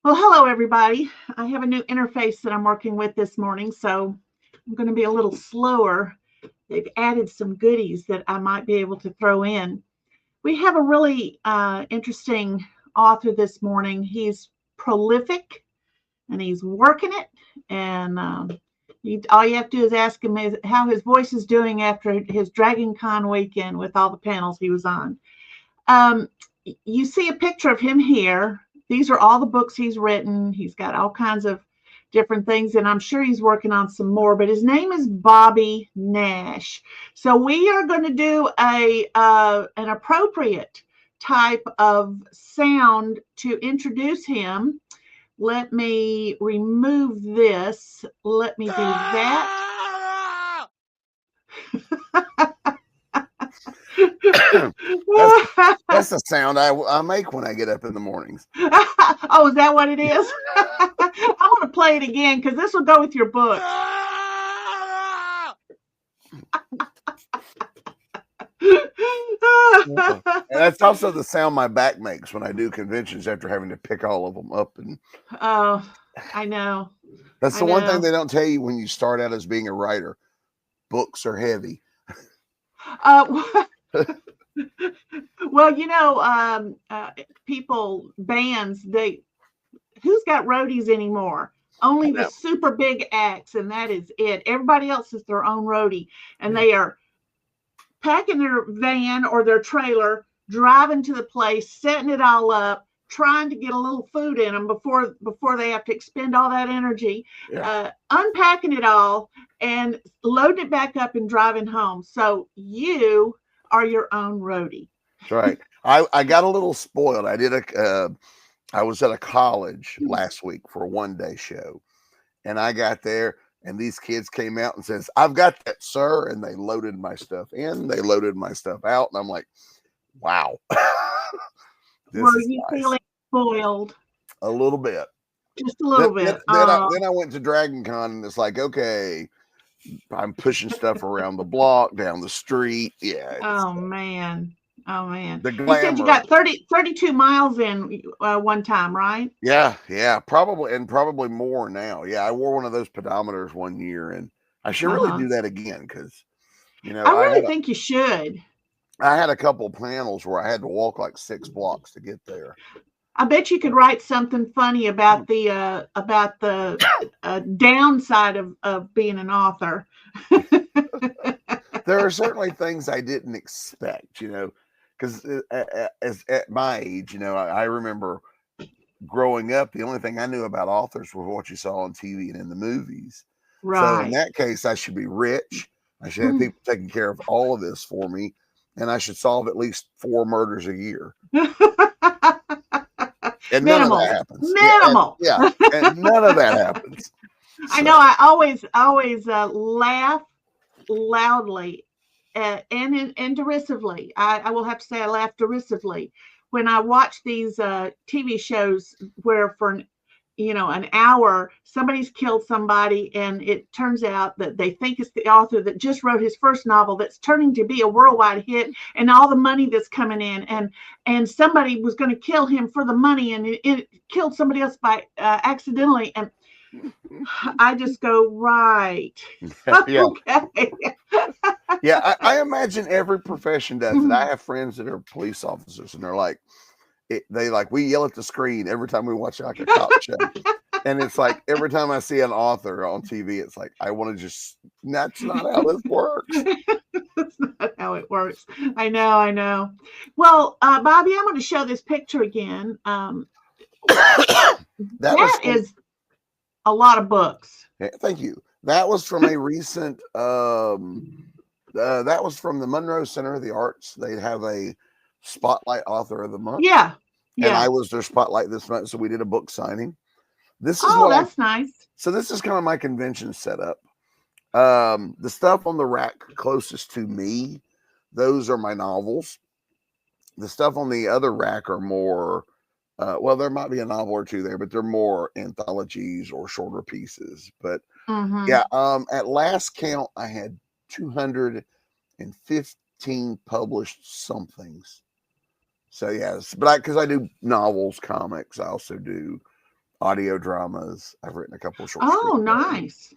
Well, hello, everybody. I have a new interface that I'm working with this morning, so I'm going to be a little slower. They've added some goodies that I might be able to throw in. We have a really interesting author this morning. He's prolific and he's working it. And all you have to do is ask him how his voice is doing after his Dragon Con weekend with all the panels he was on. Um, you see a picture of him here. These are all the books he's written. He's got all kinds of different things, and I'm sure he's working on some more. But his name is Bobby Nash. So we are going to do an appropriate type of sound to introduce him. Let me remove this. Let me do that. that's the sound I make when I get up in the mornings. Oh, is that what it is? I want to play it again because this will go with your book. That's also the sound my back makes when I do conventions after having to pick all of them up. And oh, I know. That's the one thing they don't tell you when you start out as being a writer. Books are heavy. Well, people, bands, who's got roadies anymore? Only the super big acts, and that is it. Everybody else is their own roadie, and they are packing their van or their trailer, driving to the place, setting it all up, trying to get a little food in them before they have to expend all that energy, unpacking it all and loading it back up and driving home. So you are your own roadie. That's right. I got a little spoiled. I was at a college last week for a one-day show, and I got there, and these kids came out and says, "I've got that, sir," and they loaded my stuff in, they loaded my stuff out, and I'm like, wow. Were you feeling spoiled? A little bit. Just a little bit. Then I went to Dragon Con, and it's like, okay, I'm pushing stuff around the block, down the street. Yeah. Oh, man. The glamour. You said you got 32 miles in one time, right? Yeah, probably more now. Yeah, I wore one of those pedometers one year, and I should really do that again because, I really think you should. I had a couple of panels where I had to walk like 6 blocks to get there. I bet you could write something funny about the downside of being an author. There are certainly things I didn't expect, because at my age, I remember growing up, the only thing I knew about authors was what you saw on TV and in the movies. Right. So in that case, I should be rich. I should have people taking care of all of this for me, and I should solve at least 4 murders a year. And none of that happens. Minimal. And none of that happens. So. I know. I always laugh loudly and derisively. I will have to say I laugh derisively when I watch these TV shows where for an hour somebody's killed somebody, and it turns out that they think it's the author that just wrote his first novel that's turning to be a worldwide hit, and all the money that's coming in, and somebody was going to kill him for the money, and it killed somebody else by accidentally, and I just go, right. Yeah. Okay. Yeah, I imagine every profession does it. I have friends that are police officers, and they're like, we yell at the screen every time we watch like a cop show. And it's like every time I see an author on TV, it's like I want to that's not how this works. That's not how it works. I know. Well, Bobby, I'm going to show this picture again. that is a lot of books. Yeah, thank you. That was from a recent that was from the Monroe Center of the Arts. They have a Spotlight Author of the Month. Yeah. And I was their spotlight this month, so we did a book signing. This is that's nice. So this is kind of my convention setup. The stuff on the rack closest to me, those are my novels. The stuff on the other rack are more, there might be a novel or two there, but they're more anthologies or shorter pieces. But at last count, I had 215 published somethings. So yes, but because I do novels, comics, I also do audio dramas. I've written a couple of short Oh, screenplays. nice.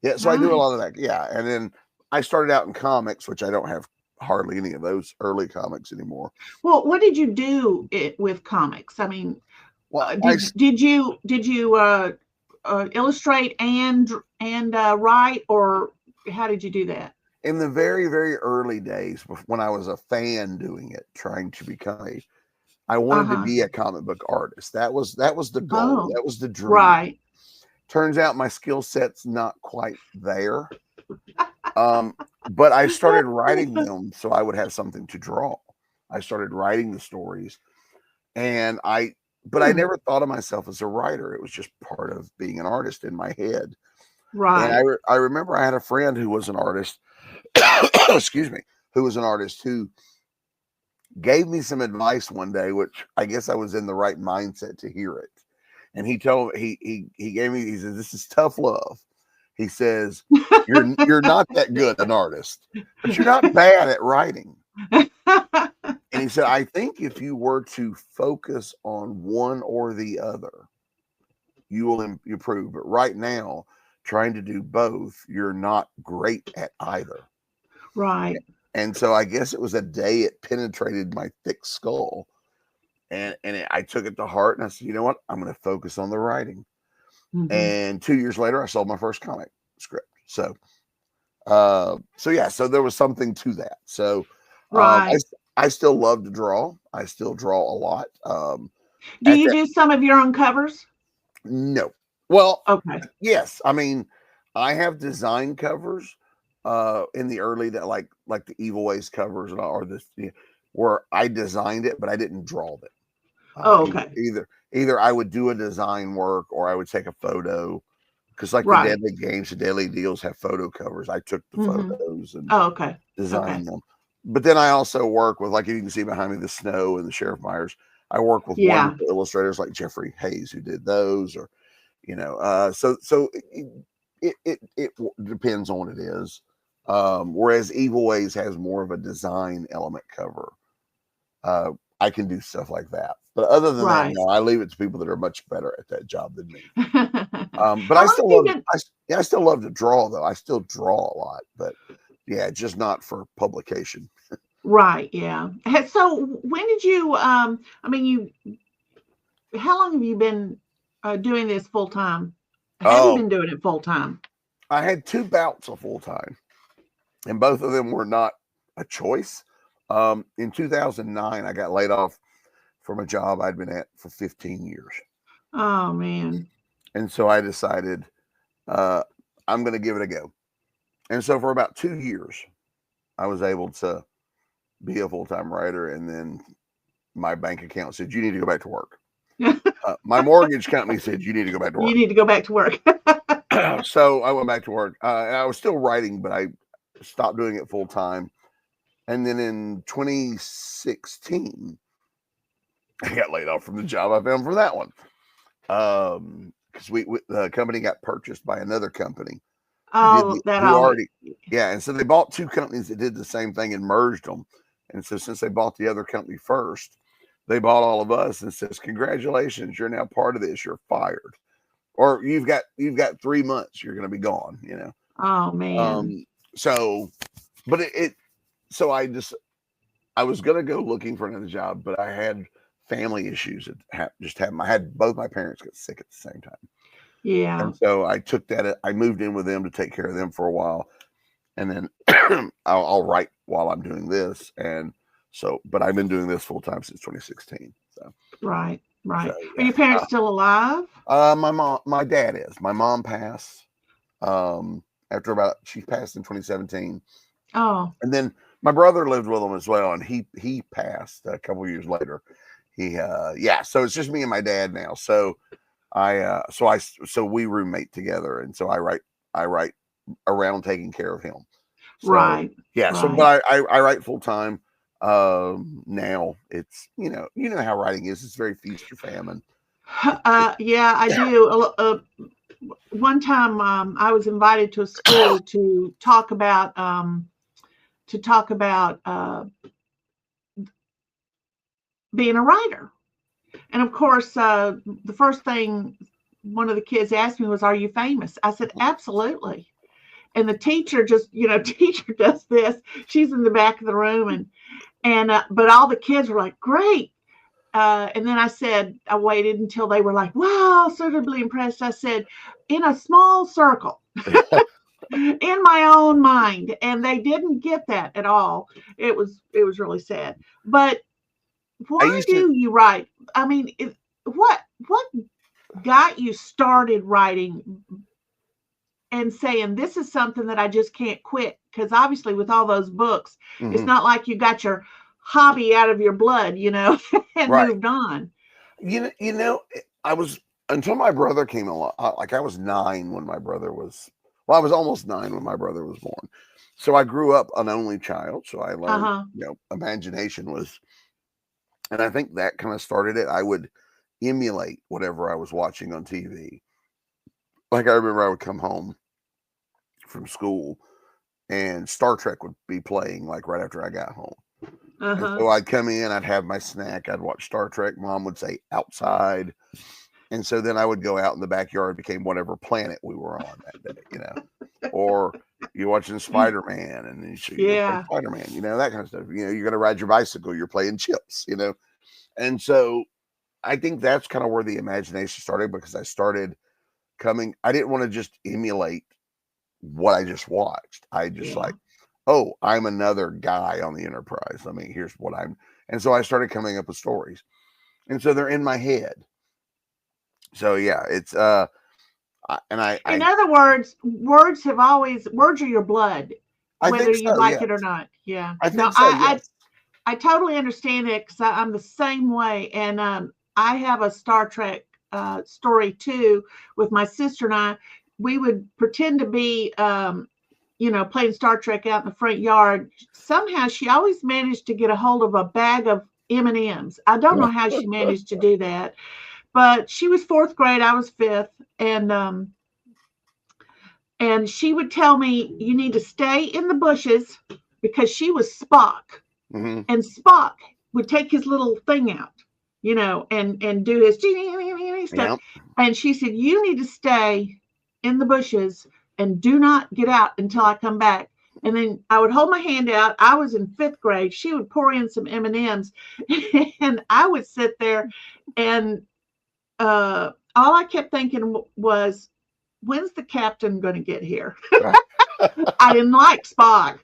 Yeah, so I do a lot of Nice. that. Yeah, and then I started out in comics, which I don't have hardly any of those early comics anymore. Well, what did you do with comics? I mean, Well, did you illustrate and write, or how did you do that? in the very, very early days when I was a fan doing it, trying to become I wanted to Uh-huh. be a comic book artist. That was the goal. Oh, That was the dream. right. Turns out my skill set's not quite there. But I started writing them so I would have something to draw. I started writing the stories, and but I Hmm, never thought of myself as a writer. It was just part of being an artist in my head. And right. I remember I had a friend who was an artist, excuse me, who was an artist who gave me some advice one day, which I guess I was in the right mindset to hear it. And he told he gave me, he says, "This is tough love." He says, "You're not that good an artist, but you're not bad at writing." And he said, "I think if you were to focus on one or the other, you will improve. But right now, trying to do both, you're not great at either." Right. And so I guess it was a day it penetrated my thick skull, and I took it to heart, and I said, "You know what? I'm going to focus on the writing." Hmm. And 2 years later, I sold my first comic script. So yeah, so there was something to that. So Right. I still love to draw. I still draw a lot. Do At you that do some of your own covers? No, well, Okay. yes. I mean, I have design covers in the early that like the Evil Ways covers and all, or this where I designed it, but I didn't draw it. Oh, Either, okay. either I would do a design work or I would take a photo because like the Right. Deadly Games, the Deadly Deals have photo covers. I took the Hmm. photos and Oh, okay. Okay. designed them. But then I also work with, like you can see behind me, the Snow and the Sheriff Myers. I work with Yeah. wonderful illustrators like Jeffrey Hayes who did those, or so it depends on what it is. Whereas Evil Ways has more of a design element cover. Uh, I can do stuff like that, but other than that, Right. no, I leave it to people that are much better at that job than me. But How long have you been? I still love to draw though. I still draw a lot, but yeah, just not for publication. Right. Yeah. So when did you? I mean, how long have you been doing this full time? Have you Oh, been doing it full time? I had two bouts of full time, and both of them were not a choice. In 2009, I got laid off from a job I'd been at for 15 years. Oh man. And so I decided uh, I'm going to give it a go. And so for about 2 years, I was able to be a full time writer. And then my bank account said, "You need to go back to work." My mortgage company said, "You need to go back to You work." need to go back to work. So I went back to work. And I was still writing, but I stopped doing it full time. And then in 2016, I got laid off from the job I found for that one. Because the company got purchased by another company Oh, that who always. already, yeah, and so they bought two companies that did the same thing and merged them. And so since they bought the other company first, they bought all of us and says, "Congratulations, you're now part of this. You're fired, or you've got 3 months. You're going to be gone." Oh man. Um, so, but so I was going to go looking for another job, but I had family issues that just happened. I had both my parents get sick at the same time. Yeah. And so I took that. I moved in with them to take care of them for a while, and then I'll write while I'm doing this. And so, but I've been doing this full time since 2016. Right. So Right. Are yeah. your parents still alive? My dad is. My mom passed. She passed in 2017, Oh. and then my brother lived with him as well, and he passed a couple years later. Yeah. So it's just me and my dad now. So so we roommate together, and so I write around taking care of him. So Right. yeah, Right. but I write full time. Now it's how writing is. It's very feast or famine. It Yeah, I do. One time, I was invited to a school to talk about being a writer. And of course, the first thing one of the kids asked me was, "Are you famous?" I said, "Absolutely." And the teacher just, teacher does this. She's in the back of the room, but all the kids were like, "Great." And then I waited until they were like, "Wow, suitably impressed." I said, "In a small circle." In my own mind, and they didn't get that at all. It was really sad. But I why used to, do you write? I mean, what got you started writing and saying this is something that I just can't quit? Because obviously, with all those books, it's mhm, not like you got your hobby out of your blood, and right. moved on. I was, until my brother came along. Like I was 9 when my brother was. Well, I was almost 9 when my brother was born. So I grew up an only child. So I Uh learned, huh. imagination was, and I think that kind of started it. I would emulate whatever I was watching on TV. Like I remember I would come home from school and Star Trek would be playing like right after I got home. Uh And huh. so I'd come in, I'd have my snack, I'd watch Star Trek. Mom would say outside. And so then I would go out in the backyard, became whatever planet we were on that day. Or you're watching Spider-Man and then you're playing Yeah. Spider-Man, that kind of stuff. You're going to ride your bicycle, you're playing chips. And so I think that's kind of where the imagination started because I didn't want to just emulate what I just watched. I just Yeah. like, oh, I'm another guy on the Enterprise. I mean, here's what I'm. And so I started coming up with stories. And so they're in my head. So yeah, it's and In other words, words are your blood, I whether think you so. like Yeah, it or not. Yeah. I No, think so. Yes. I totally understand it because I'm the same way. And I have a Star Trek story too with my sister and I. We would pretend to be, playing Star Trek out in the front yard. Somehow she always managed to get a hold of a bag of M&Ms. I don't know how she managed to do that, but she was fourth grade. I was fifth. And she would tell me, "You need to stay in the bushes," because she was Spock. Hmm. And Spock would take his little thing out, and do his stuff. Yeah. And she said, "You need to stay in the bushes and do not get out until I come back." And then I would hold my hand out. I was in fifth grade. She would pour in some M&Ms, and I would sit there, and all I kept thinking was, "When's the captain going to get here?" I didn't like Spock.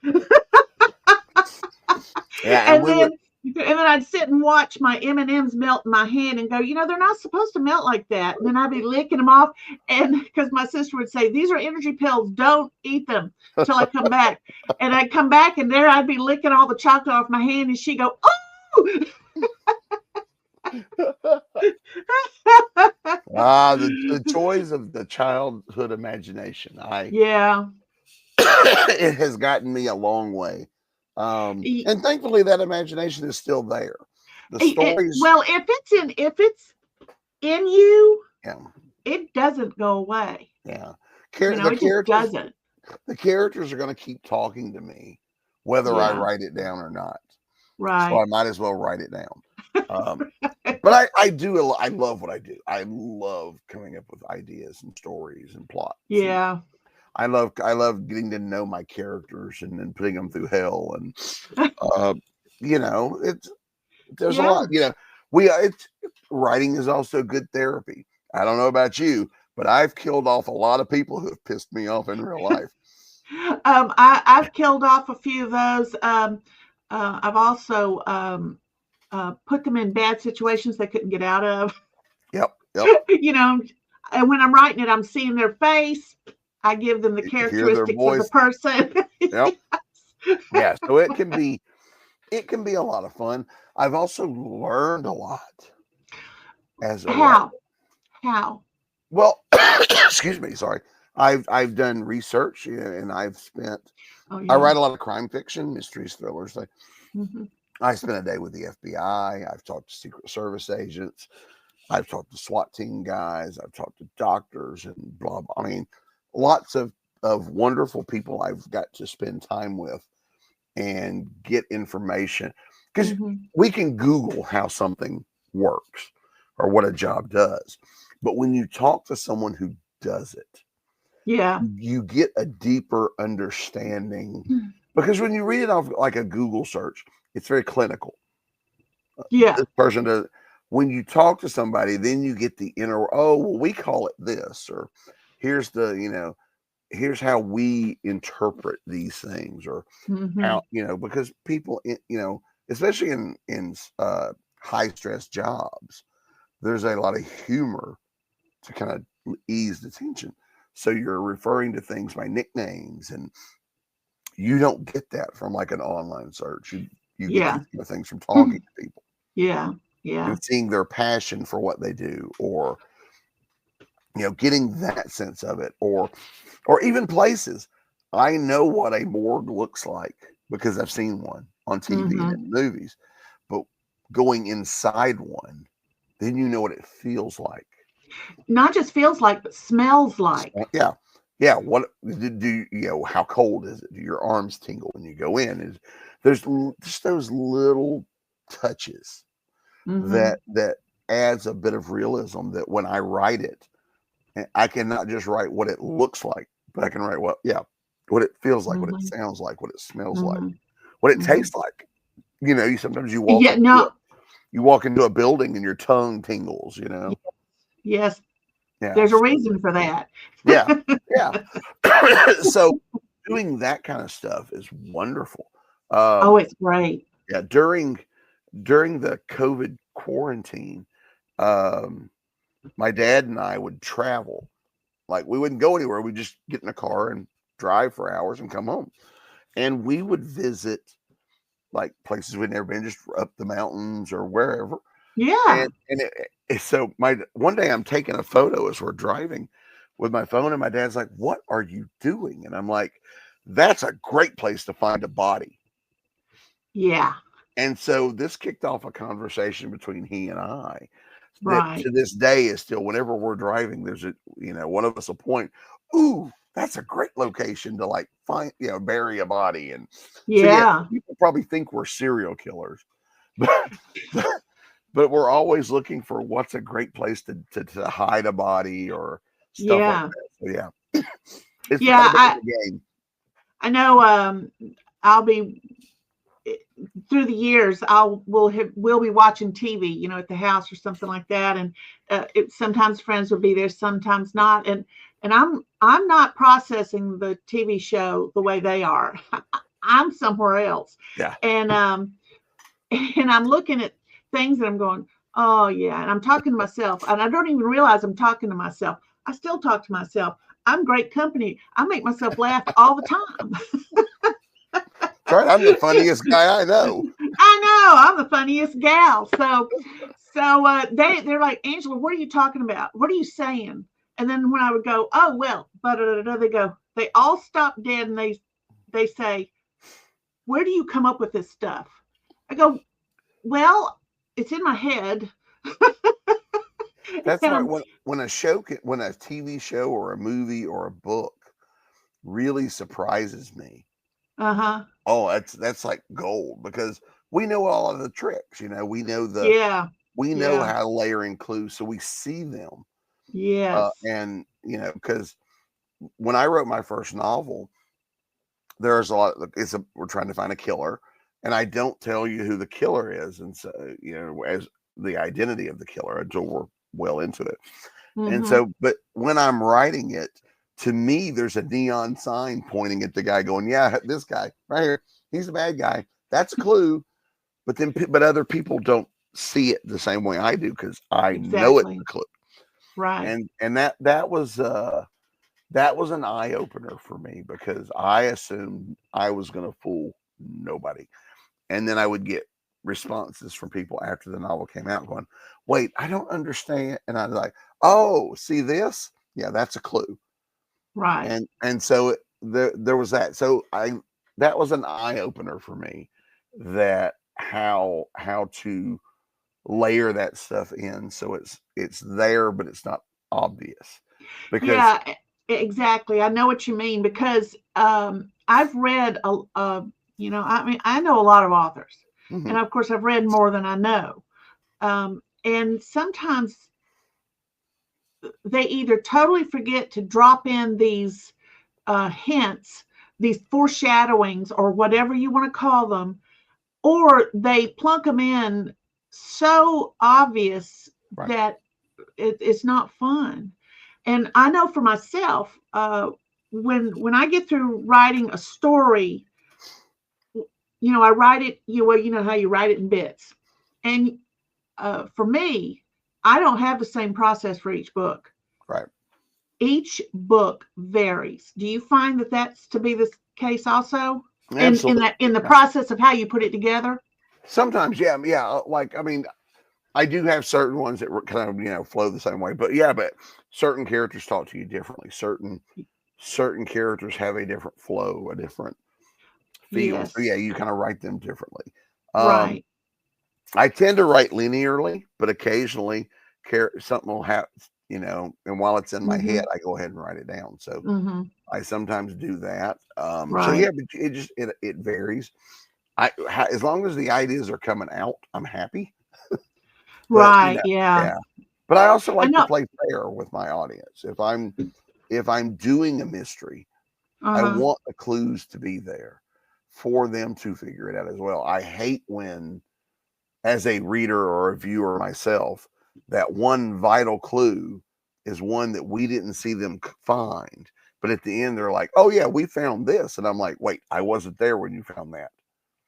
Yeah, and and we were. then and then I'd sit and watch my M&Ms melt in my hand and go, they're not supposed to melt like that. And then I'd be licking them off, and because my sister would say, "These are energy pills, don't eat them till I come back." And I'd come back, and there I'd be licking all the chocolate off my hand, and she'd go, "Oh." The joys of the childhood imagination. Yeah. It has gotten me a long way. And thankfully that imagination is still there. The stories, Well, if it's in you, yeah, it doesn't go away. yeah. The It just characters, doesn't. the characters are going to keep talking to me, whether I Yeah. write it down or not. So I Right. might as well write it down. Um, but I love what I do. I love coming up with ideas and stories and plots. And Yeah. I love getting to know my characters and then putting them through hell. And uh, it's there's a lot. Yeah. It's writing is also good therapy. I don't know about you, but I've killed off a lot of people who have pissed me off in real life. I've killed off a few of those. I've also put them in bad situations they couldn't get out of. Yep, yep. you know, and when I'm writing it, I'm seeing their face. I give them the Hear their characteristics of the voice. person. Yep. Yeah. So it can be a lot of fun. I've also learned a lot as a writer. How? How? Well, excuse me, sorry. I've done research and Oh I yeah. write a lot of crime fiction, mysteries, thrillers. Hmm. I spent a day with the FBI. I've talked to Secret Service agents. I've talked to SWAT team guys. I've talked to doctors and blah blah. I mean, lots of wonderful people I've got to spend time with and get information because Hmm. we can Google how something works or what a job does. But when you talk to someone who does it, Yeah. you get a deeper understanding, because when you read it off like a Google search, it's very clinical. Yeah. This person does. When you talk to somebody, then you get the inner, oh, well, we call it this, or here's the, here's how we interpret these things, or Hmm. how, because people, especially in high stress jobs, there's a lot of humor to kind of ease the tension. So you're referring to things by nicknames, and you don't get that from like an online search. You get Yeah. these kind of things from talking to people Yeah. Yeah. and seeing their passion for what they do, or getting that sense of it, or even places. I know what a morgue looks like because I've seen one on TV and Hmm. in movies, but going inside one, then you know what it feels like. Not just feels like, but smells like. Yeah. Yeah. What do how cold is it? Do your arms tingle when you go in? There's just those little touches Hmm. that adds a bit of realism, that when I write it, I cannot just write what it looks like, but I can write what it feels like, what it Hmm. sounds like, what it smells like, Hmm. what it Hmm. tastes like. You sometimes Yeah. No. you walk into a building and your tongue tingles. Yes. Yeah. There's a So, reason for that. yeah. Yeah. So doing that kind of stuff is wonderful. Oh, Um, it's great. yeah, during the COVID quarantine, um, my dad and I would travel. Like, we wouldn't go anywhere. We'd just get in a car and drive for hours and come home. And we would visit like places we'd never been, just up the mountains or wherever. Yeah. So my one day I'm taking a photo as we're driving with my phone, and my dad's like, "What are you doing?" And I'm like, "That's a great place to find a body." Yeah. And so this kicked off a conversation between he and I that Right. to this day is still, whenever we're driving, there's one of us will point, "Ooh, that's a great location to like find, bury a body." And so, yeah, Yeah. people probably think we're serial killers, but but we're always looking for what's a great place to hide a body or stuff like Yeah. that. So yeah, it's become Yeah. a bit of a game. I know. I'll be through the years. We'll be watching TV, at the house or something like that, and sometimes friends will be there, sometimes not, and I'm not processing the TV show the way they are. I'm somewhere else, Yeah, and and I'm looking at things and I'm going, oh yeah, and I'm talking to myself, and I don't even realize I'm talking to myself. I still talk to myself. I'm great company. I make myself laugh all the time. that's right. I'm the funniest guy I know. I know I'm the funniest gal. So they're like, Angela, what are you talking about? What are you saying? And then when I would go, oh well, but they go, they all stop dead and they say, where do you come up with this stuff? I go, well, it's in my head. That's why And when a TV show or a movie or a book really surprises me, uh-huh. oh, that's like gold, because we know all of the tricks. Yeah. We know Yeah. how to layer in clues, so we see them. Yes. And because when I wrote my first novel, there's a lot. We're trying to find a killer, and I don't tell you who the killer is, and so as the identity of the killer until we're well into it. And Mm-hmm. so, but when I'm writing it, to me, there's a neon sign pointing at the guy, going, "Yeah, this guy right here, he's the bad guy. That's a clue." But other people don't see it the same way I do, because I know it's a Exactly. clue. Right. And that was an eye opener for me, because I assumed I was going to fool nobody. And then I would get responses from people after the novel came out going, "Wait, I don't understand." And I was like, "Oh, see this? Yeah, that's a clue." Right. And so there was that. So that was an eye opener for me, that how to layer that stuff in so it's there, but it's not obvious, because Yeah, exactly. I know what you mean because I've read I mean, I know a lot of authors, mhm, and of course, I've read more than I know. And sometimes they either totally forget to drop in these hints, these foreshadowings, or whatever you want to call them, or they plunk them in so obvious Right. that it's not fun. And I know for myself, when I get through writing a story, I write it. You know how you write it in bits, and for me, I don't have the same process for each book. Right. Each book varies. Do you find that that's to be the case also? Absolutely. In the process of how you put it together? Sometimes, yeah. Like, I mean, I do have certain ones that kind of, flow the same way, but certain characters talk to you differently. Certain characters have a different flow, a different feel. Yes. So yeah, you kind of write them differently. Right. I tend to write linearly, but occasionally something will happen, and while it's in my head, I go ahead and write it down. So Mm-hmm. I sometimes do that. So yeah, Right. but it varies. As long as the ideas are coming out, I'm happy. But Right. Yeah. yeah. But I also I like to know. play fair with my audience. If I'm doing a mystery, I Uh-huh. want the clues to be there for them to figure it out as well. I hate when, as a reader or a viewer myself, that one vital clue is one that we didn't see them find. But at the end, they're like, "Oh yeah, we found this," and I'm like, "Wait, I wasn't there when you found that."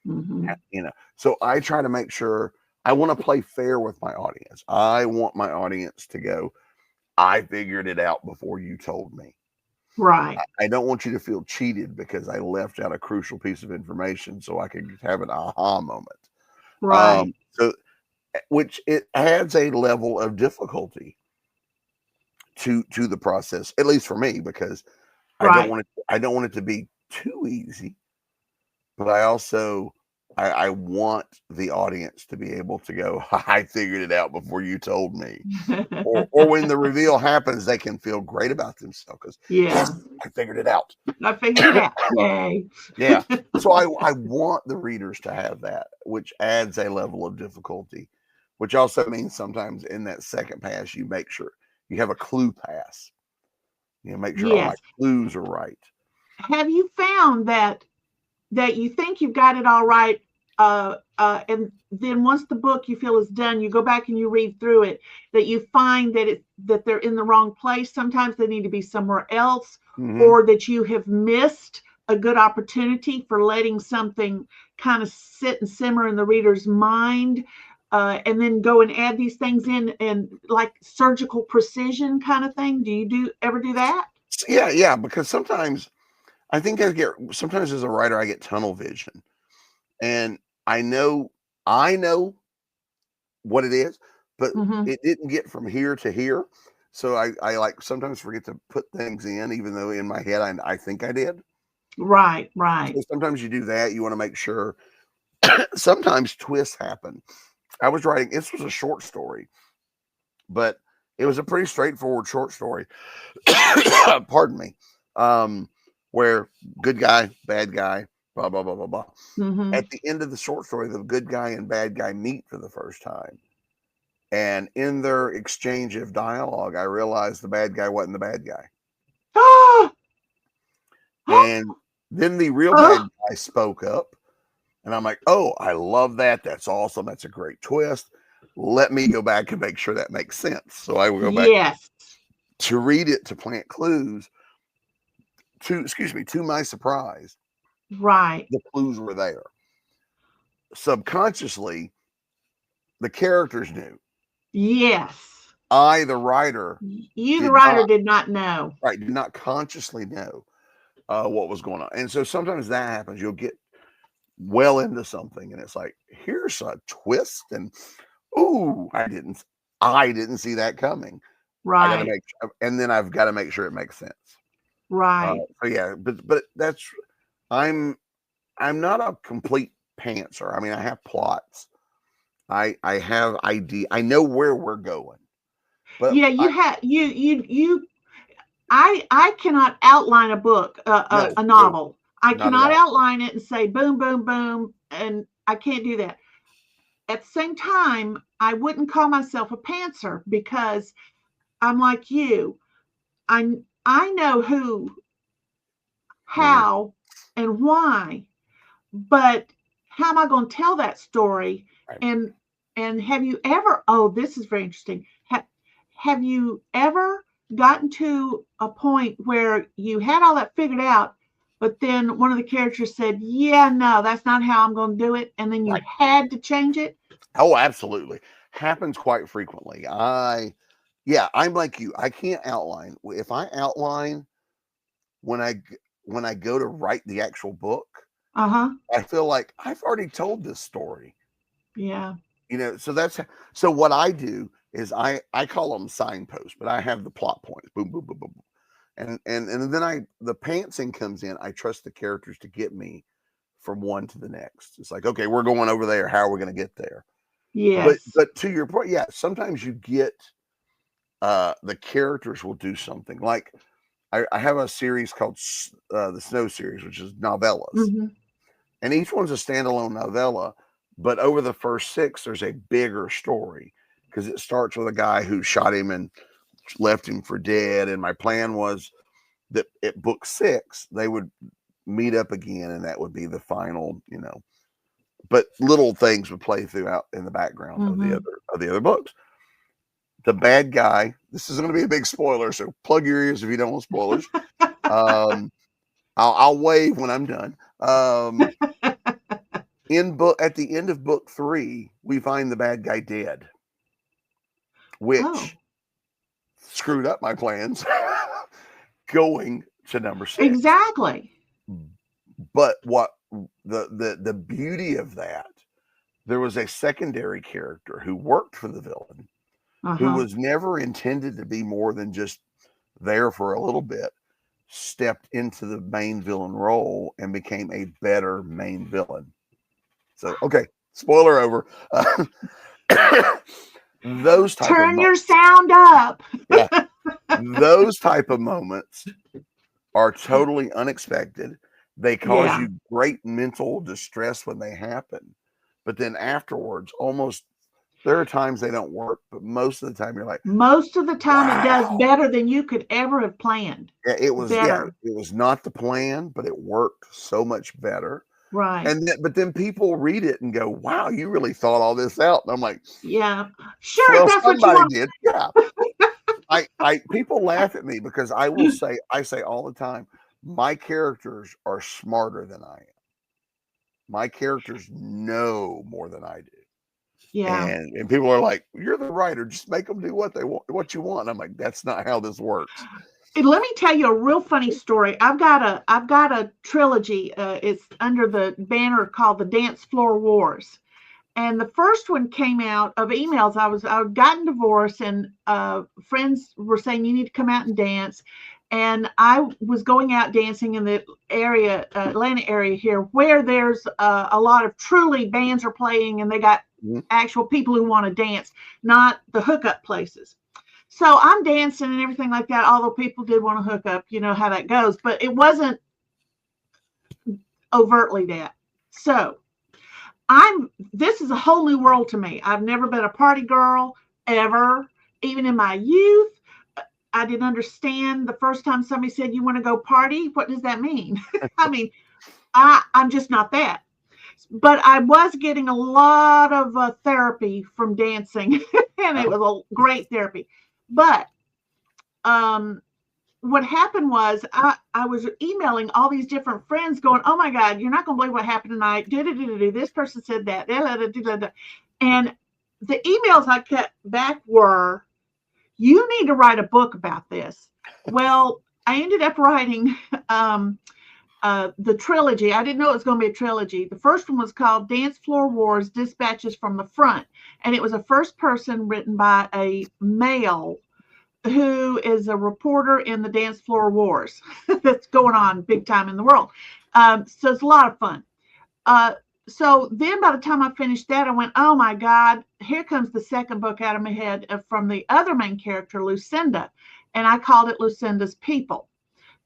Mm-hmm. So I try to make sure I want to play fair with my audience. I want my audience to go, "I figured it out before you told me." Right. I don't want you to feel cheated because I left out a crucial piece of information so I could have an aha moment. Right. So which it adds a level of difficulty to the process, at least for me, because Right. I don't want it to be too easy, but I want the audience to be able to go, I figured it out before you told me. Or when the reveal happens, they can feel great about themselves because Yeah. yes, I figured it out. I figured it out. Yay. Yeah. So I want the readers to have that, which adds a level of difficulty, which also means sometimes in that second pass, you make sure you have a clue pass. Make sure all my Yes. clues are right. Have you found that you think you've got it all right, and then once the book you feel is done, you go back and you read through it, that you find that they're in the wrong place? Sometimes they need to be somewhere else, Mm-hmm. or that you have missed a good opportunity for letting something kind of sit and simmer in the reader's mind, and then go and add these things in, and like surgical precision kind of thing. Do you ever do that? Yeah, because sometimes I think sometimes as a writer, I get tunnel vision and I know what it is, but Mm-hmm. it didn't get from here to here. So I like sometimes forget to put things in, even though in my head I think I did. Right, right. So sometimes you do that. You want to make sure. Sometimes twists happen. I was writing. This was a short story, but it was a pretty straightforward short story. Pardon me. Um, where good guy, bad guy, blah blah blah blah blah. Mm-hmm. At the end of the short story, the good guy and bad guy meet for the first time. And in their exchange of dialogue, I realized the bad guy wasn't the bad guy. Ah! And then the real Oh, bad guy spoke up. And I'm like, oh, I love that. That's awesome. That's a great twist. Let me go back and make sure that makes sense. So I will go back yes. to read it to plant clues. To my surprise, Right. the clues were there. Subconsciously, the characters knew. Yes. I, the writer, You, the did writer, not. did not know. Right, did not consciously know what was going on. And so sometimes that happens. You'll get well into something, and it's like, here's a twist, and ooh, I didn't see that coming. I got to Right. make, and then I've got to make sure it makes sense. Right. So yeah, but that's I'm I'm not a complete pantser. I mean, I have plots. I have idea. I know where we're going, but Yeah, I I cannot outline a book, no a no novel. I not at cannot all. outline it and say boom, boom, boom, and I can't do that. At the same time, I wouldn't call myself a pantser because I'm like you. I know who, Mhm. how, and why, but how am I going to tell that story? Right. And have you ever? Oh, this is very interesting. Have you ever gotten to a point where you had all that figured out, but then one of the characters said, "Yeah, no, that's not how I'm going to do it," and then you Right. had to change it? Oh, absolutely. Happens quite frequently. Yeah, I'm like you. I can't outline. If I outline when when I go to write the actual book, Uh huh. I feel like I've already told this story. Yeah. So so what I do is I call them signposts, but I have the plot points. Boom, boom, boom, boom, boom. And then the pantsing comes in. I trust the characters to get me from one to the next. It's like, okay, we're going over there. How are we going to get there? Yes. But to your point, yeah, sometimes you get the characters will do something. Like I have a series called the Snow series, which is novellas, Hmm. and each one's a standalone novella. But over the first six, there's a bigger story because it starts with a guy who shot him and left him for dead. And my plan was that at book six, they would meet up again, and that would be the final. But little things would play throughout in the background of Hmm. the other books. The bad guy. This is going to be a big spoiler, so plug your ears if you don't want spoilers. Um, I'll wave when I'm done. At the end of book three, we find the bad guy dead, Oh, which screwed up my plans going to number six. exactly. But what the beauty of that, there was a secondary character who worked for the villain, Uh who huh. was never intended to be more than just there for a little bit, stepped into the main villain role and became a better main villain. So, okay, spoiler over. Those type of Turn your moments, sound up. yeah, those type of moments are totally unexpected. They cause Yeah. you great mental distress when they happen, but then afterwards, almost there are times they don't work, but most of the time you're like, Most of the time, it does wow. better than you could ever have planned. Yeah, Better. it was not the plan, but it worked so much better. Right. But then people read it and go, "Wow, you really thought all this out." And I'm like, Yeah. Sure, if "Well, that's what you somebody want. did." Yeah. I people laugh at me because I say all the time, my characters are smarter than I am. My characters know more than I do. Yeah. And people are like, "You're the writer, just make them do what they want, what you want." And I'm like, "That's not how this works." And let me tell you a real funny story. I've got a trilogy. It's under the banner called the Dance Floor Wars. And the first one came out of emails. I'd gotten divorced, and friends were saying you need to come out and dance. And I was going out dancing in the area, Atlanta area here, where there's a lot of truly bands are playing, and they got Mhm. actual people who want to dance, not the hookup places. So I'm dancing and everything like that. Although people did want to hook up, you know how that goes, but it wasn't overtly that. So this is a whole new world to me. I've never been a party girl ever, even in my youth. I didn't understand the first time somebody said, "You want to go party?" What does that mean? I mean, I'm just not that. But I was getting a lot of therapy from dancing, and it Oh, was a great therapy. But um, what happened was I was emailing all these different friends going, "Oh my God, you're not going to believe what happened tonight. This person said that. And the emails I kept back were, "You need to write a book about this." Well, I ended up writing the trilogy. I didn't know it was going to be a trilogy. The first one was called Dance Floor Wars Dispatches from the Front. And it was a first person written by a male who is a reporter in the dance floor wars that's going on big time in the world. So it's a lot of fun. Uh, so then by the time I finished that, I went, oh my God, here comes the second book out of my head from the other main character, Lucinda. And I called it Lucinda's People.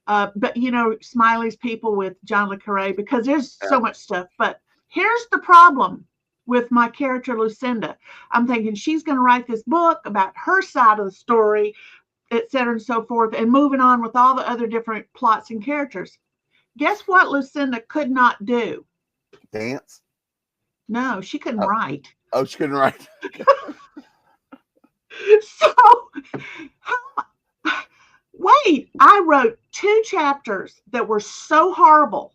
But, you know, Smiley's People with John Le Carre, because there's yeah. so much stuff. But here's the problem with my character, Lucinda. I'm thinking she's going to write this book about her side of the story, et cetera and so forth, and moving on with all the other different plots and characters. Guess what Lucinda could not do? Dance? No, she couldn't Oh, write. oh, she couldn't write. So, wait, I wrote 2 chapters that were so horrible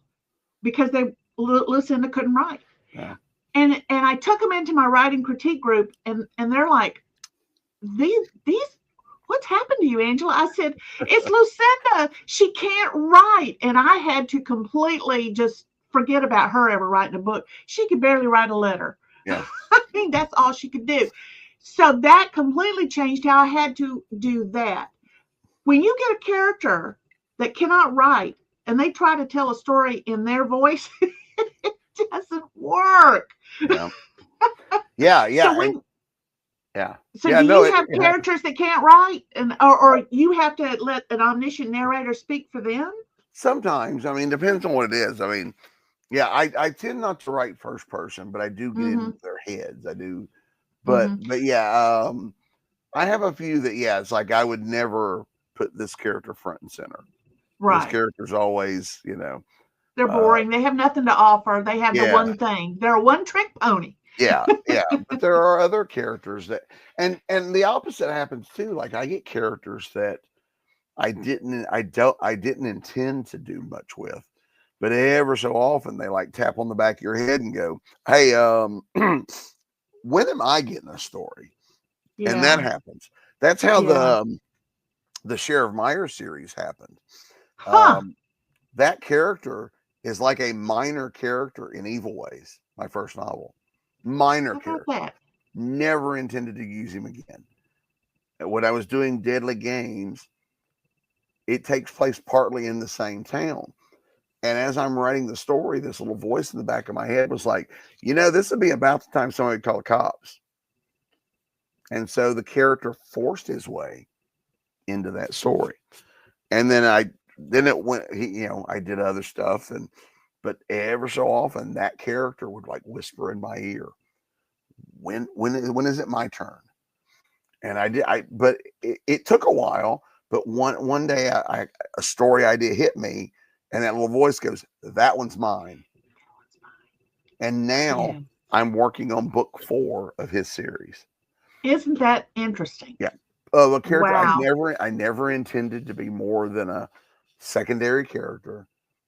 because Lucinda couldn't write. Yeah. And I took them into my writing critique group, and they're like, these what's happened to you, Angela? I said, it's Lucinda. She can't write. And I had to completely just forget about her ever writing a book. She could barely write a letter. Yeah. I mean, that's all she could do. So that completely changed how I had to do that. When you get a character that cannot write and they try to tell a story in their voice, it doesn't work. Yeah. Yeah. Yeah. So yeah, do no, you have characters that can't write, or you have to let an omniscient narrator speak for them? Sometimes, I mean, depends on what it is. I mean, yeah, I tend not to write first person, but I do get into their heads. I do, but yeah, I have a few that it's like I would never put this character front and center. Right. This character's always, they're boring. They have nothing to offer. They have the one thing. They're a one-trick pony. Yeah, but there are other characters that, and the opposite happens too. Like I get characters that I didn't intend to do much with, but ever so often they like tap on the back of your head and go, "Hey, when am I getting a story?" Yeah. And that happens. That's how the Sheriff Myers series happened. That character is like a minor character in Evil Ways, my first novel. Minor character. Never intended to use him again. When I was doing Deadly Games, it takes place partly in the same town. And as I'm writing the story, this little voice in the back of my head was like, this would be about the time somebody would call the cops. And so the character forced his way into that story. And then I did other stuff, but ever so often that character would like whisper in my ear, when is it my turn? And but it took a while, but one day a story idea hit me, and that little voice goes, "That one's mine." And now I'm working on book 4 of his series. Isn't that interesting? Yeah. A character I never intended to be more than a secondary character.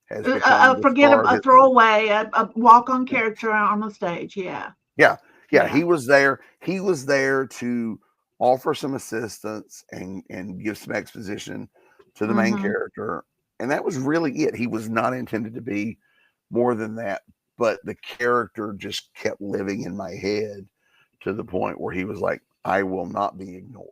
Has become forget a throwaway, a walk-on character on the stage. Yeah. He was there. He was there to offer some assistance and give some exposition to the main character, and that was really it. He was not intended to be more than that, but the character just kept living in my head to the point where he was like, "I will not be ignored."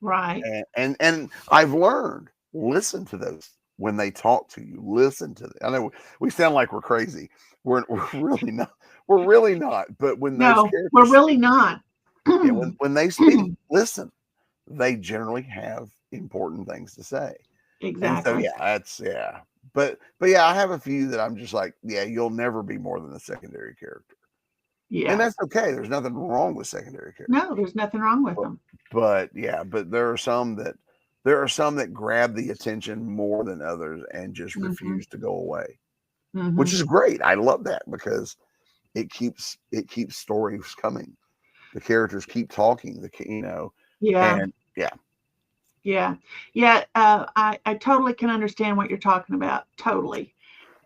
Right. And I've learned, listen to those when they talk to you. Listen to them. I know we sound like we're crazy. We're really not. We're really not. But when those characters, we're really not. when they speak, listen. They generally have important things to say. Exactly. And so But I have a few that I'm just like, you'll never be more than a secondary character. Yeah. And that's okay. There's nothing wrong with secondary characters. No, there's nothing wrong with them. But there are some that grab the attention more than others and just refuse to go away. Which is great. I love that because it keeps stories coming. The characters keep talking. I totally can understand what you're talking about. Totally.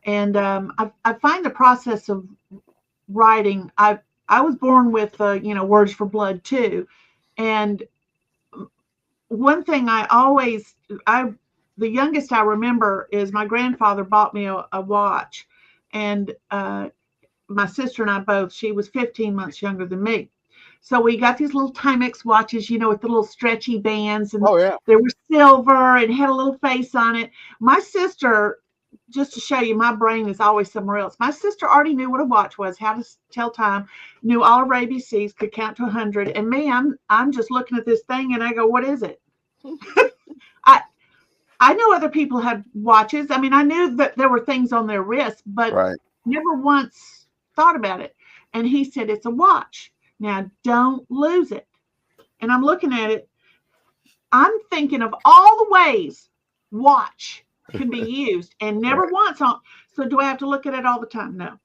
And I find the process of writing. I was born with Words for Blood too, and one thing the youngest I remember is my grandfather bought me a watch, and my sister and I both. She was 15 months younger than me. So we got these little Timex watches, with the little stretchy bands, and they were silver and had a little face on it. My sister, just to show you, my brain is always somewhere else. My sister already knew what a watch was, how to tell time, knew all of her ABCs, could count to 100. And me, I'm just looking at this thing and I go, what is it? I know other people had watches. I mean, I knew that there were things on their wrists, but never once thought about it. And he said, it's a watch. Now, don't lose it. And I'm looking at it. I'm thinking of all the ways watch can be used, and never Right. once on. So do I have to look at it all the time? No.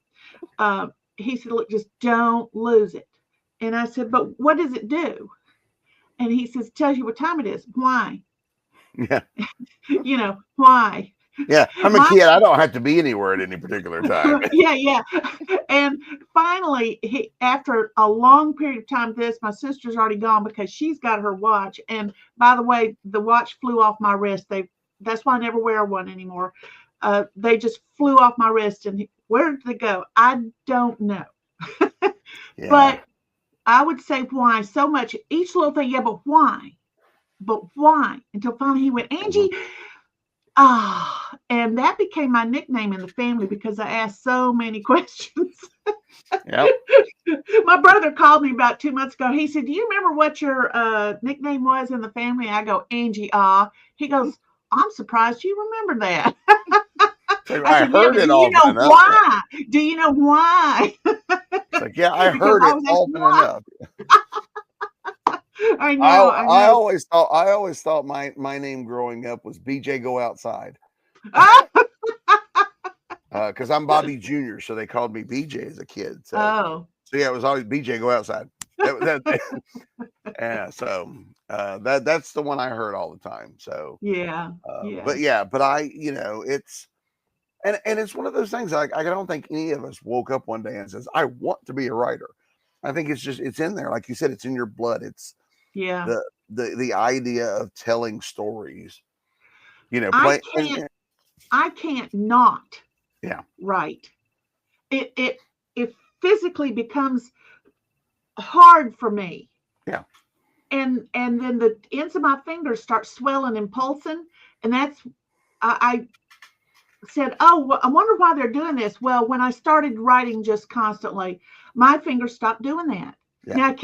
He said, look, just don't lose it. And I said, but what does it do? And he says, it tells you what time it is. Why? Yeah. Why? Yeah. I'm a My kid. I don't have to be anywhere at any particular time. yeah. And finally, after a long period of time, my sister's already gone because she's got her watch. And by the way, the watch flew off my wrist. That's why I never wear one anymore. They just flew off my wrist, and where did they go? I don't know. Yeah. But I would say why so much. Each little thing, yeah, but why? But why? Until finally he went, Angie, and that became my nickname in the family because I asked so many questions. Yep. My brother called me about 2 months ago. He said, do you remember what your nickname was in the family? I go, Angie, He goes, I'm surprised you remember that. I said, yeah, heard but it do you often know enough. why? Do you know why? It's like, yeah, I Because heard I it was asking often why. enough. I know. I always thought my name growing up was BJ Go Outside. Because I'm Bobby Jr., so they called me BJ as a kid. So yeah, it was always BJ Go Outside. Yeah, so that's the one I heard all the time. So yeah. but I, it's and it's one of those things. Like, I don't think any of us woke up one day and says, I want to be a writer. I think it's in there. Like you said, it's in your blood. It's the idea of telling stories, I can't not write. It physically becomes hard for me. Yeah. And then the ends of my fingers start swelling and pulsing. And I said, oh, I wonder why they're doing this. Well, when I started writing just constantly, my fingers stopped doing that. Yeah. Now,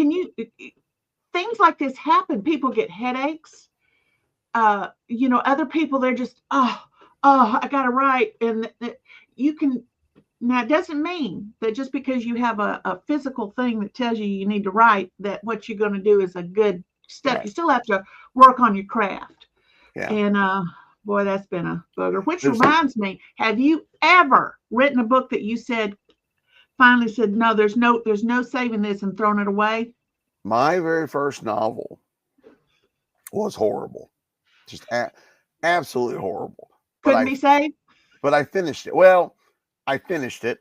things like this happen. People get headaches. Other people, they're just, I got to write. And you can, now it doesn't mean that just because you have a physical thing that tells you need to write, that what you're going to do is a good step. Right. You still have to work on your craft. Yeah. And, boy, that's been a booger. Which reminds me, have you ever written a book that you finally said, no, there's no saving this, and thrown it away? My very first novel was horrible. Just absolutely horrible. Couldn't be saved? But I finished it. Well, I finished it,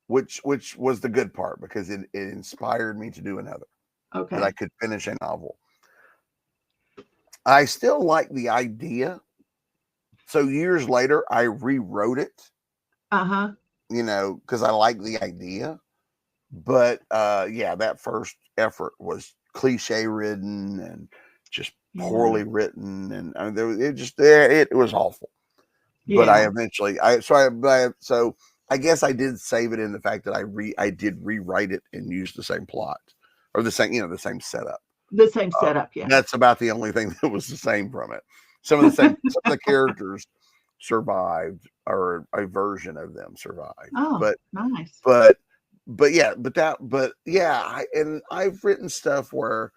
which was the good part, because it inspired me to do another. Okay. That I could finish a novel. I still like the idea. So years later, I rewrote it. Because I like the idea. But that first effort was cliche ridden and just poorly written, and I mean, it was awful. But I eventually so I guess I did save it in the fact that I did rewrite it and use the same plot, or the same setup. The same setup, yeah. That's about the only thing that was the same from it. Some of the characters survived, or a version of them survived. Oh, but nice. And I've written stuff where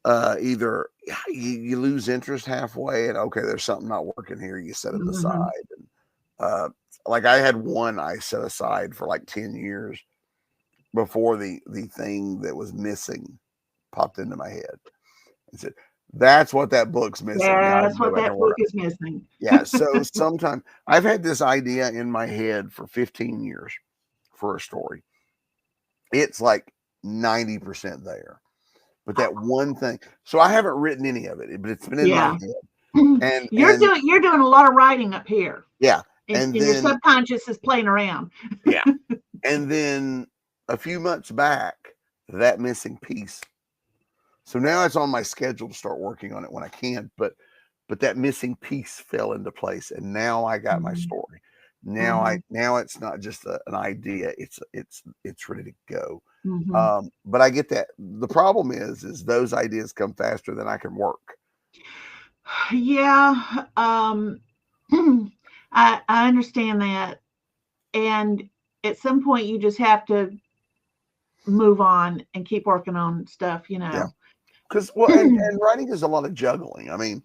either you lose interest halfway, and okay, there's something not working here, you set it aside. And like I had one I set aside for like 10 years before the thing that was missing popped into my head and said, that's what that book's missing. That's what that book is missing. Yeah. So sometimes I've had this idea in my head for 15 years for a story. It's like 90% there. But that one thing, so I haven't written any of it, but it's been in my head. And you're doing a lot of writing up here. Yeah. And then, your subconscious is playing around. Yeah. And then a few months back, that missing piece. So now it's on my schedule to start working on it when I can, but that missing piece fell into place, and now I got my story. Now it's not just an idea; it's ready to go. But I get that. The problem is those ideas come faster than I can work. Yeah, I understand that, and at some point you just have to move on and keep working on stuff. Yeah. because well, and writing is a lot of juggling. I mean,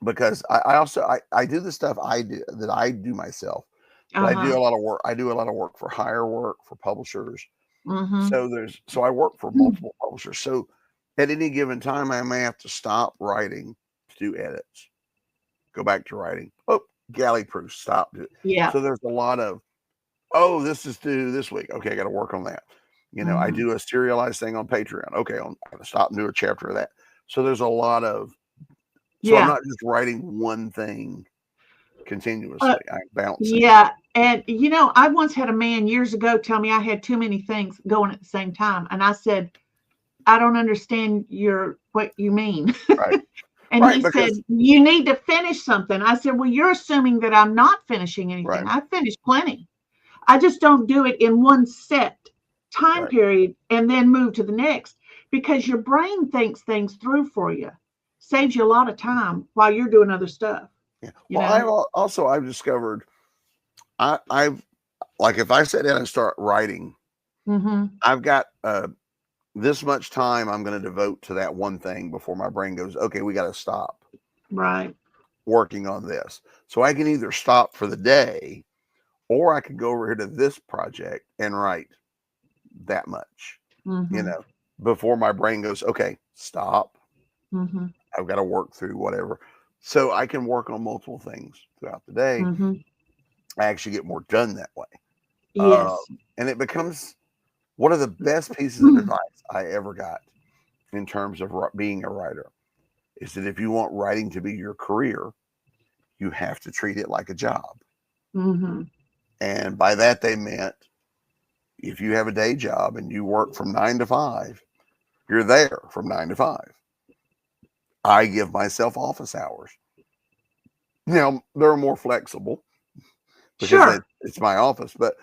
because I also I do the stuff I do myself, but I do Uh-huh. a lot of work. I do a lot of work for hire work for publishers. Mm-hmm. So I work for multiple publishers. So at any given time, I may have to stop writing to do edits, go back to writing. Oh, galley proof, stop. Yeah. So there's a lot of, oh, this is due this week. Okay, I got to work on that. You know, I Mm-hmm. do a serialized thing on Patreon. Okay, I got to stop and do a chapter of that. So there's a lot of, so I'm Yeah. not just writing one thing Uh, continuously. I'm bouncing. yeah. And I once had a man years ago tell me I had too many things going at the same time. And I said, I don't understand what you mean. Right. And Right. he said, Because, you need to finish something. I said, well, you're assuming that I'm not finishing anything. right. I finished plenty. I just don't do it in one set time Right. period and then move to the next, because your brain thinks things through for you, saves you a lot of time while you're doing other stuff, Yeah. you Well, know? I've discovered I've like if I sit down and start writing, Mm-hmm. I've got this much time I'm going to devote to that one thing before my brain goes, okay, we got to stop Right. working on this. So I can either stop for the day, or I can go over here to this project and write that much, you Mm-hmm. know, before my brain goes, okay, stop. Mm-hmm. I've got to work through whatever. So I can work on multiple things throughout the day. Mm-hmm. I actually get more done that way. Um, Yes. and it becomes one of the best pieces of advice I ever got in terms of being a writer is that if you want writing to be your career, you have to treat it like a job. Mm-hmm. And by that, they meant if you have a day job and you work from 9 to 5, you're there from 9 to 5. I give myself office hours. Now, they're more flexible because Sure. it's my office, but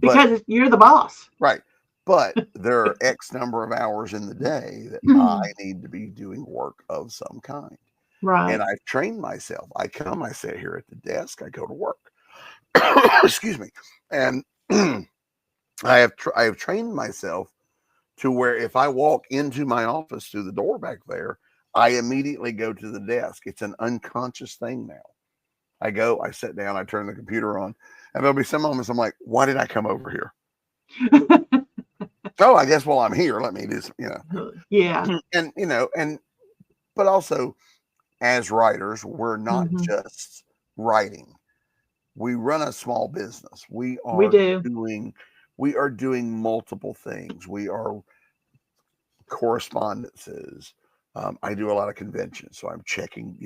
Because you're the boss. right. But there are X number of hours in the day that I need to be doing work of some kind. And Right. I've trained myself. I sit here at the desk, I go to work. Excuse me. And I have trained myself to where if I walk into my office through the door back there, I immediately go to the desk. It's an unconscious thing now. I go, I sit down, I turn the computer on, and there'll be some moments I'm like, why did I come over here? Oh, I guess while I'm here, let me do some, Yeah. and but also as writers, we're not Mm-hmm. just writing. We run a small business. We do. We are doing multiple things. We are correspondences. I do a lot of conventions, so I'm checking,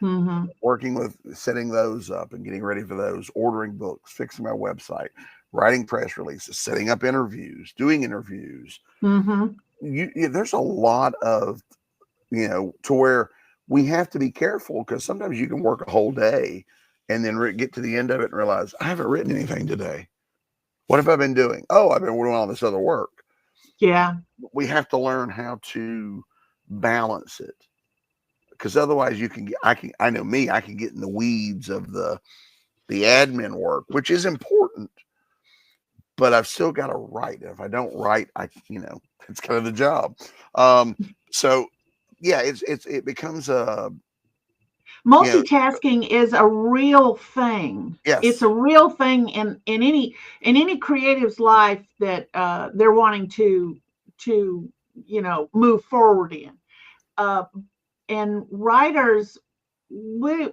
Mm-hmm. working with setting those up and getting ready for those, ordering books, fixing my website, writing press releases, setting up interviews, doing interviews. Mm-hmm. There's a lot of, to where we have to be careful because sometimes you can work a whole day and then get to the end of it and realize I haven't written anything today. What have I been doing? Oh, I've been doing all this other work. Yeah. We have to learn how to balance it because otherwise I know me, I can get in the weeds of the admin work, which is important, but I've still got to write. If I don't write, it's kind of the job. So yeah, it becomes a, Multitasking is a real thing. It's yes, a real thing in any creative's life that they're wanting to move forward in. Uh, and writers, I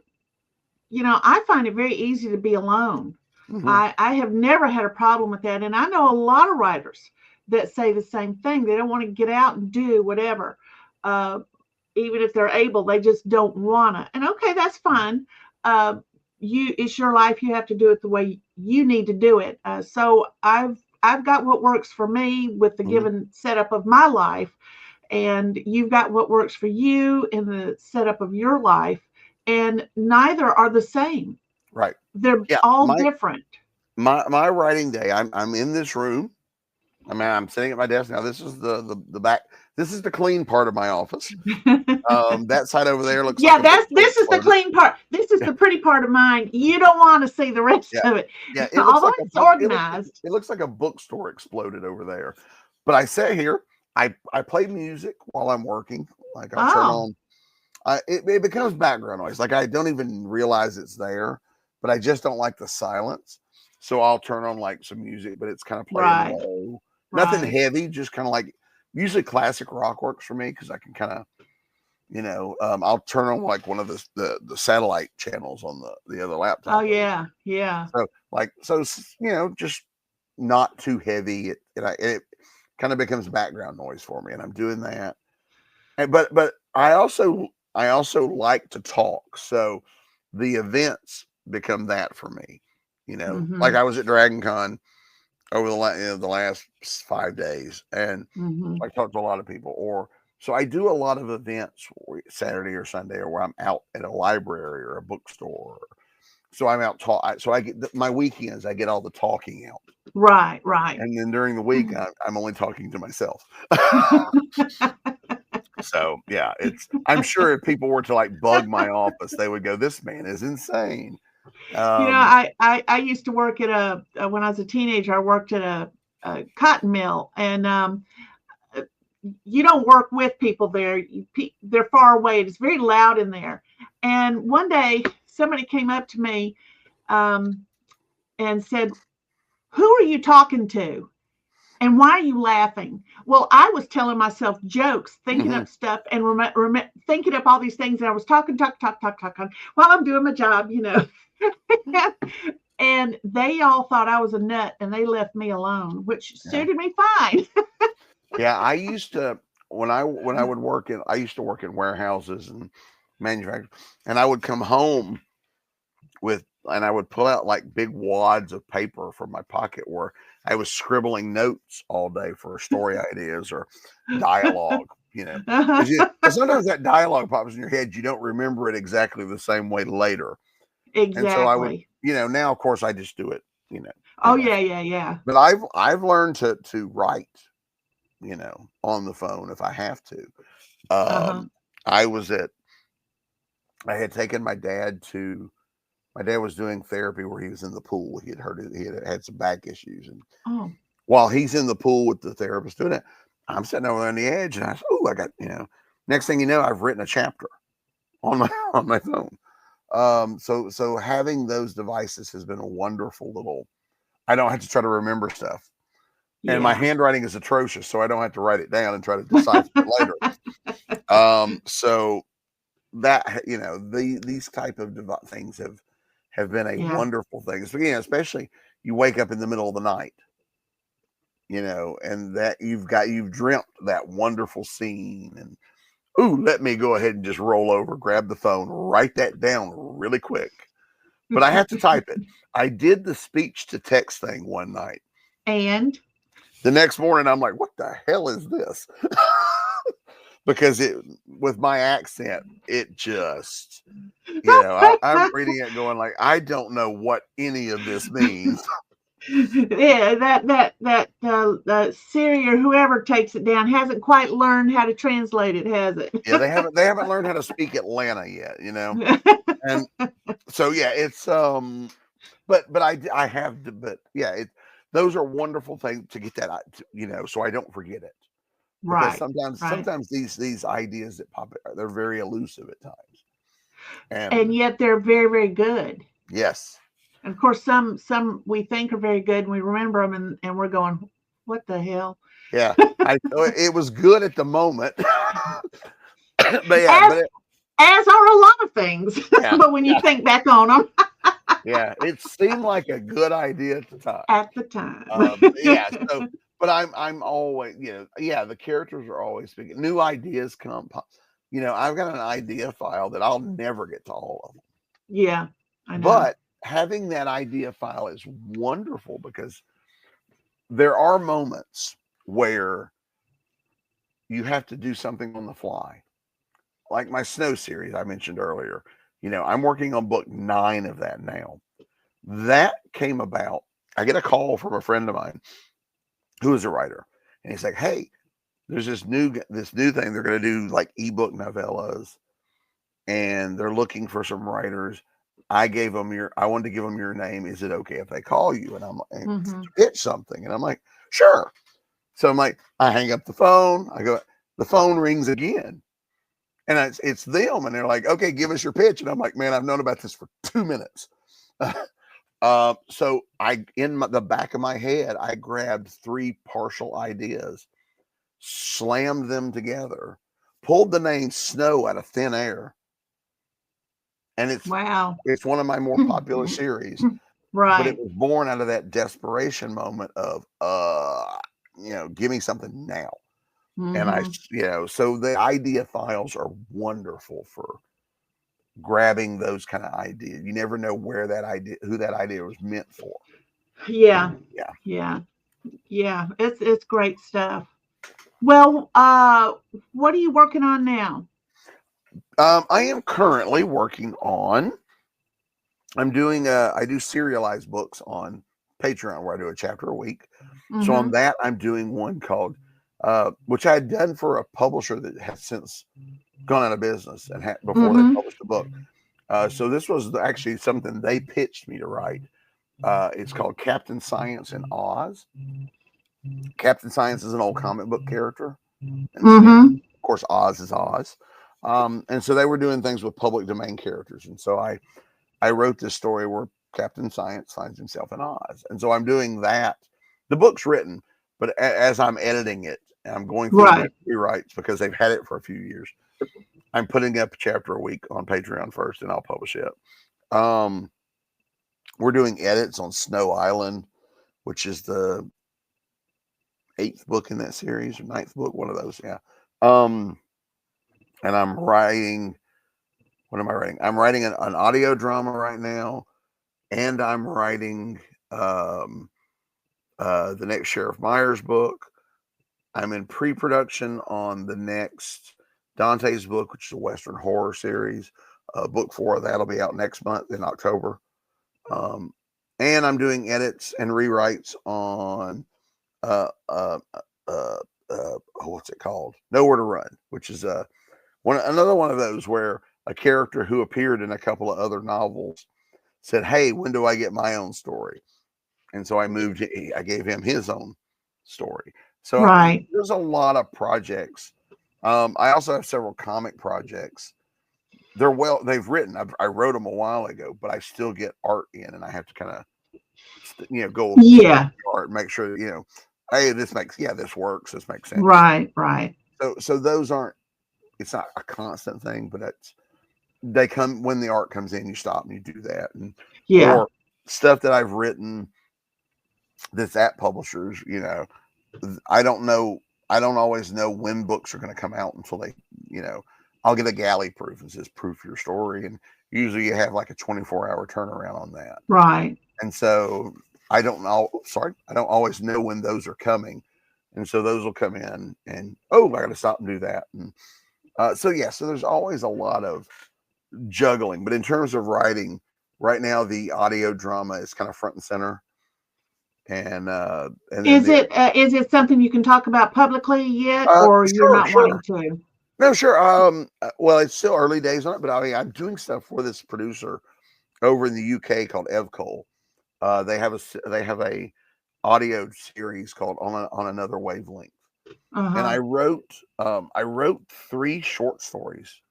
find it very easy to be alone. mm-hmm, I have never had a problem with that. And I know a lot of writers that say the same thing. They don't want to get out and do whatever. Even if they're able, they just don't want to. And okay, that's fine. It's your life. You have to do it the way you need to do it. So I've got what works for me with the mm-hmm, given setup of my life, and you've got what works for you in the setup of your life, and neither are the same. right, They're yeah. all different. My writing day, I'm in this room. I mean, I'm sitting at my desk now. This is the back. This is the clean part of my office. That side over there looks Yeah, like a book this is the exploded. clean part. This is Yeah, the pretty part of mine. You don't want to see the rest yeah, of it. yeah. It looks Although like a it's book. organized. It looks like a bookstore exploded over there. But I sit here. I play music while I'm working. Like I'll turn Oh, on. It becomes background noise. Like I don't even realize it's there, but I just don't like the silence. So I'll turn on like some music, but it's kind of playing right, low. Nothing right. heavy, just kind of like usually classic rock works for me because I can kind of, I'll turn on like one of the satellite channels on the other Oh, laptop over. yeah, yeah. So just not too heavy. It kind of becomes background noise for me, and I'm doing that. But I also like to talk, so the events become that for me. Like Mhm, I was at Dragon Con over the last 5 days, and mhm. I talked to a lot of people. Or so I do a lot of events Saturday or Sunday, or where I'm out at a library or a bookstore. So I'm out talk. So I get my weekends. I get all the talking out, Right, right. and then during the week, I'm only talking to myself. So yeah, I'm sure if people were to like bug my office, they would go, "This man is insane." Um, I used to work at when I was a teenager, I worked at a cotton mill, and uh, you don't work with people there. They're far away. It's very loud in there. And one day, somebody came up to me um, and said, "Who are you talking to? And why are you laughing?" Well, I was telling myself jokes, thinking mhm, up stuff, and thinking up all these things. And I was talking, while I'm doing my job. And they all thought I was a nut, and they left me alone, which yeah, suited me fine. yeah. I used to when I would work in I used to work in warehouses and manufacturing, and I would come home and I would pull out like big wads of paper from my pocket where I was scribbling notes all day for story ideas or dialogue, because sometimes that dialogue pops in your head, you don't remember it exactly the same way later. And so I would, Exactly. now of course I just do it, Oh, in my yeah, phone. yeah, yeah. But I've learned to write, on the phone if I have to. Uh-huh. I was at I had taken my dad was doing therapy where he was in the pool. He had some back issues, and Oh, while he's in the pool with the therapist doing it, I'm sitting over on the edge, and I said, "Oh, I got Next thing you know, I've written a chapter on my on my phone. So having those devices has been a wonderful little. I don't have to try to remember stuff, and my yeah. handwriting is atrocious, so I don't have to write it down and try to decipher it later. So that these type of things have been a Yeah. wonderful thing. So, especially you wake up in the middle of the night, and that you've dreamt that wonderful scene, and ooh, let me go ahead and just roll over, grab the phone, write that down really quick. But I have to type it. I did the speech to text thing one night. And The next morning, I'm like, what the hell is this? Because with my accent, it just, I'm reading it going like, I don't know what any of this means. yeah, that Siri or whoever takes it down hasn't quite learned how to translate it, has it? Yeah, they haven't learned how to speak Atlanta yet. And so yeah, it's but I have to, but yeah, those are wonderful things to get that so I don't forget it. Because Right, sometimes right. sometimes these ideas that pop they're very elusive at times. And And yet they're very, very good. yes, And of course, some we think are very good, and we remember them, and we're going, "What the hell?" yeah, it was good at the moment, but yeah, As as are a lot of things, yeah, but when you yeah, think back on them yeah, it seemed like a good idea at the time. at the time. Yeah, so but I'm always, yeah, the characters are always speaking. New ideas come. I've got an idea file that I'll never get to all of them. Yeah, I know. But having that idea file is wonderful because there are moments where you have to do something on the fly. Like my snow series I mentioned earlier. I'm working on book 9 of that now. That came about. I get a call from a friend of mine who is a writer, and he's like, "Hey, there's this new thing they're going to do like ebook novellas, and they're looking for some writers. I wanted to give them your name. Is it okay if they call you?" And I'm like, Hmm. "To pitch something," and I'm like, "Sure." So I'm like, I hang up the phone. I go, the phone rings again. And it's them. And they're like, okay, give us your pitch. And I'm like, man, I've known about this for 2 minutes. So the back of my head, I grabbed 3 partial ideas, slammed them together, pulled the name Snow out of thin air. And it's one of my more popular series. Right. But it was born out of that desperation moment of, give me something now. And so the idea files are wonderful for grabbing those kind of ideas. You never know who that idea was meant for. Yeah. It's great stuff. Well, what are you working on now? I am currently working on. I do serialized books on Patreon where I do a chapter a week. So on that, I'm doing one called, which I had done for a publisher that has since gone out of business and before they published the book. So this was actually something they pitched me to write. It's called Captain Science in Oz. Captain Science is an old comic book character. And of course, Oz is Oz. And so they were doing things with public domain characters. And so I wrote this story where Captain Science finds himself in Oz. And so I'm doing that. The book's written, but as I'm editing it, and I'm going through the rewrites because they've had it for a few years, I'm putting up a chapter a week on Patreon first, and I'll publish it. We're doing edits on Snow Island, which is the 8th book in that series, or 9th book, one of those, yeah. And I'm writing. What am I writing? I'm writing an audio drama right now, and I'm writing the next Sheriff Myers book. I'm in pre-production on the next Dante's book, which is a Western horror series. Book 4 of that'll be out next month in October. And I'm doing edits and rewrites on what's it called? Nowhere to Run, which is another one of those where a character who appeared in a couple of other novels said, "Hey, when do I get my own story?" And so I gave him his own story. So there's a lot of projects. I also have several comic projects. They've written. I wrote them a while ago, but I still get art in, and I have to kind of, go art and make sure that, hey, this works. This makes sense. Right. So those aren't. It's not a constant thing, but they come when the art comes in. You stop and you do that, and or stuff that I've written that's at publishers. I don't know. I don't always know when books are going to come out until they, I'll get a galley proof and says proof your story, and usually you have like a 24-hour turnaround on that. Right. And so I don't always know when those are coming, and so those will come in, and I got to stop and do that, and so there's always a lot of juggling. But in terms of writing, right now the audio drama is kind of front and center. And is it something you can talk about publicly yet, or you're not wanting to? No, sure. Well, it's still early days on it, but I'm doing stuff for this producer over in the UK called Evcol. They have a audio series called On Another Wavelength, and I wrote 3 short stories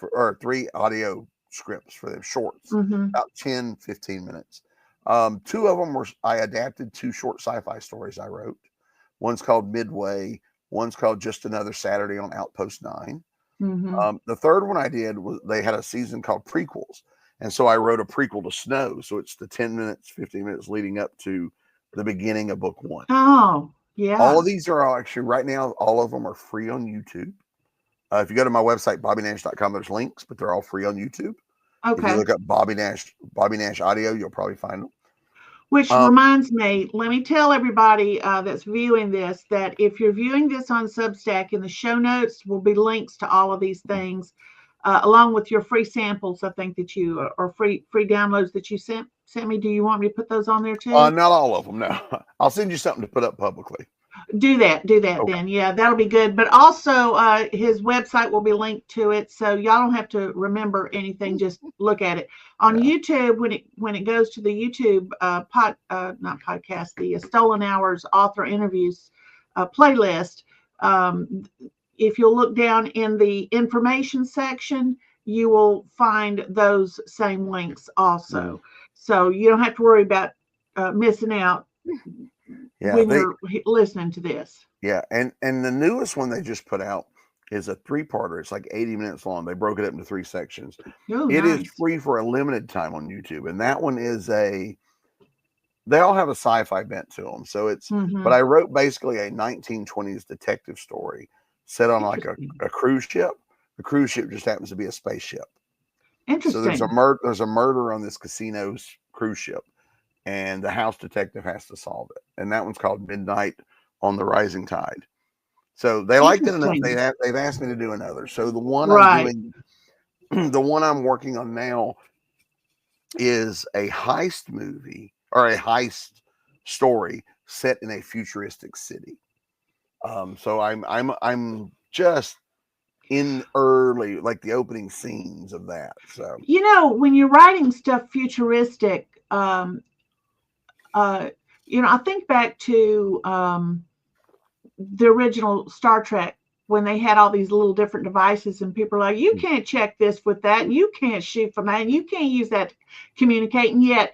or 3 audio scripts for them, shorts, about 10, 15 minutes. 2 of them I adapted 2 short sci-fi stories I wrote. One's called Midway. One's called Just Another Saturday on Outpost 9. The third one I did was they had a season called Prequels. And so I wrote a prequel to Snow. So it's the 10 minutes, 15 minutes leading up to the beginning of book 1. Oh, yeah. All of these are actually right now, all of them are free on YouTube. If you go to my website, BobbyNash.com, there's links, but they're all free on YouTube. Okay. If you look up Bobby Nash audio, you'll probably find them. Which reminds me, let me tell everybody that's viewing this that if you're viewing this on Substack, in the show notes will be links to all of these things, along with your free samples. I think that you or free downloads that you sent me. Do you want me to put those on there too? Not all of them. No, I'll send you something to put up publicly. Do that okay. Then. Yeah, that'll be good. But also his website will be linked to it, so y'all don't have to remember anything. Just look at it on YouTube. When it goes to the YouTube not podcast, the Stolen Hours author interviews playlist. Um, if you'll look down in the information section, you will find those same links also. So you don't have to worry about missing out Yeah, when you're listening to this. yeah, and the newest one they just put out is a 3-parter. It's like 80 minutes long. They broke it up into 3 sections. Oh, It is nice. free for a limited time on YouTube, and that one is they all have a sci-fi bent to them. So it's, Mm-hmm. but I wrote basically a 1920s detective story set on like a cruise ship. The cruise ship just happens to be a spaceship. So there's Interesting. a murder on this casino's cruise ship, and the house detective has to solve it. And that one's called Midnight on the Rising Tide. So they liked it enough. Interesting. They've asked me to do another. So the one I'm Right. doing, the one I'm working on now is a heist movie or a heist story set in a futuristic city. So I'm just in early, like the opening scenes of that. So You know, when you're writing stuff futuristic, uh, you know, I think back to the original Star Trek when they had all these little different devices, and people are like, you can't check this with that, and you can't shoot from that, and you can't use that to communicate. And yet,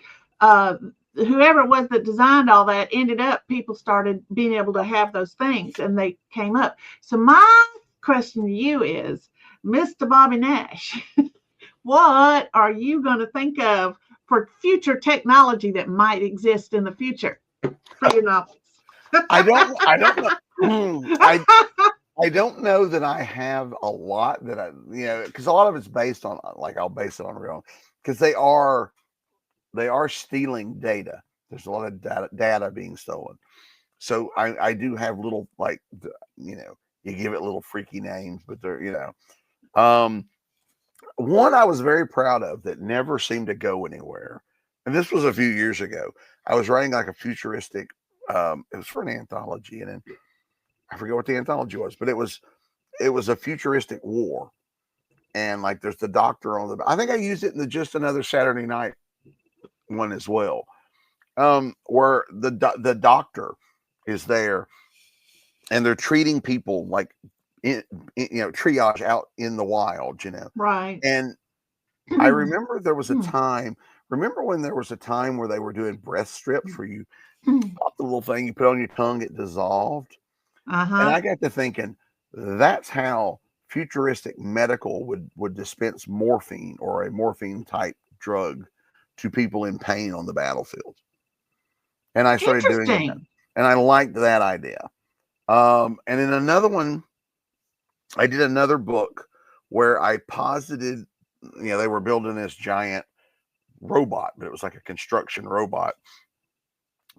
whoever it was that designed all that ended up, people started being able to have those things, and they came up. So my question to you is, Mr. Bobby Nash, what are you going to think of for future technology that might exist in the future for your novels? I don't know. I don't know that I have a lot that I, because a lot of it's based on, like, I'll base it on real, because they are stealing data. There's a lot of data being stolen. So I do have little, like, you give it little freaky names, but they're, one I was very proud of that never seemed to go anywhere. And this was a few years ago. I was writing like a futuristic, it was for an anthology, and then I forget what the anthology was, but it was a futuristic war. And like there's the doctor on the, I think I used it in the Just Another Saturday Night one as well. Where the doctor is there and they're treating people like triage out in the wild, Right. And I remember there was a time. Remember when there was a time where they were doing breath strips where you pop the little thing, you put on your tongue, it dissolved. And Uh-huh. I got to thinking, that's how futuristic medical would dispense morphine or a morphine type drug to people in pain on the battlefield. And I started doing it, Interesting. and I liked that idea. And in another one, I did another book where I posited, they were building this giant robot, but it was like a construction robot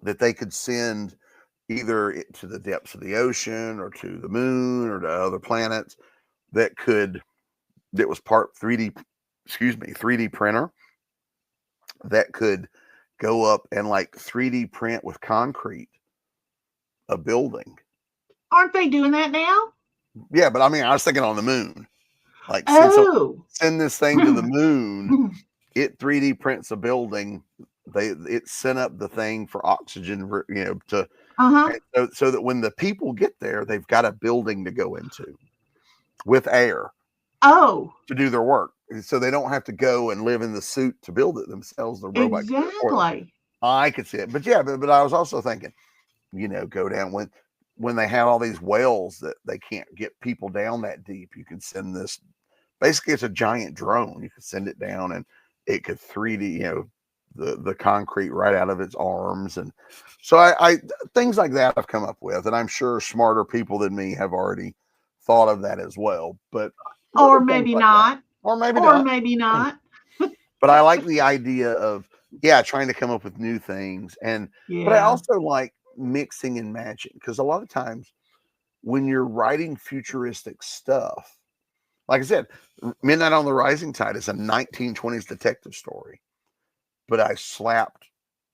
that they could send either to the depths of the ocean or to the moon or to other planets that was part 3D printer that could go up and like 3D print with concrete a building. Aren't they doing that now? Yeah, but I mean, I was thinking on the moon. Like send this thing to the moon, it 3D prints a building. It sent up the thing for oxygen, to so that when the people get there, they've got a building to go into with air. Oh, to do their work, so they don't have to go and live in the suit to build it themselves. The robot can do it for them. exactly. I could see it, but yeah, but I was also thinking, go down when they have all these wells that they can't get people down that deep. You can send this. Basically, it's a giant drone. You could send it down, and it could 3D, the concrete right out of its arms, and so I things like that I've come up with, and I'm sure smarter people than me have already thought of that as well. But Or little things maybe like that. not. Or maybe Or not. maybe not. But I like the idea of trying to come up with new things, but I Yeah. also like mixing and matching, because a lot of times when you're writing futuristic stuff, like I said, Midnight on the Rising Tide is a 1920s detective story, but I slapped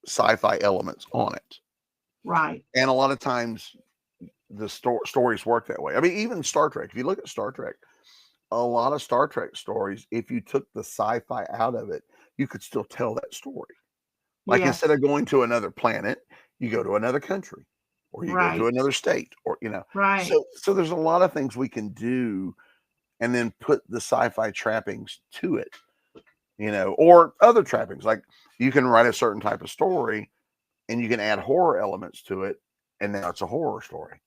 sci-fi elements on it. Right. And a lot of times the stories work that way. I mean, even Star Trek, if you look at Star Trek, a lot of Star Trek stories, if you took the sci-fi out of it, you could still tell that story. Like Yes. instead of going to another planet, you go to another country. or you go to Right. another state, or Right. so there's a lot of things we can do, and then put the sci-fi trappings to it, or other trappings. Like, you can write a certain type of story and you can add horror elements to it, and now it's a horror story.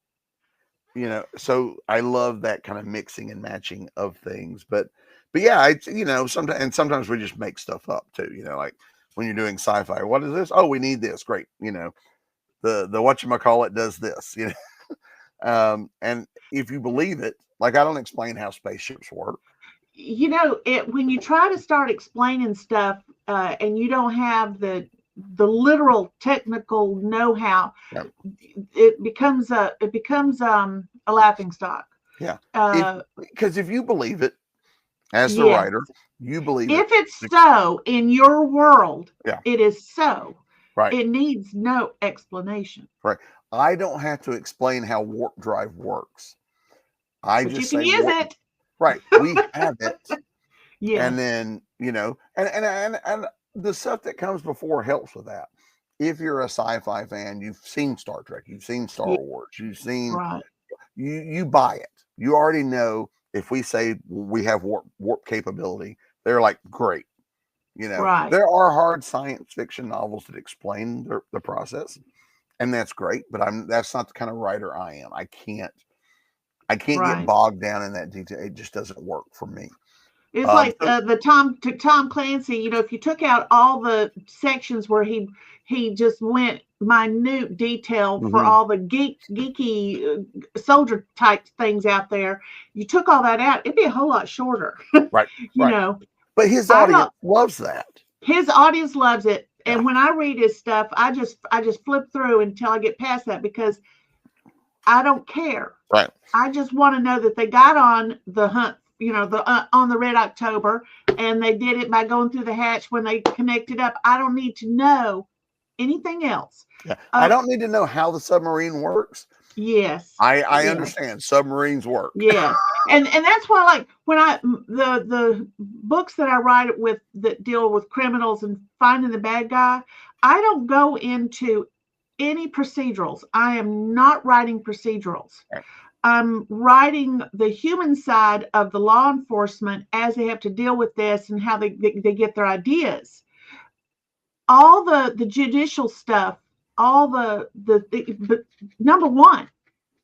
So I love that kind of mixing and matching of things. But yeah, it's sometimes we just make stuff up too. Like when you're doing sci-fi, what is this? Oh, we need this. Great. The whatchamacallit does this. And if you believe it, like, I don't explain how spaceships work. When you try to start explaining stuff, and you don't have the literal technical know-how, Yeah. it becomes a laughing stock. Yeah. Uh, Because if you believe it as the yes. writer, you believe If it. it's so in your world, Yeah. it is so. Right. It needs no explanation. Right. I don't have to explain how warp drive works. I But you just can say use warp. it. Right. We have it. Yes. And then, and the stuff that comes before helps with that. If you're a sci-fi fan, you've seen Star Trek, you've seen Star Yeah. Wars, you've seen, Right. you buy it. You already know if we say we have warp capability, they're like, great. Right. There are hard science fiction novels that explain the process, and that's great. But that's not the kind of writer I am. I can't get Right. bogged down in that detail. It just doesn't work for me. It's like So, the Tom Clancy. If you took out all the sections where he just went minute detail for all the geeky soldier type things out there, you took all that out, it'd be a whole lot shorter. right. you know, But his I audience don't. loves that. His audience loves it, Yeah. and when I read his stuff, I just flip through until I get past that, because I don't care. Right. I just want to know that they got on the hunt, on the Red October, and they did it by going through the hatch when they connected up. I don't need to know anything else. Yeah. I don't need to know how the submarine works. Yes. I yes. understand submarines work. Yes. And that's why, like, when the books that I write with that deal with criminals and finding the bad guy, I don't go into any procedurals. I am not writing procedurals. Right. I'm writing the human side of the law enforcement as they have to deal with this and how they get their ideas. All the judicial stuff, all but number one,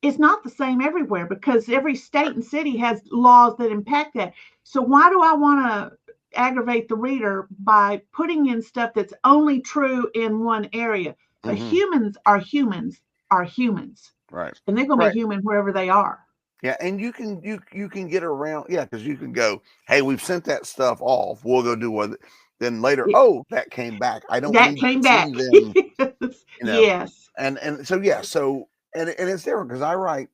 it's not the same everywhere, because every state and city has laws that impact that. So why do I want to aggravate the reader by putting in stuff that's only true in one area? But humans are humans are humans. Right. And they're going to be human wherever they are. Yeah, and you can get around, because you can go, hey, we've sent that stuff off. We'll go do what. Then later, that came back. I don't that need came to back. see them. Yes. And so and it's different because I write,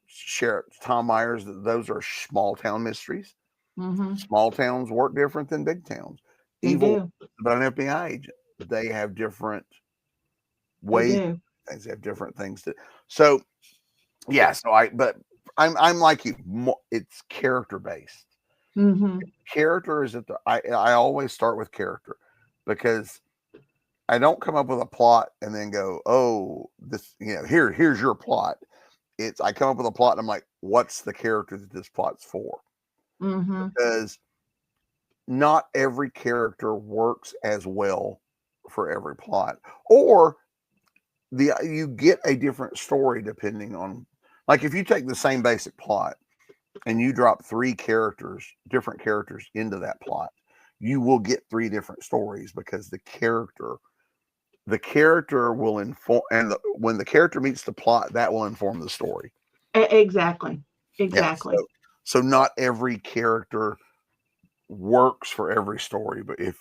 Sheriff Tom Myers. Those are small town mysteries. Small towns work different than big towns. They do. But an FBI agent, they have different ways. They have different things to. So yeah. So I'm like you. It's character based. Character is I always start with character, because I don't come up with a plot and then go, oh, this, here's your plot. I come up with a plot and I'm like, what's the character that this plot's for? Because not every character works as well for every plot, or you get a different story depending on, like, if you take the same basic plot and you drop different characters into that plot, you will get 3 different stories, because the character will inform, and when the character meets the plot, that will inform the story. Exactly. Yeah, so not every character works for every story, but if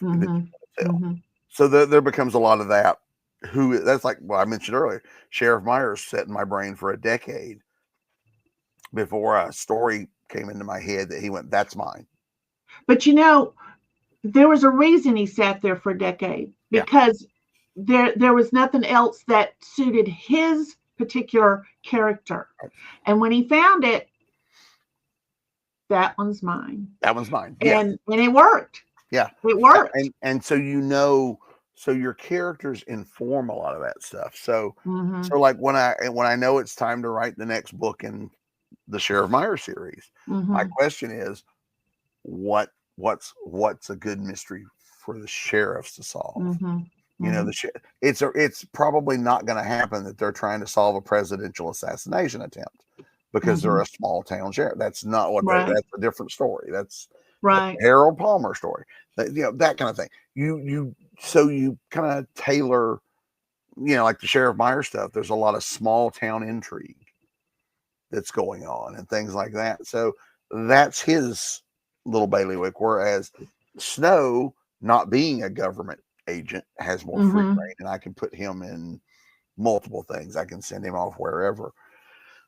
so there becomes a lot of that. That's like what I mentioned earlier. Sheriff Myers sat in my brain for a decade before a story came into my head that he went, that's mine. But there was a reason he sat there for a decade, because there was nothing else that suited his particular character. And when he found it, that one's mine. That one's mine. And it worked. Yeah. It worked. And so So your characters inform a lot of that stuff. So Mm-hmm. so like when I know it's time to write the next book in the Sheriff Meyer series, my Mm-hmm. question is what's a good mystery for the sheriffs to solve? Mm-hmm. You know, Mm-hmm. it's probably not going to happen that they're trying to solve a presidential assassination attempt because Mm-hmm. they're a small town sheriff. That's not what Right. that's a different story. That's Right. a Harold Palmer story. You know, that kind of thing. So you kind of tailor, you know, like the Sheriff Meyer stuff. There's a lot of small town intrigue that's going on and things like that. So that's his little bailiwick. Whereas Snow, not being a government agent, has more free Mm-hmm. reign, and I can put him in multiple things. I can send him off wherever.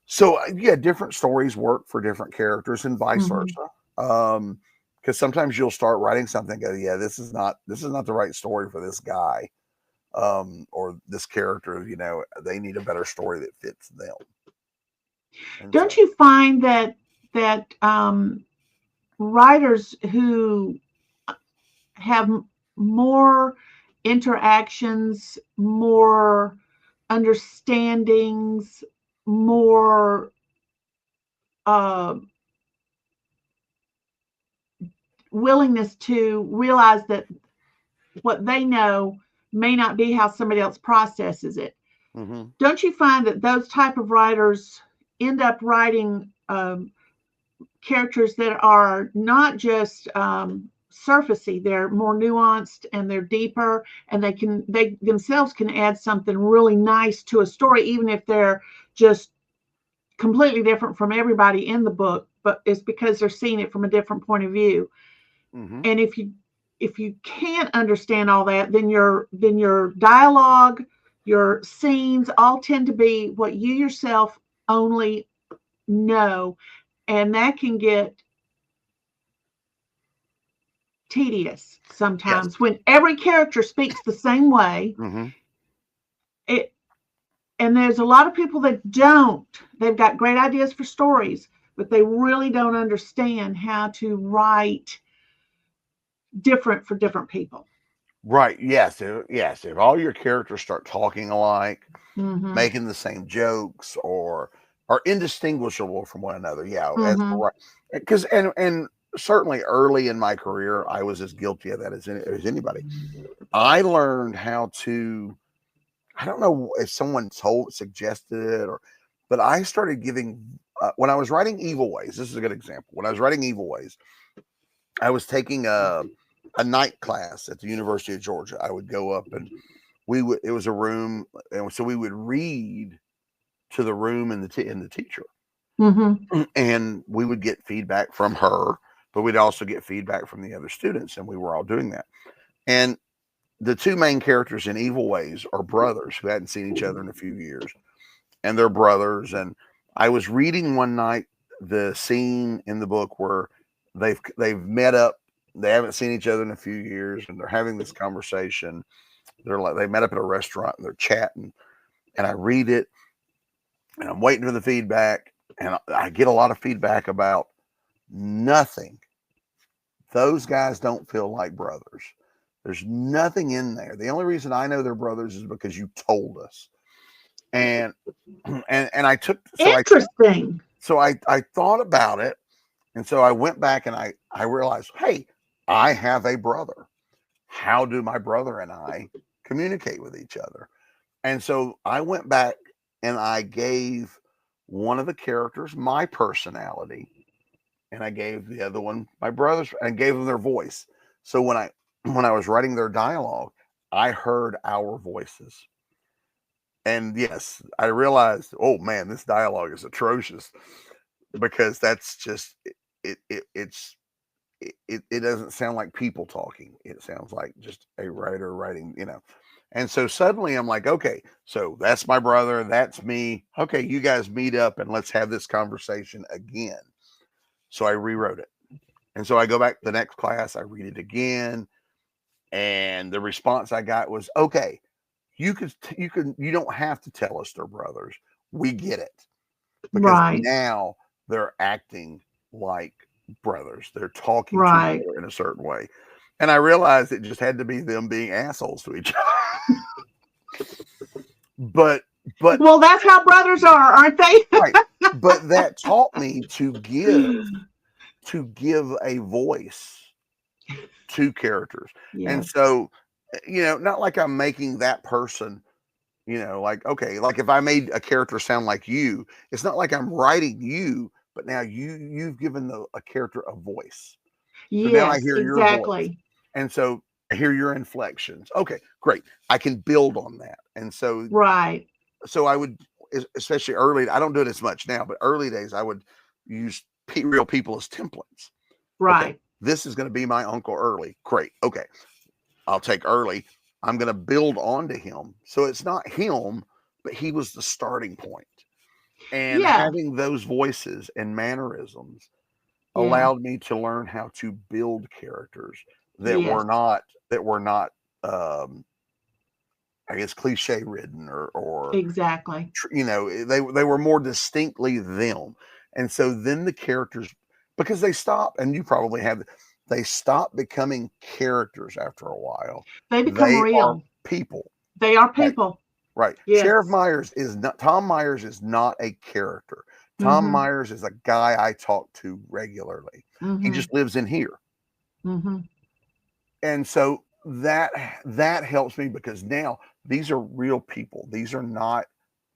So yeah, different stories work for different characters, and vice Mm-hmm. versa. Because sometimes you'll start writing something, and go, yeah, this is not the right story for this guy, or this character. You know, they need a better story that fits them. And Don't so, you find that writers who have more interactions, more understandings, more uh, willingness to realize that what they know may not be how somebody else processes it. mm-hmm. Don't you find that those type of writers end up writing characters that are not just surfacey, they're more nuanced and they're deeper, and they themselves can add something really nice to a story, even if they're just completely different from everybody in the book, but it's because they're seeing it from a different point of view. Mm-hmm. And if you can't understand all that, then your dialogue, your scenes all tend to be what you yourself only know, and that can get tedious Yes. sometimes when every character speaks the same way. Mm-hmm. It and there's a lot of people that don't. They've got great ideas for stories, but they really don't understand how to write different for different people. Right. Yes. Yes. If all your characters start talking alike, Mm-hmm. making the same jokes, or are indistinguishable from one another, yeah, that's Mm-hmm. right. Because and certainly early in my career, I was as guilty of that as anybody. I learned how to. I don't know if someone suggested it, but I started giving when I was writing Evil Ways. This is a good example. When I was writing Evil Ways, I was taking a night class at the University of Georgia. I would go up and it was a room, and so we would read to the room and the teacher, Mm-hmm. and we would get feedback from her, but we'd also get feedback from the other students, and we were all doing that. And the two main characters in Evil Ways are brothers who hadn't seen each other in a few years, and they're brothers. And I was reading one night the scene in the book where they've met up. They haven't seen each other in a few years, and they're having this conversation. They met up at a restaurant and they're chatting. And I read it, and I'm waiting for the feedback, and I get a lot of feedback about nothing. Those guys don't feel like brothers. There's nothing in there. The only reason I know they're brothers is because you told us. And and I took Interesting. I thought about it, and so I went back and I realized, hey, I have a brother. How do my brother and I communicate with each other? And so I went back and I gave one of the characters my personality, and I gave the other one my brother's, and gave them their voice. So when I was writing their dialogue, I heard our voices. And yes, I realized, oh man, this dialogue is atrocious, because that's just it's it doesn't sound like people talking. It sounds like just a writer writing, you know. And so suddenly I'm like, okay, so that's my brother, that's me. Okay, you guys meet up and let's have this conversation again. So I rewrote it. And so I go back to the next class, I read it again, and the response I got was, okay, you don't have to tell us they're brothers. We get it. Because Right. now they're acting like brothers. They're talking to each Right. other in a certain way. And I realized it just had to be them being assholes to each other. but Well, that's how brothers are, aren't they? right. But that taught me to give a voice to characters. And Yes. so, not like I'm making that person, like, okay, like if I made a character sound like you, it's not like I'm writing you, but now you've given a character a voice. So now I Yes, hear your voice. exactly. And so I hear your inflections. Okay, great. I can build on that. And Right. so I would, especially early, I don't do it as much now, but early days I would use real people as templates. Okay, Right. this is going to be my Uncle Early. Great. Okay, I'll take Early. I'm going to build onto him. So it's not him, but he was the starting point. And Yeah. having those voices and mannerisms Yeah. allowed me to learn how to build characters that Yes. were not I guess cliche ridden or Exactly. they were more distinctly them. And so then the characters, because and you probably have, they stop becoming characters after a while. They become They are real. people. They are Right. people. Right. Sheriff Yes. Myers is not, Tom Myers is not a character. Tom Mm-hmm. Myers is a guy I talk to regularly. He Mm-hmm. just lives in here. Mm-hmm. And so that helps me, because now these are real people. These are not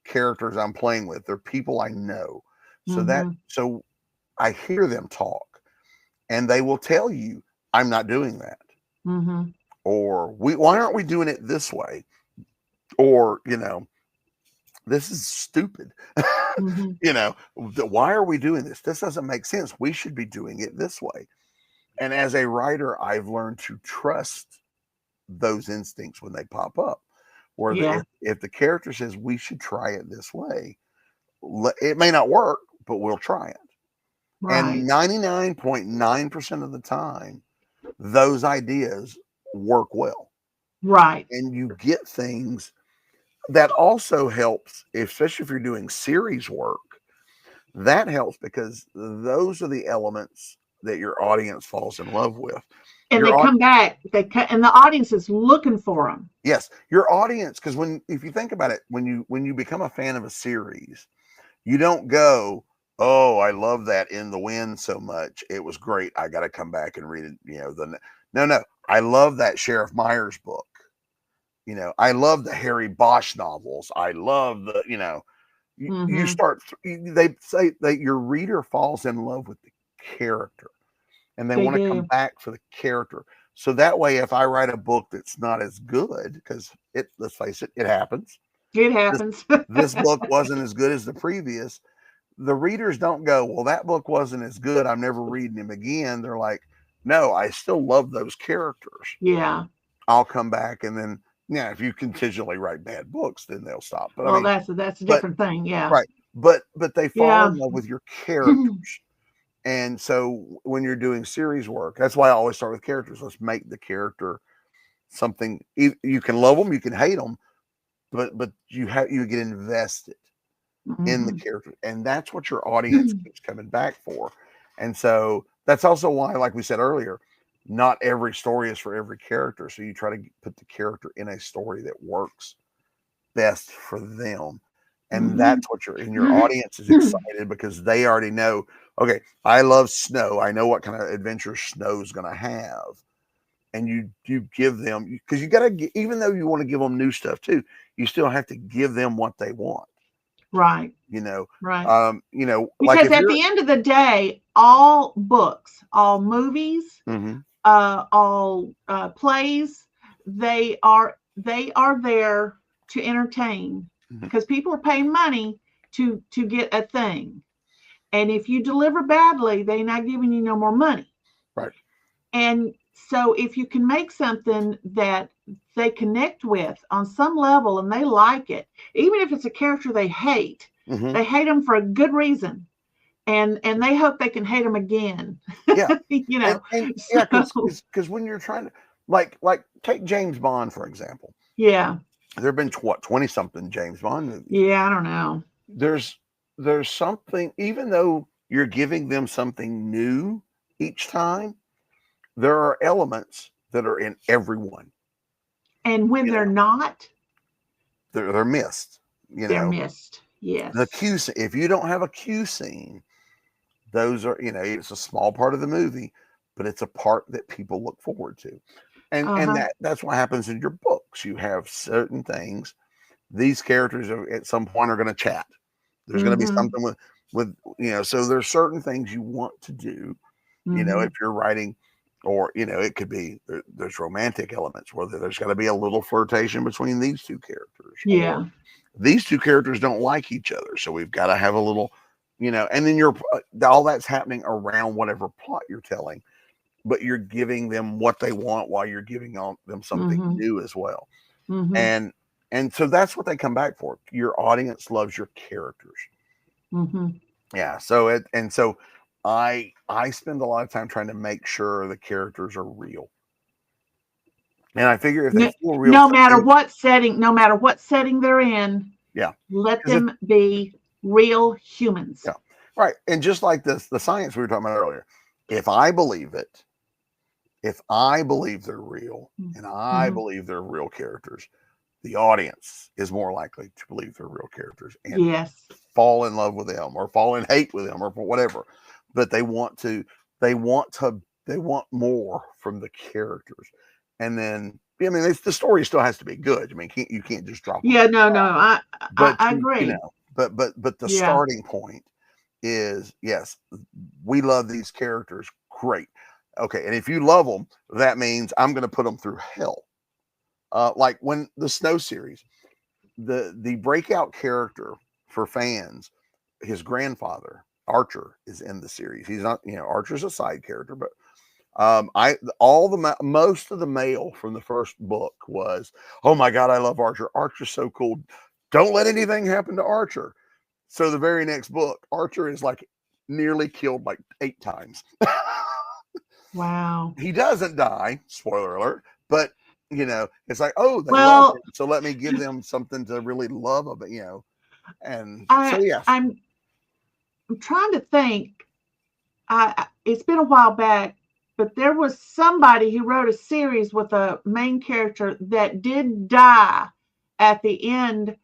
characters I'm playing with. They're people I know. Mm-hmm. So I hear them talk, and they will tell you, I'm not doing that. Mm-hmm. Or why aren't we doing it this way? Or, this is stupid. Mm-hmm. Why are we doing this? This doesn't make sense. We should be doing it this way. And as a writer, I've learned to trust those instincts when they pop up. Where Yeah. if the character says we should try it this way, it may not work, but we'll try it. And Right. 99.9% of the time, those ideas work well. Right. And you get things that also helps, especially if you're doing series work. That helps because those are the elements that your audience falls in love with. And they Your come back. And the audience is looking for them. Yes, your audience, because if you think about it, when you become a fan of a series, you don't go, oh, I love that In the Wind so much, it was great, I got to come back and read it. No, I love that Sheriff Myers book. I love the Harry Bosch novels. I love you Mm-hmm. start. They say that your reader falls in love with the character, and they They want to come do. back for the character. So that way, if I write a book that's not as good, because let's face it, it happens. It This, happens. this book wasn't as good as the previous. The readers don't go, well, that book wasn't as good, I'm never reading him again. They're like, no, I still love those characters. Yeah. I'll come back, and then, yeah, if you continually write bad books, then they'll stop. But I Well, mean, that's a but different thing. Yeah. right, but they fall Yeah. in love with your characters. And so when you're doing series work, that's why I always start with characters. Let's make the character something. You can love them, you can hate them, but you get invested in the Mm-hmm. character, and that's what your audience keeps coming back for. And so that's also why, like we said earlier, not every story is for every character. So you try to put the character in a story that works best for them. And Mm-hmm. that's what your audience is excited, because they already know, okay, I love Snow. I know what kind of adventure Snow's going to have. And you give them, because you got to, even though you want to give them new stuff too, you still have to give them what they want. Right. You know, Right. like Because if at you're, the end of the day, all books, all movies, Mhm. all plays, they are there to entertain, Mhm. because people are paying money to get a thing. And if you deliver badly, they're not giving you no more money. Right. And so if you can make something that they connect with on some level and they like it, even if it's a character Mhm. they hate them for a good reason. And they hope they can hate them again. Yeah. And yeah, So because when you're trying to, like take James Bond for example. yeah. There have been 20 something James Bond movies. Yeah, I don't know. There's something, even though you're giving them something new each time, there are elements that are in everyone. And when You they're know, not, they're missed. You they're know, missed. Yes. the Q. If you don't have a Q scene, those are, you know, it's a small part of the movie, but it's a part that people look forward to. And Uh-huh. that's what happens in your books. You have certain things. These characters are, at some point, are going to chat. There's going to be Mm-hmm. something with you know. So there's certain things you want to do. You know, Mm-hmm. if you're writing, or you know, it could be there's romantic elements where there's got to be a little flirtation between these two characters, or Yeah. these two characters don't like each other, so we've got to have a little, you know. And then you're all that's happening around whatever plot you're telling, but you're giving them what they want while you're giving them something Mm-hmm. new as well. Mm-hmm. And so that's what they come back for. Your audience loves your characters. Mm-hmm. Yeah. So so I spend a lot of time trying to make sure the characters are real. And I figure if they No, feel real, no matter what setting, no matter what setting they're in, yeah, let because them be real humans. yeah, right. And just like the science we were talking about earlier, if I believe it, if I believe they're real, and I Mm-hmm. believe they're real characters, the audience is more likely to believe they're real characters and Yes. fall in love with them or fall in hate with them or whatever. But they want to, they want more from the characters. And then, I mean, the story still has to be good. I mean, you can't just drop them. Yeah, no, no. I But you agree. know, but the Yeah. starting point is, yes, we love these characters. Great. Okay. And if you love them, that means I'm going to put them through hell. Like when the Snow series, the breakout character for fans, his grandfather Archer is in the series. He's not, you know, Archer's a side character, but I all the most of the mail from the first book was, oh my god, I love Archer. Archer's so cool. Don't let anything happen to Archer. So the very next book, Archer is like nearly killed like 8 times. Wow. He doesn't die, spoiler alert, but you know, it's like, oh, they love him, Well, so let me give them something to really love about, you know. And so I yes. I'm trying to think. It's been a while back, but there was somebody who wrote a series with a main character that did die at the end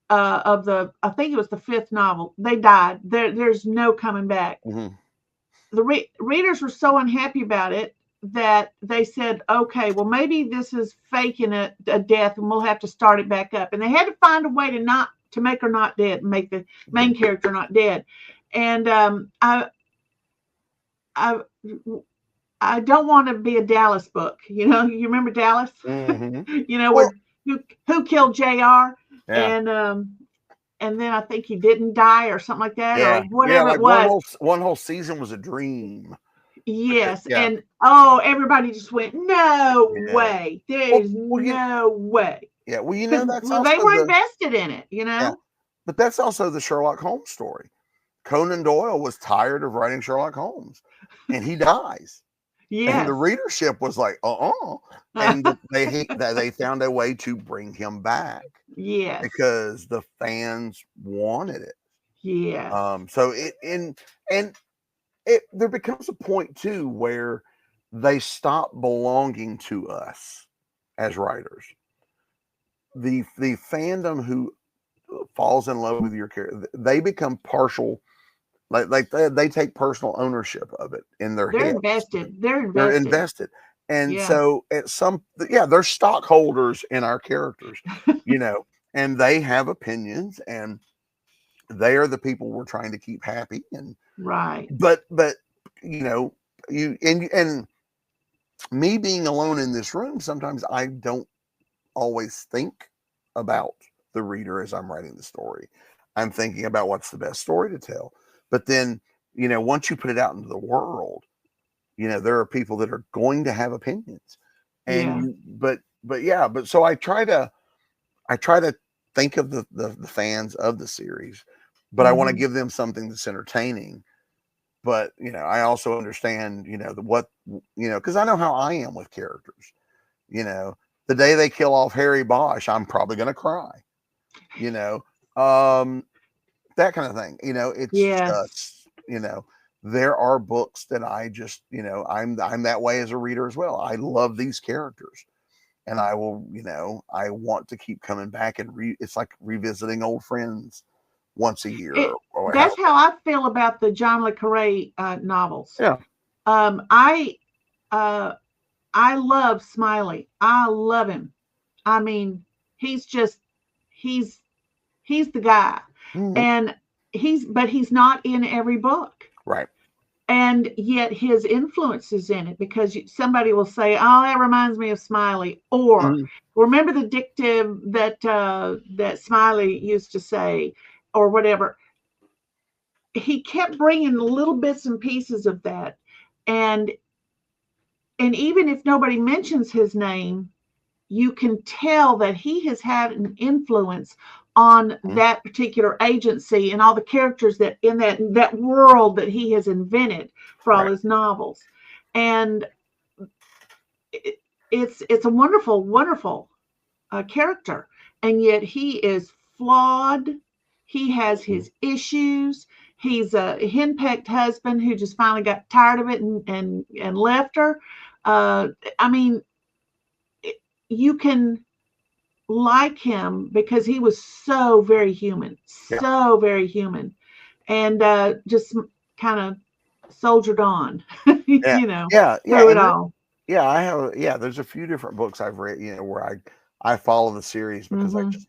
of I think it was the fifth novel. They died. There's no coming back. Mhm. The readers were so unhappy about it that they said, okay, well, maybe this is faking a death and we'll have to start it back up. And they had to find a way to make her not dead, make the main character not dead. And I I don't want to be a Dallas book. You know, you remember Dallas? Mhm. You know, Well, where who killed JR, yeah. and then I think he didn't die or something like that, or Yeah, whatever it like was. one whole season was a dream. Yes, Yeah. and oh, everybody just went, no Yeah. way. There Well, is well, you no way. yeah, well, you know, Because that's they also were the invested in it, you yeah, know? but that's also the Sherlock Holmes story. Conan Doyle was tired of writing Sherlock Holmes, and he dies. And the Yes. readership was like, and they found a way to bring him back Yes. because the fans wanted it. Yes. So and it there becomes a point too where they stop belonging to us as writers. The fandom who falls in love with your character, they become partial, like they take personal ownership of it in their They're heads. invested. They're They're invested. invested. And Yeah. so at some, yeah, they're stockholders in our characters, you know, and they have opinions, and they are the people we're trying to keep happy. And Right. but you know, and me being alone in this room, sometimes I don't always think about the reader as I'm writing the story. I'm thinking about what's the best story to tell. But then, you know, once you put it out into the world, you know, there are people that are going to have opinions. And Yeah. you but yeah, but so I try to think of the fans of the series, but I want to Hmm. give them something that's entertaining. But you know, I also understand, you know, because I know how I am with characters. You know, the day they kill off Harry Bosch, I'm probably going to cry. You know, that kind of thing. You know, it's Yes. just, you know, there are books that I just, I'm that way as a reader as well. I love these characters, and I will, I want to keep coming back and it's like revisiting old friends once a year It, or how. that's how I feel about the John le Carre novels. Yeah. Um, I uh, I love Smiley. I love him. I mean, he's just he's he's the guy, Mhm. and he's not in every book. Right. And yet his influence is in it, because somebody will say, "Oh, that reminds me of Smiley," or Mhm. "Remember the dictive that Smiley used to say," or whatever. He kept bringing little bits and pieces of that, and even if nobody mentions his name, you can tell that he has had an influence on Mhm. that particular agency and all the characters that in that world that he has invented for all Right. his novels. And it's a wonderful, wonderful character, and yet he is flawed. He has Mhm. his issues. He's a henpecked husband who just finally got tired of it and left her. I mean, you can like him because he was so very human, Yeah. so very human, and just kind of soldiered on, Yeah. Yeah. through it all. Yeah, I have. Yeah, there's a few different books I've read, where I follow the series because I Mm-hmm. just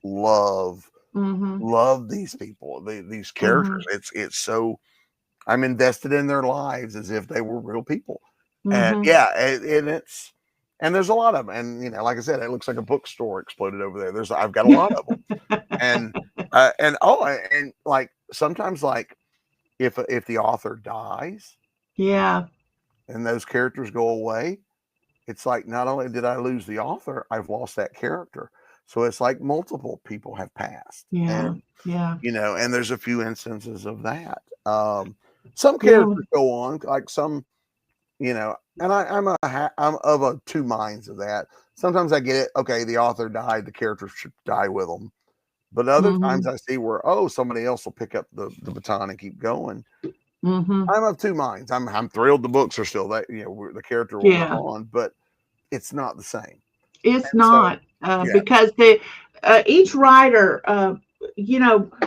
Mm-hmm. love these people, these Mm-hmm. characters. It's so I'm invested in their lives as if they were real people, and Mm-hmm. yeah, and there's a lot of them, and like I said, it looks like a bookstore exploded over there. I've got a lot of them, and like sometimes like if the author dies Yeah. and those characters go away, it's like not only did I lose the author, I've lost that character. So it's like multiple people have passed. Yeah. And Yeah. and there's a few instances of that. Some Yeah. characters go on, like some, and I'm of a two minds of that. Sometimes I get it. Okay, the author died, the character should die with them. But other times Mm-hmm. I see where, oh, somebody else will pick up the baton and keep going. Mm-hmm. I'm of two minds. I'm thrilled the books are still that, the character will go Yeah. on, but it's not the same. It's And so, not, yeah. because each writer,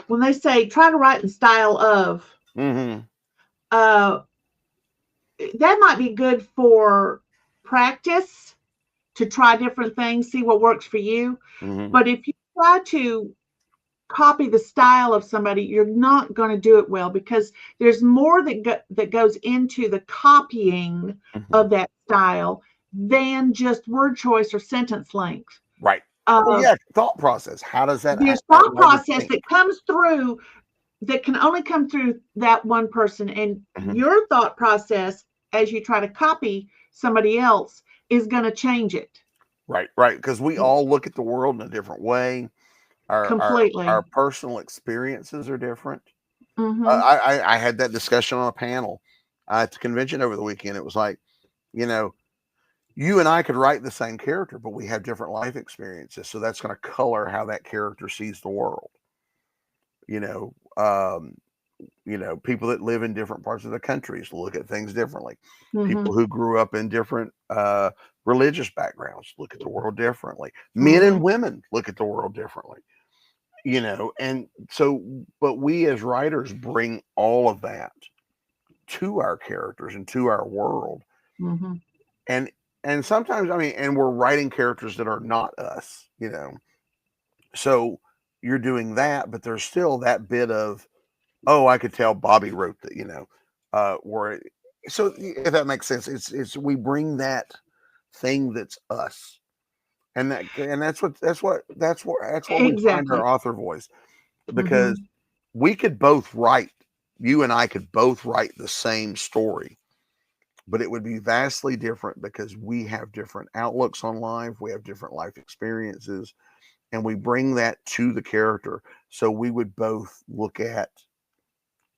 when they say try to write in style of, Mhm. uh, that might be good for practice, to try different things, see what works for you. Mhm. But if you try to copy the style of somebody, you're not going to do it well, because there's more that goes into the copying Mhm. of that style than just word choice or sentence length. Right. Well, Uh, yeah, thought process. How does that there's thought why does process think? that comes through, that can only come through that one person, and Mhm. your thought process as you try to copy somebody else is going to change it Right, right, because we all look at the world in a different way. Our completely. personal experiences are different. Mm-hmm. I had that discussion on a panel at the convention over the weekend. It was like, you know, you and I could write the same character, but we have different life experiences, so that's going to color how that character sees the world. You know, um, people that live in different parts of the countries look at things differently. Mm-hmm. People who grew up in different religious backgrounds look at the world differently. Men Mm-hmm. and women look at the world differently. And so, but we as writers bring all of that to our characters and to our world, Mm-hmm. and sometimes, I mean, and we're writing characters that are not us. So you're doing that, but there's still that bit of, oh, I could tell Bobby wrote that, where so if that makes sense, it's we bring that thing that's us. And that's why we find our Exactly. author voice, because Mm-hmm. we could both write, you and I could both write the same story, but it would be vastly different because we have different outlooks on life, we have different life experiences, and we bring that to the character. So we would both look at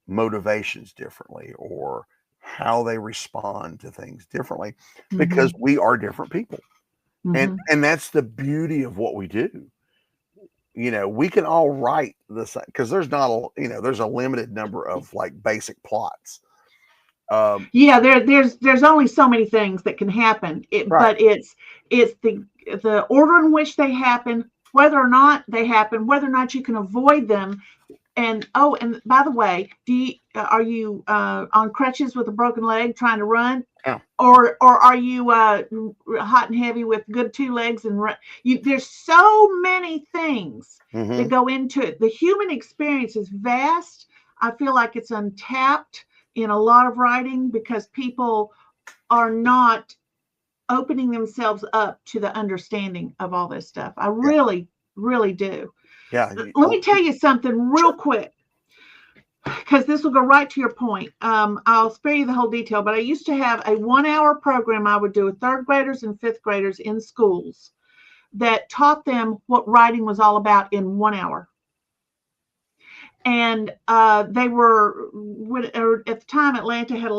motivations differently, or how they respond to things differently, Mm-hmm. because we are different people. and Mm-hmm. and that's the beauty of what we do. We can all write the same, because there's not a there's a limited number of like basic plots. Yeah, there's only so many things that can happen. Right. But it's the order in which they happen, whether or not they happen, whether or not you can avoid them. And oh, and by the way, are you on crutches with a broken leg trying to run, Yeah. or are you hot and heavy with good two legs and run? There's so many things Mm-hmm. that go into it. The human experience is vast. I feel like it's untapped in a lot of writing because people are not opening themselves up to the understanding of all this stuff. I Yeah. really, really do. Yeah. Let me tell you something real quick, because this will go right to your point. I'll spare you the whole detail, but I used to have a 1 hour program I would do with third graders and fifth graders in schools that taught them what writing was all about in 1 hour. And they were, at the time, Atlanta had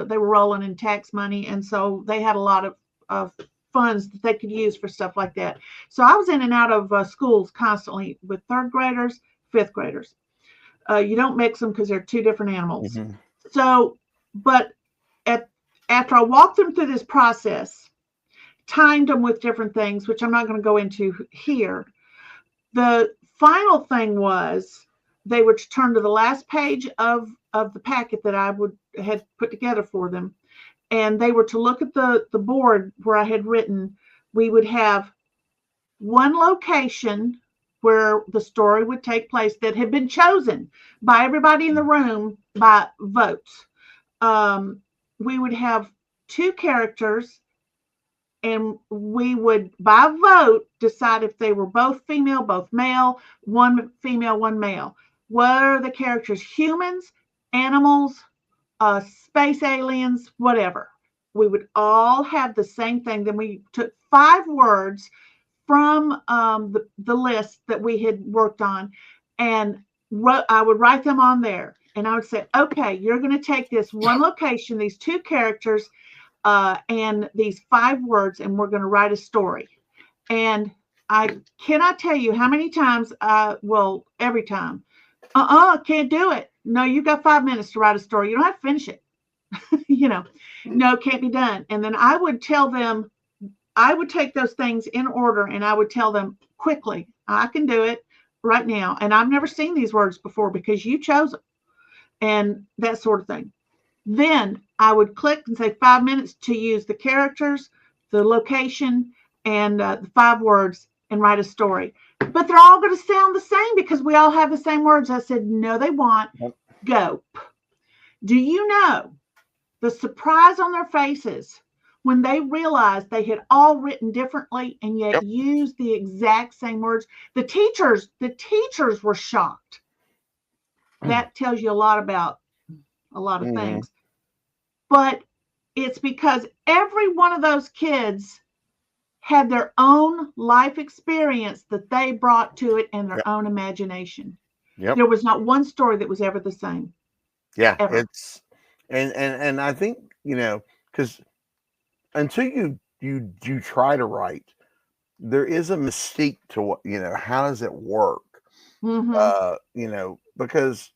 they were rolling in tax money. And so they had a lot of funds that they could use for stuff like that. So I was in and out of schools constantly with third graders, fifth graders. You don't mix them because they're two different animals. Mm-hmm. So, but after I walked them through this process, timed them with different things, which I'm not going to go into here. The final thing was they would turn to the last page of the packet that I had put together for them, and they were to look at the board where I had written. We would have one location where the story would take place that had been chosen by everybody in the room by votes. We would have two characters, and we would, by vote, decide if they were both female, both male, one female, one male. What are the characters? Humans, animals, space aliens, whatever. We would all have the same thing. Then we took 5 words from the list that we had worked on, and I would write them on there. And I would say, okay, you're going to take this one location, these 2 characters, and these 5 words, and we're going to write a story. And I cannot tell you how many times, every time, can't do it. No, you've got 5 minutes to write a story. You don't have to finish it. No, it can't be done. And then I would tell them, I would take those things in order, and I would tell them quickly, I can do it right now. And I've never seen these words before because you chose them, and that sort of thing. Then I would click and say 5 minutes to use the characters, the location, and the 5 words, and write a story. But they're all going to sound the same because we all have the same words. I said, no, they won't. Go. Do you know the surprise on their faces when they realized they had all written differently and yet used the exact same words? The teachers were shocked. That tells you a lot about a lot of things. But it's because every one of those kids had their own life experience that they brought to it and their own imagination. There was not one story that was ever the same. Yeah, ever. It's and I think, because until you try to write, there is a mystique to what, how does it work? Because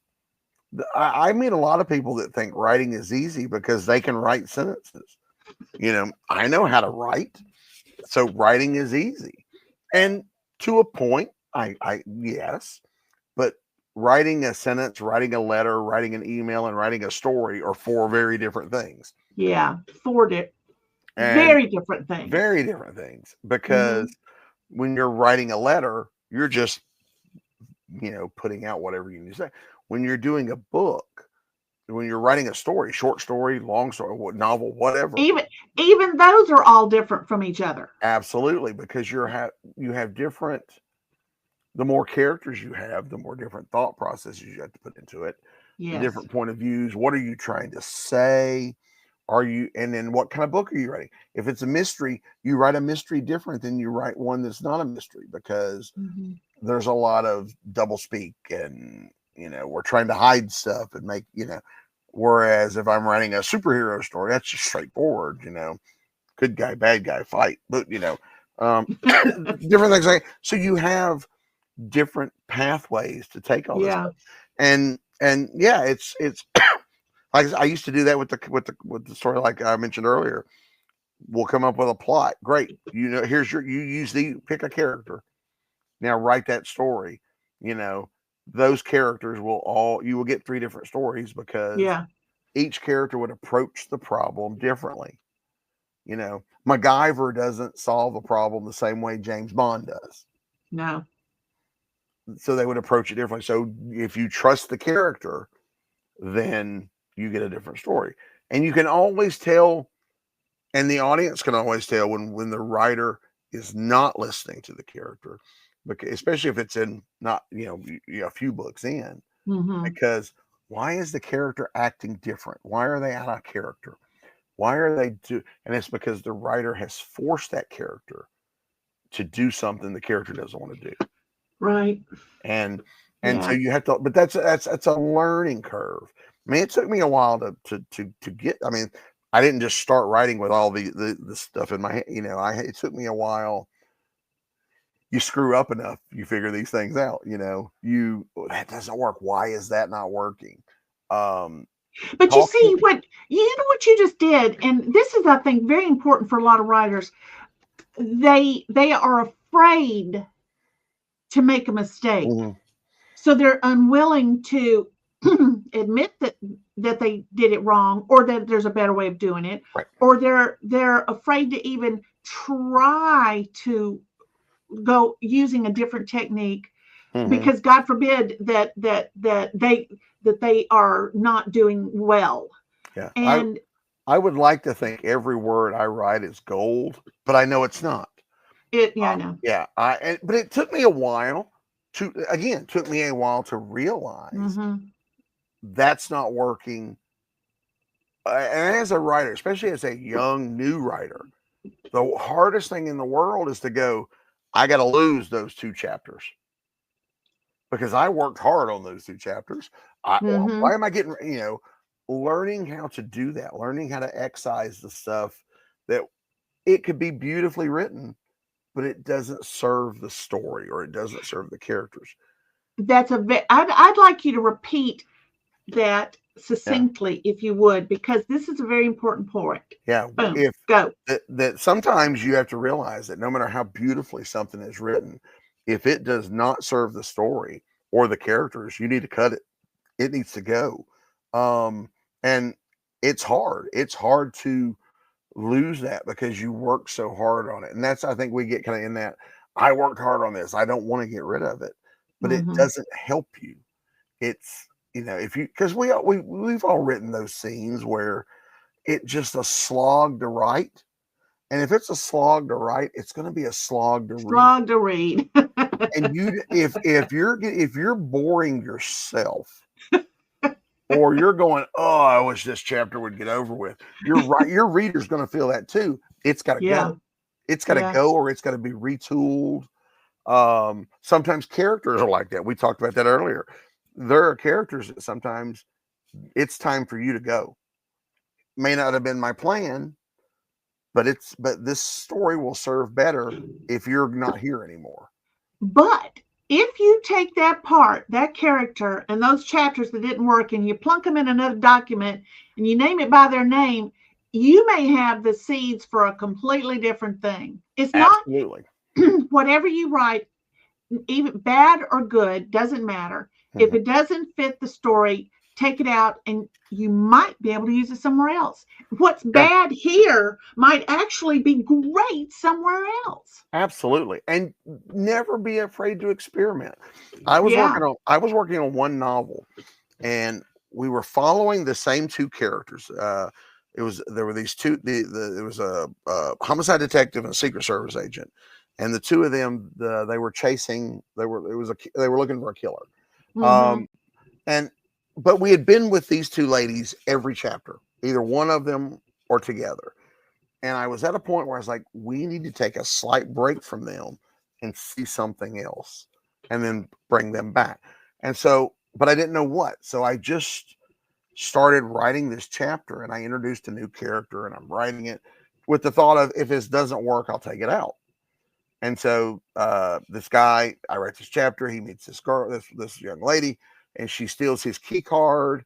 I meet a lot of people that think writing is easy because they can write sentences. I know how to write, so writing is easy. And to a point, I yes, but writing a sentence, writing a letter, writing an email, and writing a story are 4 very different things. Yeah, 4 very different things. Very different things. Because when you're writing a letter, you're just, putting out whatever you need to say. When you're doing a book, when you're writing a story, short story, long story, novel, whatever, even those are all different from each other. Absolutely, because you have different. The more characters you have, the more different thought processes you have to put into it. Yes. The different point of views. What are you trying to say? And then what kind of book are you writing? If it's a mystery, you write a mystery different than you write one that's not a mystery, because there's a lot of double speak, and we're trying to hide stuff and make, whereas if I'm writing a superhero story, that's just straightforward, good guy, bad guy, fight, but different things. So you have different pathways to take all this stuff. And yeah, it's I used to do that with the story, like I mentioned earlier. We'll come up with a plot. Great. You use pick a character. Now write that story. You know, those characters you will get 3 different stories because Yeah. each character would approach the problem differently. You know, MacGyver doesn't solve a problem the same way James Bond does. No. So they would approach it differently. So if you trust the character, then you get a different story. And you can always tell, and the audience can always tell when the writer is not listening to the character, because especially if it's in not a few books in, Mm-hmm. because why is the character acting different? Why are they out of character? Why are they and it's because the writer has forced that character to do something the character doesn't want to do. Right. And so Yeah. you have to, but that's a learning curve. I mean, it took me a while to get. I mean, I didn't just start writing with all the stuff in my head. It took me a while. You screw up enough, you figure these things out. That doesn't work. Why is that not working? But you Talking. see what you just did, and this is, I think, very important for a lot of writers. They are afraid to make a mistake. Mhm. So they're unwilling to admit that they did it wrong, or that there's a better way of doing it, Right. or they're afraid to even try to go using a different technique, because God forbid that they are not doing well. Yeah. And I would like to think every word I write is gold, but I know it's not. I know. Yeah, but it took me a while to realize Mm-hmm. that's not working. And as a writer, especially as a young new writer, the hardest thing in the world is to go, I got to lose those 2 chapters because I worked hard on those 2 chapters. Mm-hmm. Why am I getting, learning how to do that, learning how to excise the stuff that it could be beautifully written, but it doesn't serve the story or it doesn't serve the characters. I'd like you to repeat that Yeah. succinctly, if you would, because this is a very important point. Yeah. Boom. If Go. that sometimes you have to realize that no matter how beautifully something is written, if it does not serve the story or the characters, you need to cut it. It needs to go. And it's hard. It's hard to lose that because you work so hard on it. And that's, I think we get kind of in that, I worked hard on this. I don't want to get rid of it, but it Mm-hmm. doesn't help you. It's, if you, because we've all written those scenes where it's just a slog to write. And if it's a slog to write, it's going to be a slog to read. Slog to read. And if you're boring yourself, or you're going, oh, I wish this chapter would get over with. You're right. Your reader's going to feel that too. It's got to Yeah. go. It's got to Yeah. go, or it's got to be retooled. Sometimes characters are like that. We talked about that earlier. There are characters that sometimes it's time for you to go. May not have been my plan, but this story will serve better if you're not here anymore. But if you take that character, and those chapters that didn't work, and you plunk them in another document and you name it by their name, you may have the seeds for a completely different thing. It's not Absolutely. whatever you write, even bad or good, doesn't matter. If it doesn't fit the story, take it out, and you might be able to use it somewhere else. What's Yeah, bad here might actually be great somewhere else. absolutely. And never be afraid to experiment. I was Yeah. working on one novel, and we were following the same 2 characters. There were these two. There was a homicide detective and a Secret Service agent, and the 2 of them, they were chasing. They were looking for a killer. Mm-hmm. Um, and but we had been with these 2 ladies every chapter, either one of them or together. And I was at a point where I was like, we need to take a slight break from them and see something else, and then bring them back. And so, but I didn't know what. So I just started writing this chapter, and I introduced a new character, and I'm writing it with the thought of, if this doesn't work, I'll take it out. And so this guy, I write this chapter, he meets this girl, this young lady, and she steals his key card.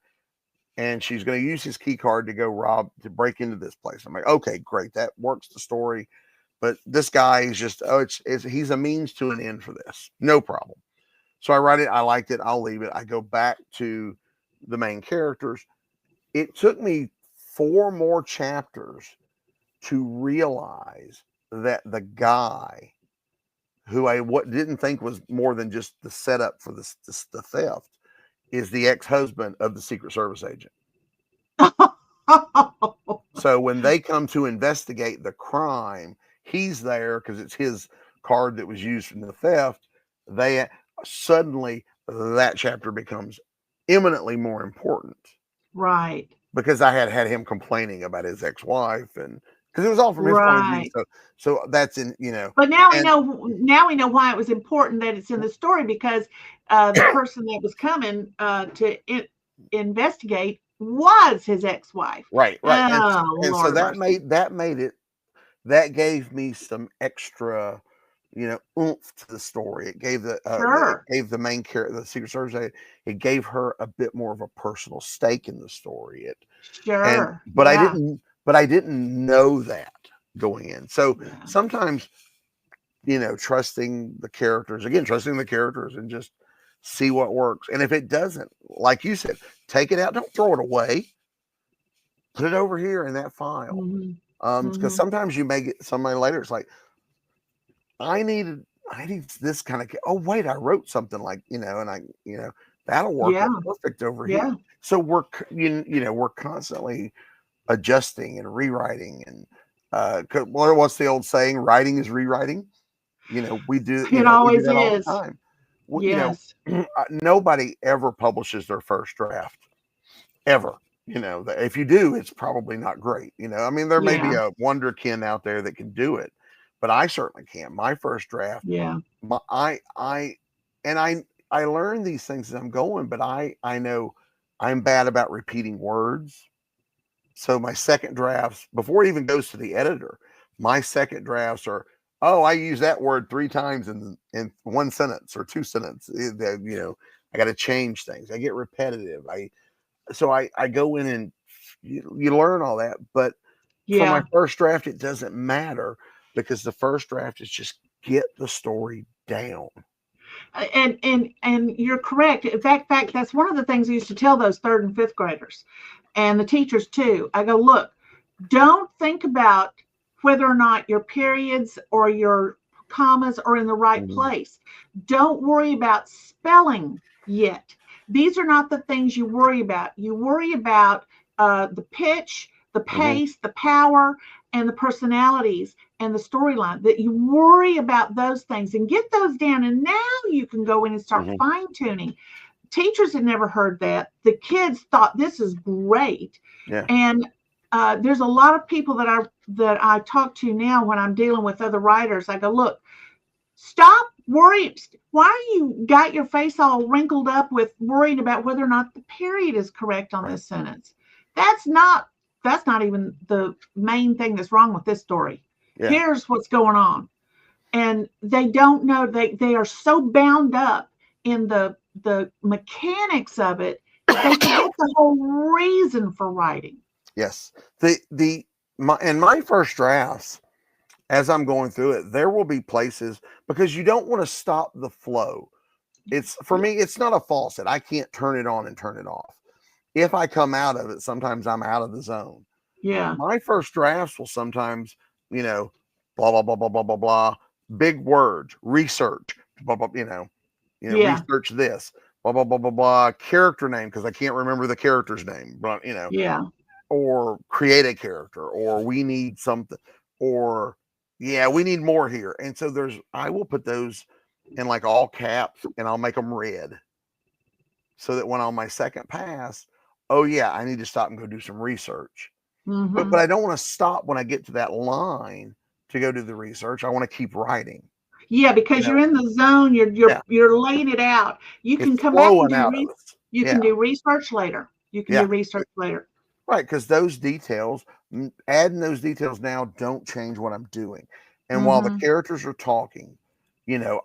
and she's going to use his key card to break into this place. I'm like, okay, great, that works the story. But this guy is just, he's a means to an end for this. No problem. So I write it. I liked it. I'll leave it. I go back to the main characters. It took me 4 more chapters to realize that the guy who I didn't think was more than just the setup for the theft is the ex-husband of the Secret Service agent. So when they come to investigate the crime, he's there because it's his card that was used in the theft. They suddenly, that chapter becomes eminently more important. Right. Because I had him complaining about his ex-wife, and because it was all from his point of view. So that's in, But now we know why it was important that it's in the story, because the person that was coming to investigate was his ex-wife. Right. Oh, and so that gave me some extra, oomph to the story. It gave the main character, the Secret Service, it gave her a bit more of a personal stake in the story. But I didn't know that going in. So sometimes, trusting the characters and just see what works. And if it doesn't, like you said, take it out. Don't throw it away. Put it over here in that file. Because sometimes you may get somebody later. It's like, I need this kind of. Oh wait, I wrote something like and I that'll work perfect over here. So we're constantly adjusting and rewriting, and what's the old saying? Writing is rewriting. We do. It always we do that is. all the time. Yes. Nobody ever publishes their first draft, ever. If you do, it's probably not great. I mean, there may be a wonderkin out there that can do it, but I certainly can't. My first draft. Yeah. I learn these things as I'm going, but I know I'm bad about repeating words. So my second drafts, before it even goes to the editor, my second drafts are, I use that word 3 times in one sentence or 2 sentences. I got to change things. I get repetitive. I go in and you learn all that. But for my first draft, it doesn't matter, because the first draft is just get the story down. And you're correct. In fact, that's one of the things I used to tell those 3rd and 5th graders, and the teachers too. I go, look, don't think about whether or not your periods or your commas are in the right place. Don't worry about spelling yet. These are not the things you worry about. You worry about the pitch, the pace, the power, and the personalities and the storyline. That you worry about those things and get those down, and now you can go in and start fine-tuning. Teachers had never heard that. The kids thought this is great. And there's a lot of people that I talk to now when I'm dealing with other writers. I go, look, stop worrying. Why are you got your face all wrinkled up with worrying about whether or not the period is correct on this sentence? That's not even the main thing that's wrong with this story. Here's what's going on. And they don't know, they are so bound up in the mechanics of it, they forget the whole reason for writing. Yes. In my first drafts, as I'm going through it, there will be places, because you don't want to stop the flow. For me, it's not a faucet. I can't turn it on and turn it off. If I come out of it, sometimes I'm out of the zone. My first drafts will sometimes, blah, blah, blah, blah, blah, blah, blah, big words, research, blah, blah, research this, blah, blah, blah, blah, blah, character name, because I can't remember the character's name, but, or create a character, or we need something, or, we need more here. And so I will put those in like all caps, and I'll make them red, so that when on my second pass, I need to stop and go do some research. But I don't want to stop when I get to that line to go do the research. I want to keep writing. Yeah, because you're in the zone. You're laying it out. You can come back and do research later. You can do research later. Right, because those details, adding those details now don't change what I'm doing. And while the characters are talking,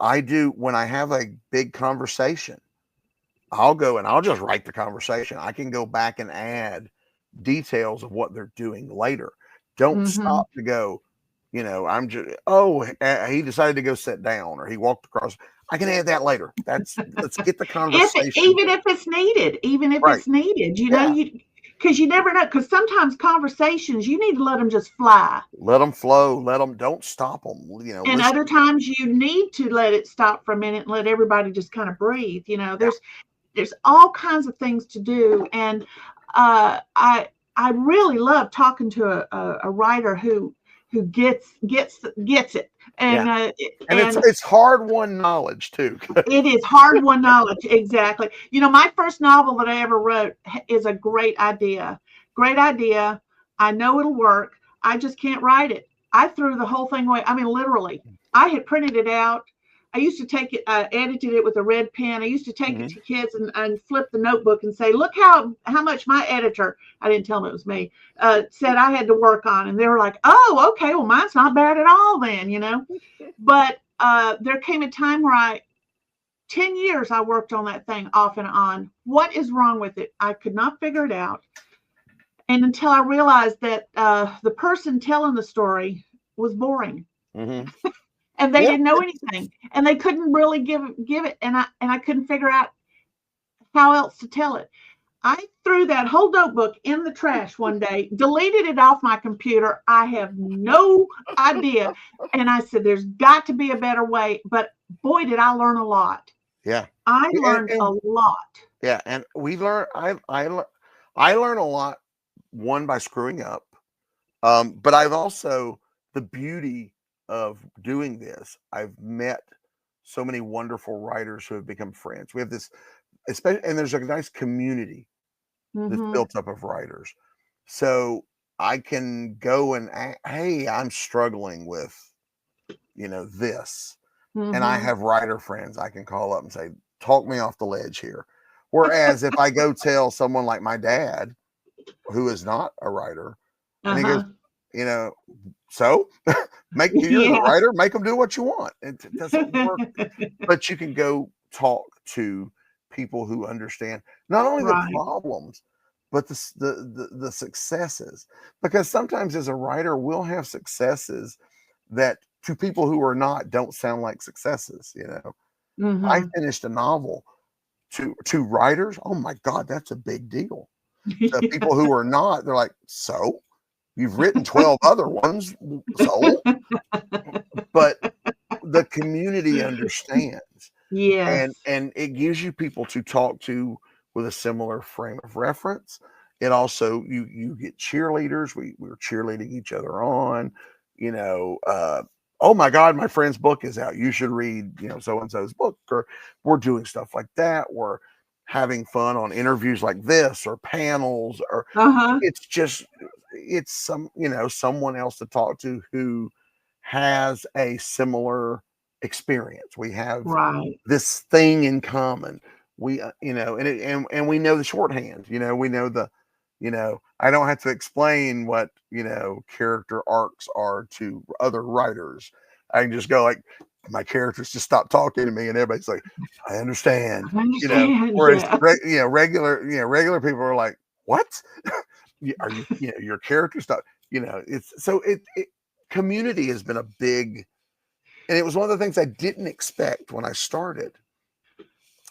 I do, when I have a big conversation, I'll go and I'll just write the conversation. I can go back and add details of what they're doing later. Don't Mm-hmm. stop to go, I'm just, he decided to go sit down or he walked across. I can add that later. Let's get the conversation Even going. if it's needed, even if Right. it's needed, Yeah. because you never know. Because sometimes conversations you need to let them just fly, Let them flow. Don't stop them. and Listen. other times you need to let it stop for a minute and let everybody just kind of breathe. Yeah. There's all kinds of things to do, and I really love talking to a writer who gets it, Yeah. and And and it's hard won knowledge too. it is hard won knowledge. Exactly. My first novel that I ever wrote is a great idea. Great idea. I know it'll work. I just can't write it. I threw the whole thing away. I mean, literally. I had printed it out. I used to take it, edited it with a red pen. I used to take it Mhm. to kids and flip the notebook and say, look how much my editor, I didn't tell them it was me, said I had to work on. And they were like, oh, okay, well, mine's not bad at all then. But there came a time where 10 years I worked on that thing off and on. What is wrong with it? I could not figure it out. And until I realized that the person telling the story was boring Mhm. and they Yeah. didn't know anything and they couldn't really give it. And I couldn't figure out how else to tell it. I threw that whole notebook in the trash one day, deleted it off my computer. I have no idea. And I said, there's got to be a better way. But boy, did I learn a lot. Yeah. I And, learned a and lot. yeah, and we learn. I learn a lot. One by screwing up, but I've also the beauty of doing this. I've met so many wonderful writers who have become friends. We have this, especially, and there's a nice community that's Mm-hmm. built up of writers. So I can go and hey, I'm struggling with this, and I Mm-hmm. have writer friends I can call up and say, talk me off the ledge here. Whereas if I go tell someone like my dad, who is not a writer, and he goes, Uh-huh. you know, so you're the Yes. writer, make them do what you want. It doesn't work, but you can go talk to people who understand not only the Right. problems, but the successes. Because sometimes as a writer, we'll have successes that to people who are not don't sound like successes. I Mm-hmm. finished a novel to writers. Oh my God, that's a big deal. To people who are not, they're like, so you've written 12 other ones, so but the community understands, and Yes. it gives you people to talk to with a similar frame of reference. It also you get cheerleaders. We're cheerleading each other on. You know, oh my God, my friend's book is out. You should read so and so's book. Or we're doing stuff like that. We're having fun on interviews like this or panels or Uh-huh. it's just it's someone else to talk to who has a similar experience. We have Right. this thing in common. We and we know the shorthand. We know I don't have to explain what character arcs are to other writers. I can just go like my characters just stop talking to me and everybody's like, I understand. I understand. Whereas Yeah. regular people are like, what? Are your character stuff? It's so it community has been a big, and it was one of the things I didn't expect when I started.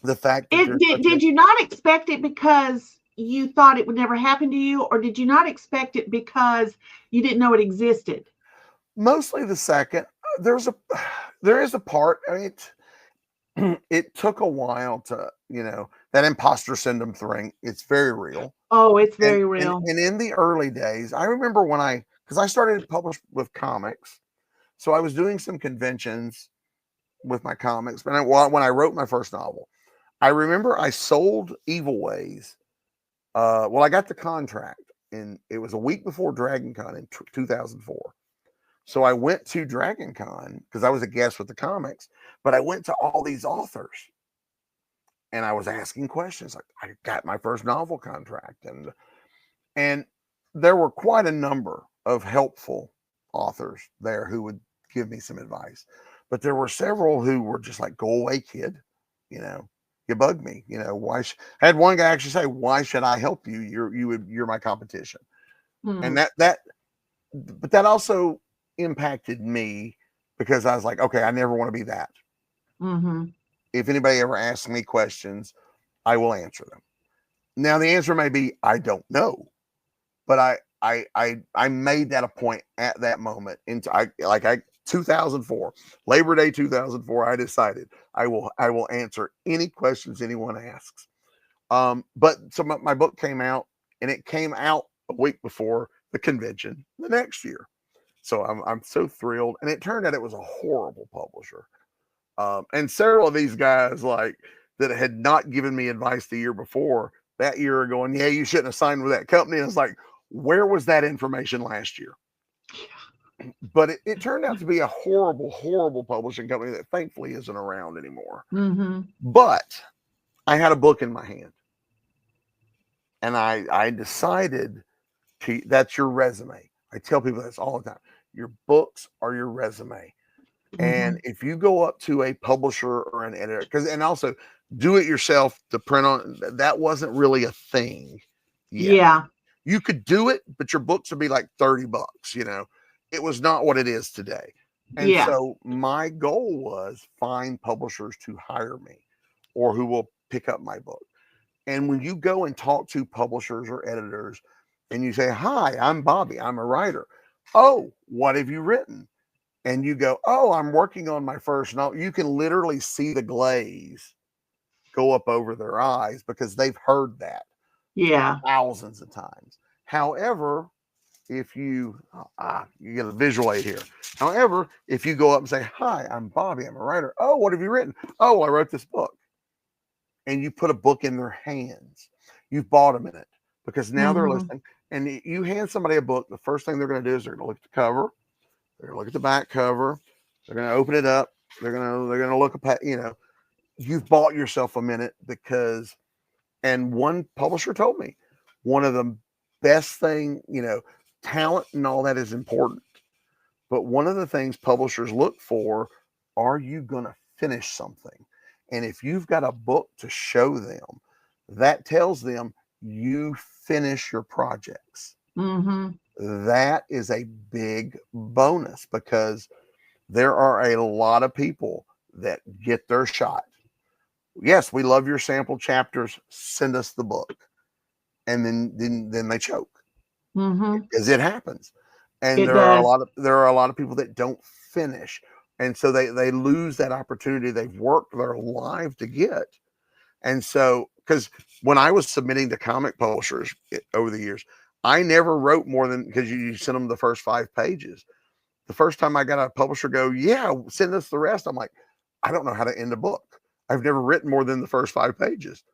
The fact that It there's did such a did you not expect it because you thought it would never happen to you, or did you not expect it because you didn't know it existed? mostly the second. There's a there is a part. I mean, it took a while to that imposter syndrome thing. It's very real. Oh, it's And very and real. and in the early days, I remember when because I started to publish with comics, so I was doing some conventions with my comics. But when I wrote my first novel, I remember I sold Evil Ways. Well, I got the contract, and it was a week before Dragon Con in 2004. So I went to Dragon Con because I was a guest with the comics, but I went to all these authors and I was asking questions like I got my first novel contract, and there were quite a number of helpful authors there who would give me some advice, but there were several who were just like, go away, kid, you know you bug me. Why? I had one guy actually say, "Why should I help you? You're my competition." And Mm. but that also impacted me because I was like, okay, I never want to be that. Mm-hmm. If anybody ever asks me questions, I will answer them. Now the answer may be I don't know, but I made that a point at that moment. 2004 Labor Day 2004. I decided I will answer any questions anyone asks. But so my book came out, and it came out a week before the convention the next year. So I'm so thrilled, and it turned out it was a horrible publisher. And several of these guys that had not given me advice the year before, that year are going, yeah, you shouldn't have signed with that company. And it's like, where was that information last year? But it turned out to be a horrible, horrible publishing company that thankfully isn't around anymore. Mm-hmm. But I had a book in my hand, and I decided that's your resume. I tell people this all the time. Your books are your resume. And Mm-hmm. if you go up to a publisher or an editor, and also do it yourself to print on, that wasn't really a thing yet. Yeah. You could do it, but your books would be like $30. It was not what it is today. And Yeah. so my goal was find publishers to hire me or who will pick up my book. And when you go and talk to publishers or editors and you say, hi, I'm Bobby, I'm a writer. Oh, what have you written? And you go, oh, I'm working on my first novel. You can literally see the glaze go up over their eyes because they've heard that Yeah. thousands of times. However, if you get a visual aid here. However, if you go up and say, hi, I'm Bobby, I'm a writer. Oh, what have you written? Oh, I wrote this book. And you put a book in their hands. You've bought them in it because now they're Mm-hmm. listening. And you hand somebody a book, the first thing they're going to do is they're going to look at the cover. They're going to look at the back cover. They're going to open it up. They're going to look at, you've bought yourself a minute because, and one publisher told me one of the best thing, talent and all that is important. But one of the things publishers look for, are you going to finish something? And if you've got a book to show them, that tells them you finish your projects. Mm-hmm. That is a big bonus because there are a lot of people that get their shot. Yes, we love your sample chapters. Send us the book. And then they choke Mm-hmm. because it happens. And It there are does. a lot of people that don't finish. And so they lose that opportunity they've worked their life to get. And so, because when I was submitting to comic publishers over the years, I never wrote more than, because you send them the first 5 pages. The first time I got a publisher go, yeah, send us the rest. I'm like, I don't know how to end a book. I've never written more than the first 5 pages.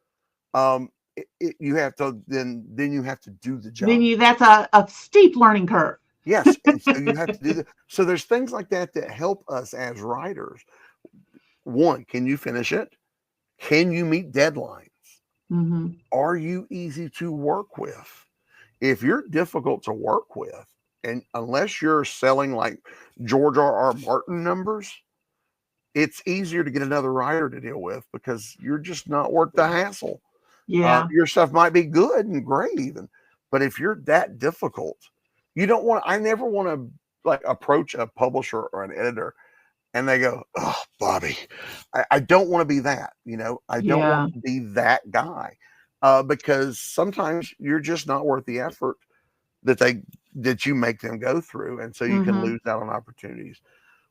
You have to, then you have to do the job. That's a steep learning curve. Yes. And so you have to do that. So there's things like that help us as writers. One, can you finish it? Can you meet deadlines? Mm-hmm. Are you easy to work with? If you're difficult to work with, and unless you're selling like George R.R. Martin numbers, it's easier to get another writer to deal with because you're just not worth the hassle. Yeah. Your stuff might be good and great even, but if you're that difficult, you don't want, I never want to like approach a publisher or an editor and they go, oh, Bobby, I don't want to be that, I don't Yeah. want to be that guy because sometimes you're just not worth the effort that you make them go through. And so you can Mm-hmm. lose out on opportunities.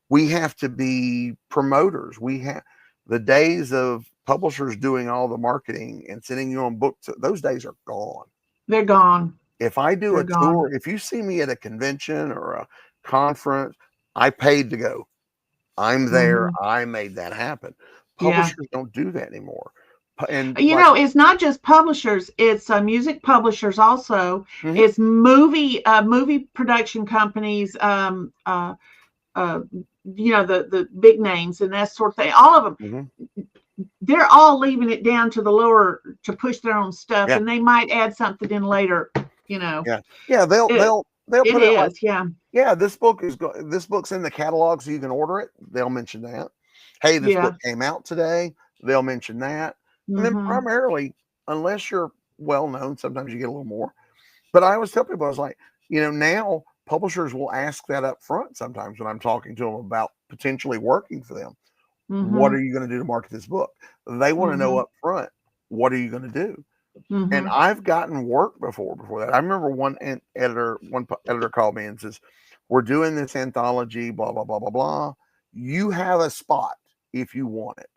We have to be promoters. We have the days of publishers doing all the marketing and sending you on books. Those days are gone. They're gone. If I do They're a gone. tour, if you see me at a convention or a conference, I paid to go. I'm there. Mm-hmm. I made that happen. Yeah. Publishers don't do that anymore. And It's not just publishers, it's music publishers also. Mhm. It's movie production companies, the big names and that sort of thing. All of them, Mhm. they're all leaving it down to the lower to push their own stuff, Yeah, and they might add something in later. yeah. They'll It they'll it put it like, is, yeah, yeah, this book's in the catalog, so you can order it. They'll mention that. Hey, this book yeah. came out today. They'll mention that. And then Mm-hmm. primarily, unless you're well known, sometimes you get a little more. But I always tell people, I was like, now publishers will ask that up front sometimes when I'm talking to them about potentially working for them. What Mm-hmm. are you going to do to market this book? They want to know Mm-hmm. up front, what are you going to do? And Mm-hmm. I've gotten work before that. I remember one editor called me and says, "We're doing this anthology, blah blah blah blah blah. You have a spot if you want it."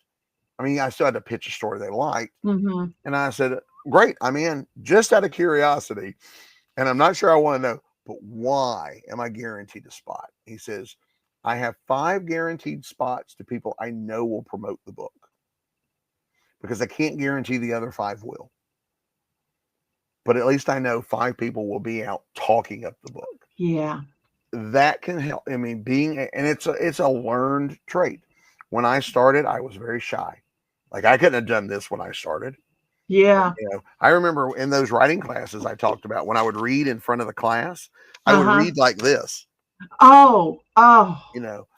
I mean, I still had to pitch a story they liked, Mm-hmm. and I said, "Great, I'm in." Just out of curiosity, and I'm not sure I want to know, but why am I guaranteed a spot? He says, "I have 5 guaranteed spots to people I know will promote the book because I can't guarantee the other 5 will." But at least I know 5 people will be out talking up the book. Yeah. That can help. I mean, and it's a learned trait. When I started, I was very shy. Like I couldn't have done this when I started. Yeah. I remember in those writing classes I talked about, when I would read in front of the class, I would Uh-huh. read like this. Oh, oh,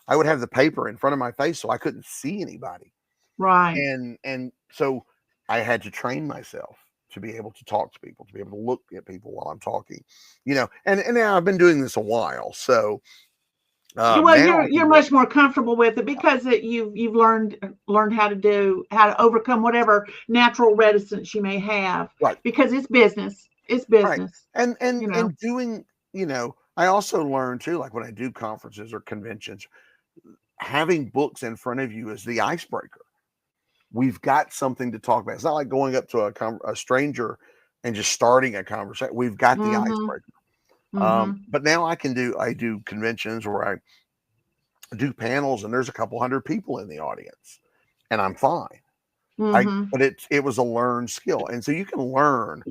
I would have the paper in front of my face so I couldn't see anybody. right. And so I had to train myself to be able to talk to people, to be able to look at people while I'm talking, and now I've been doing this a while. So Well, now you're I can you're do it. much more comfortable with it because you've learned how to overcome whatever natural reticence you may have Right. because it's business. It's Right. business, And and you know. and doing, I also learned too, like when I do conferences or conventions, having books in front of you is the icebreaker. We've got something to talk about. It's not like going up to a stranger and just starting a conversation. We've got the Mm-hmm. icebreaker. Mm-hmm. But now I do conventions where I do panels and there's a couple hundred people in the audience and I'm fine. Mm-hmm. But it was a learned skill. And so you can learn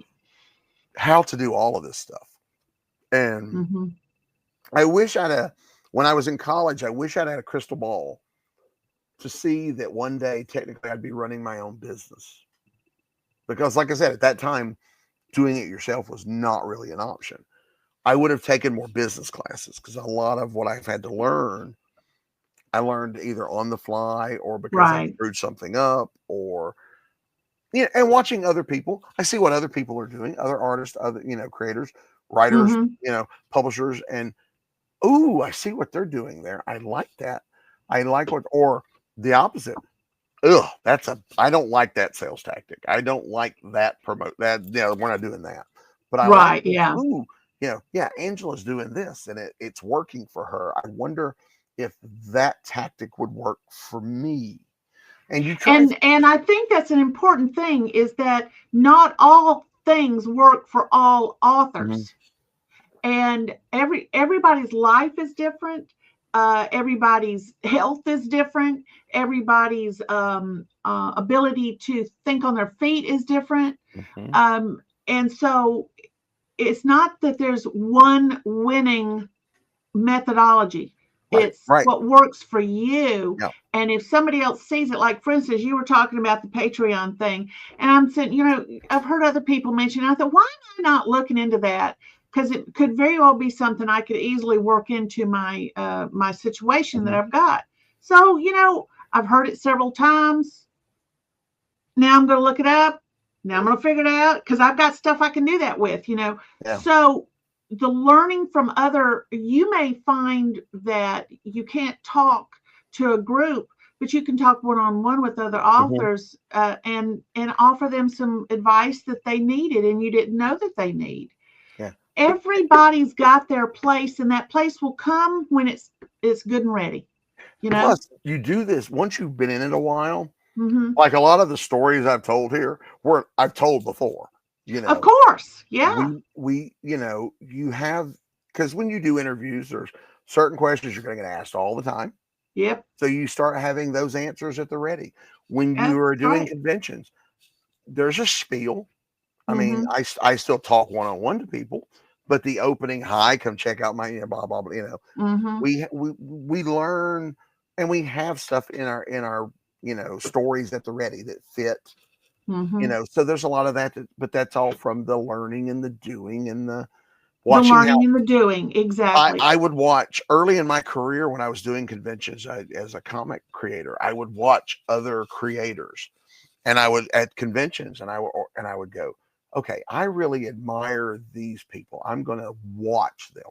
how to do all of this stuff. And Mm-hmm. I wish when I was in college, I wish I'd had a crystal ball to see that one day technically I'd be running my own business. Because like I said, at that time, doing it yourself was not really an option. I would have taken more business classes because a lot of what I've had to learn, I learned either on the fly or because I Right. screwed something up or and watching other people, I see what other people are doing, other artists, other, creators, writers, Mm-hmm. publishers, and ooh, I see what they're doing there. I like that. I like or the opposite. Ugh, I don't like that sales tactic. I don't like that promote that. We're not doing that. But I like Right. this. Yeah. Ooh, yeah, Angela's doing this and it's working for her. I wonder if that tactic would work for me. And you try. And I think that's an important thing is that not all things work for all Mhm. authors. And everybody's life is different. Everybody's health is different. Everybody's ability to think on their feet is different. Mhm. And so it's not that there's one winning methodology. Right, It's right. what works for you. Yeah. And if somebody else sees it, like for instance, you were talking about the Patreon thing, and I'm saying, I've heard other people mention. I thought, why am I not looking into that? Because it could very well be something I could easily work into my situation that Mhm. I've got. So I've heard it several times. Now I'm going to look it up. Now I'm going to figure it out because I've got stuff I can do that with. Yeah. So the learning from you may find that you can't talk to a group, but you can talk one-on-one with other Mhm. authors and offer them some advice that they needed and you didn't know that they need. Yeah. Everybody's got their place, and that place will come when it's good and ready. You know. Plus, you do this once you've been in it a while. Mm-hmm. Like a lot of the stories I've told here, I've told before. You Of know, course, yeah. you have, because when you do interviews, there's certain questions you're going to get asked all the time. Yep. So you start having those answers at the ready. When you That's are doing right. conventions, there's a spiel. I mean, Mm-hmm. I still talk one on one to people, but the opening, hi, come check out my, blah blah blah. Mm-hmm. We learn, and we have stuff in our stories at the ready that fit. Mm-hmm. So there's a lot of that, but that's all from the learning and the doing and the The watching how learning and the doing, exactly. I would watch early in my career when I was doing conventions as a comic creator. I would watch other creators and I would at conventions, and I would go, okay, I really admire these people. I'm going to watch them.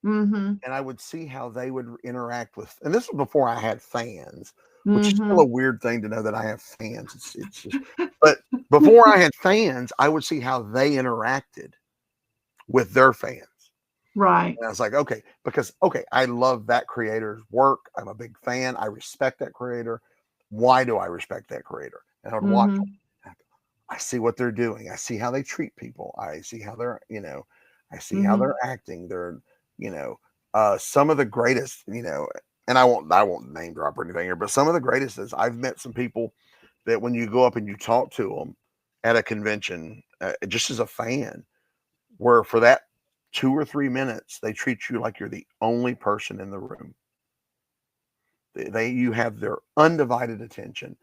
Mm-hmm. And I would see how they would interact with, and this was before I had fans, which is still Mm-hmm. a weird thing to know that I have fans. It's just, but before I had fans, I would see how they interacted with their fans. Right. And I was like, okay, because, okay, I love that creator's work. I'm a big fan. I respect that creator. Why do I respect that creator? And I would watch Mm-hmm. them. I see what they're doing. I see how they treat people. I see how they're, I see how Mm-hmm. they're acting. They're, you know, some of the greatest, and I won't name drop or anything here, but some of the greatest is I've met some people that when you go up and you talk to them at a convention, just as a fan, where for that 2 or 3 minutes, they treat you like you're the only person in the room. You have their undivided attention,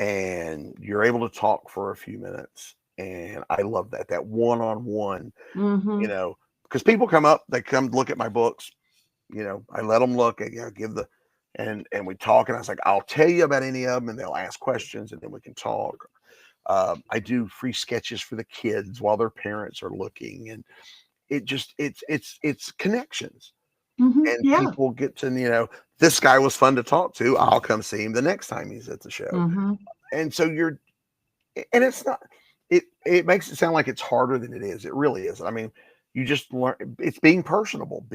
and you're able to talk for a few minutes. And I love that one-on-one, Mm-hmm. because people come up, they come look at my books, I let them look at, give the, and we talk, and I was like, I'll tell you about any of them, and they'll ask questions, and then we can talk. I do free sketches for the kids while their parents are looking, and it's connections, Mm-hmm. and Yeah. people get to, this guy was fun to talk to. I'll come see him the next time he's at the show. Mm-hmm. And so and it's not, it makes it sound like it's harder than it is. It really isn't. I mean, you just learn, it's being personable,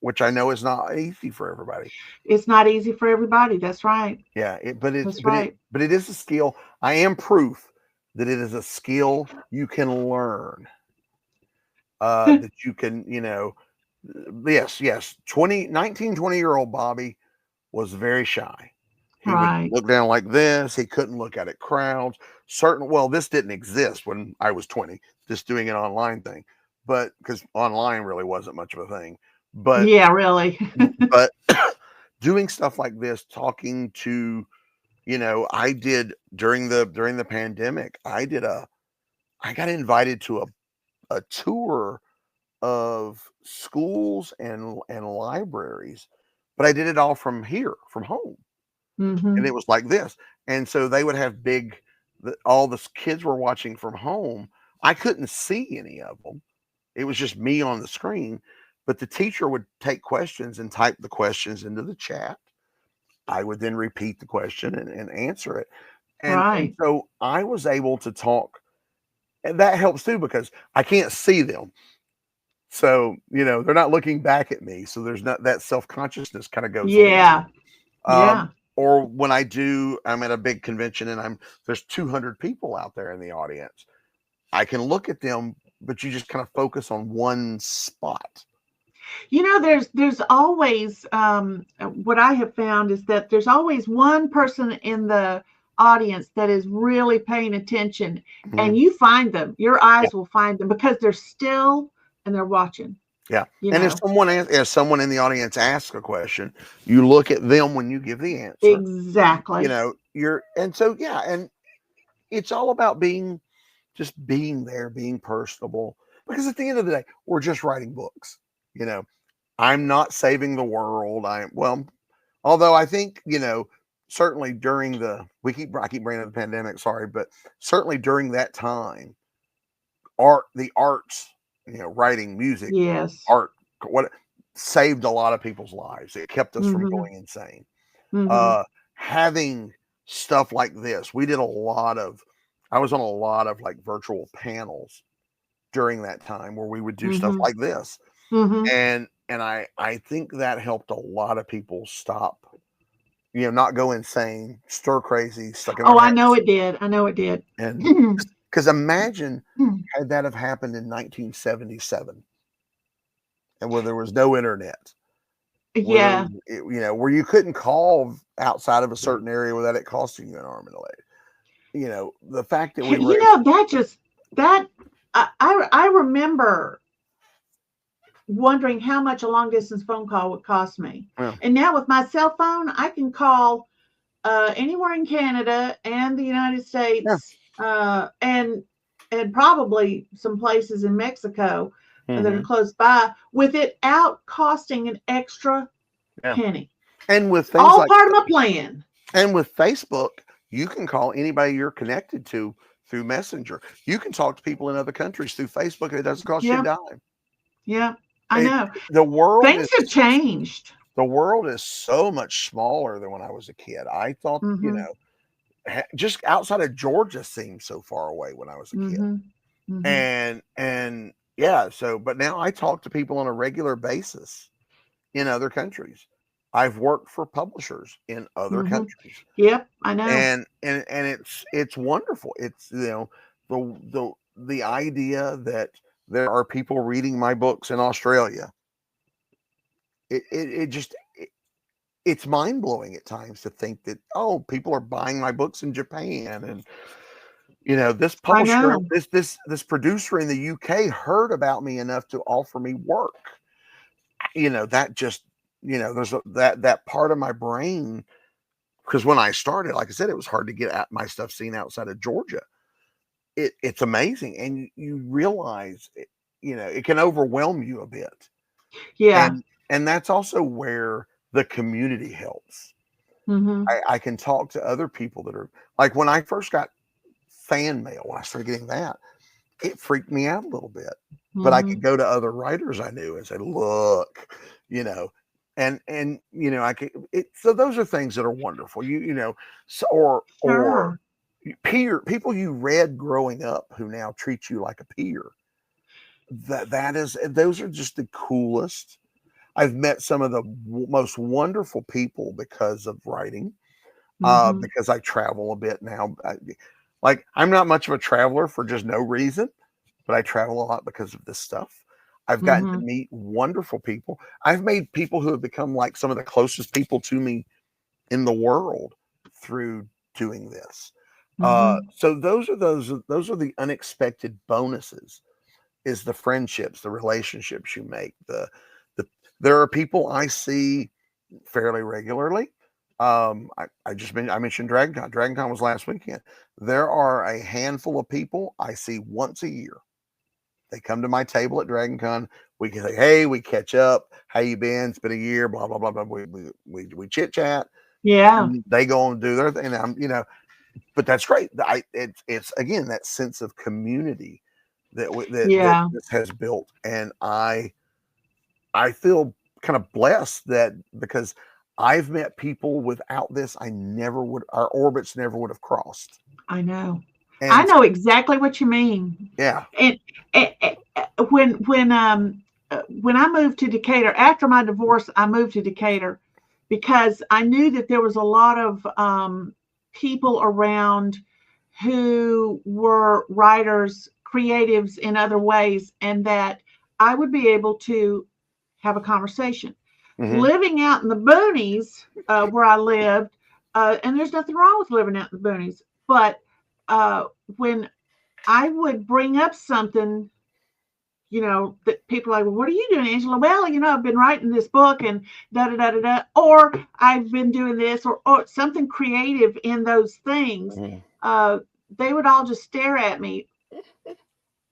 which I know is not easy for everybody. It's not easy for everybody. That's right. Yeah, That's right. but it is a skill. I am proof that it is a skill you can learn. That you can, yes, 20-year-old Bobby was very shy. He would Right. look down like this. He couldn't look at crowds. This didn't exist when I was 20, just doing an online thing, but because online really wasn't much of a thing. But Yeah, really. but doing stuff like this, talking to, I did during the pandemic, I got invited to a tour of schools and libraries, but I did it all from home. Mm-hmm. And it was like this. And so they would have all the kids were watching from home. I couldn't see any of them. It was just me on the screen, but the teacher would take questions and type the questions into the chat. I would then repeat the question and answer it. And Right. so I was able to talk, and that helps too because I can't see them. So, they're not looking back at me. So there's not that self-consciousness kind of goes away. Yeah. Yeah. Or when I'm at a big convention and there's 200 people out there in the audience, I can look at them, but you just kind of focus on one spot. There's always what I have found is that there's always one person in the audience that is really paying attention, and you find them. Your eyes will find them because they're still and they're watching. Yeah. And if someone in the audience asks a question, you look at them when you give the answer. Exactly. And it's all about being there, being personable. Because at the end of the day, we're just writing books. I'm not saving the world. Although I think, certainly during I keep bringing up the pandemic, sorry, but certainly during that time, the arts, writing music, Yes. art, what saved a lot of people's lives. It kept us from Mm-hmm. going insane. Mm-hmm. Having stuff like this, I was on a lot of like virtual panels during that time where we would do stuff Mm-hmm. like this. Mm-hmm. And I think that helped a lot of people stop, not go insane, stir crazy, stuck in their I house. know it did. I know it did. And because imagine had that have happened in 1977 and where there was no internet. Yeah. Where you couldn't call outside of a certain area without it costing you an arm and a leg. The fact that we were I remember wondering how much a long distance phone call would cost me. Yeah. And now with my cell phone, I can call anywhere in Canada and the United States, and probably some places in Mexico that are close by without costing an extra penny. And with things all part of my plan. And with Facebook, You can call anybody you're connected to through Messenger. You can talk to people in other countries through Facebook, and it doesn't cost you a Yeah. dime. Yeah. I It, know. the world Things is have changed. the world is so much smaller than when I was a kid. I thought, Mm-hmm. just outside of Georgia seemed so far away when I was a kid. Mm-hmm. Mm-hmm. And yeah, so but now I talk to people on a regular basis in other countries. I've worked for publishers in other Mm-hmm. countries. Yep. I know. And it's wonderful. It's the idea that there are people reading my books in Australia. It just it's mind blowing at times to think that, oh, people are buying my books in Japan. And this I publisher, know. this producer in the UK heard about me enough to offer me work. That just there's that part of my brain, because when I started, like I said, it was hard to get my stuff seen outside of Georgia. It's amazing, and you realize it can overwhelm you a bit. Yeah. And that's also where the community helps. Mm-hmm. I can talk to other people that are like, when I first got fan mail, when I started getting that, it freaked me out a little bit. But I Mm-hmm. could go to other writers I knew and say, look, and I could so those are things that are wonderful. So, or Sure. people you read growing up who now treat you like a peer. Those are just the coolest. I've met some of the most wonderful people because of writing, Mm-hmm. because I travel a bit now. Like, I'm not much of a traveler for just no reason, but I travel a lot because of this stuff. I've gotten to Mm-hmm. meet wonderful people. I've made people who have become like some of the closest people to me in the world through doing this. Mm-hmm. So those are the unexpected bonuses, is the friendships, the relationships you make. The There are people I see fairly regularly. I mentioned Dragon Con. Dragon Con was last weekend. There are a handful of people I see once a year. They come to my table at Dragon Con. We can say, hey, we catch up. How you been? It's been a year. Blah blah blah blah. We chit chat. Yeah. And they go and do their thing. And but that's great. It's again that sense of community that Yeah. this has built, and I feel kind of blessed that, because I've met people without this, our orbits never would have crossed. I know. I And know exactly what you mean. yeah. And, when I moved to Decatur after my divorce, I moved to Decatur because I knew that there was a lot of people around who were writers, creatives in other ways, and that I would be able to have a conversation. Mm-hmm. Living out in the boonies where I lived, and there's nothing wrong with living out in the boonies, but when I would bring up something, that people are like, well, what are you doing, Angela? Well, I've been writing this book and da da da da da, or I've been doing this, or something creative in those things. Mm-hmm. They would all just stare at me.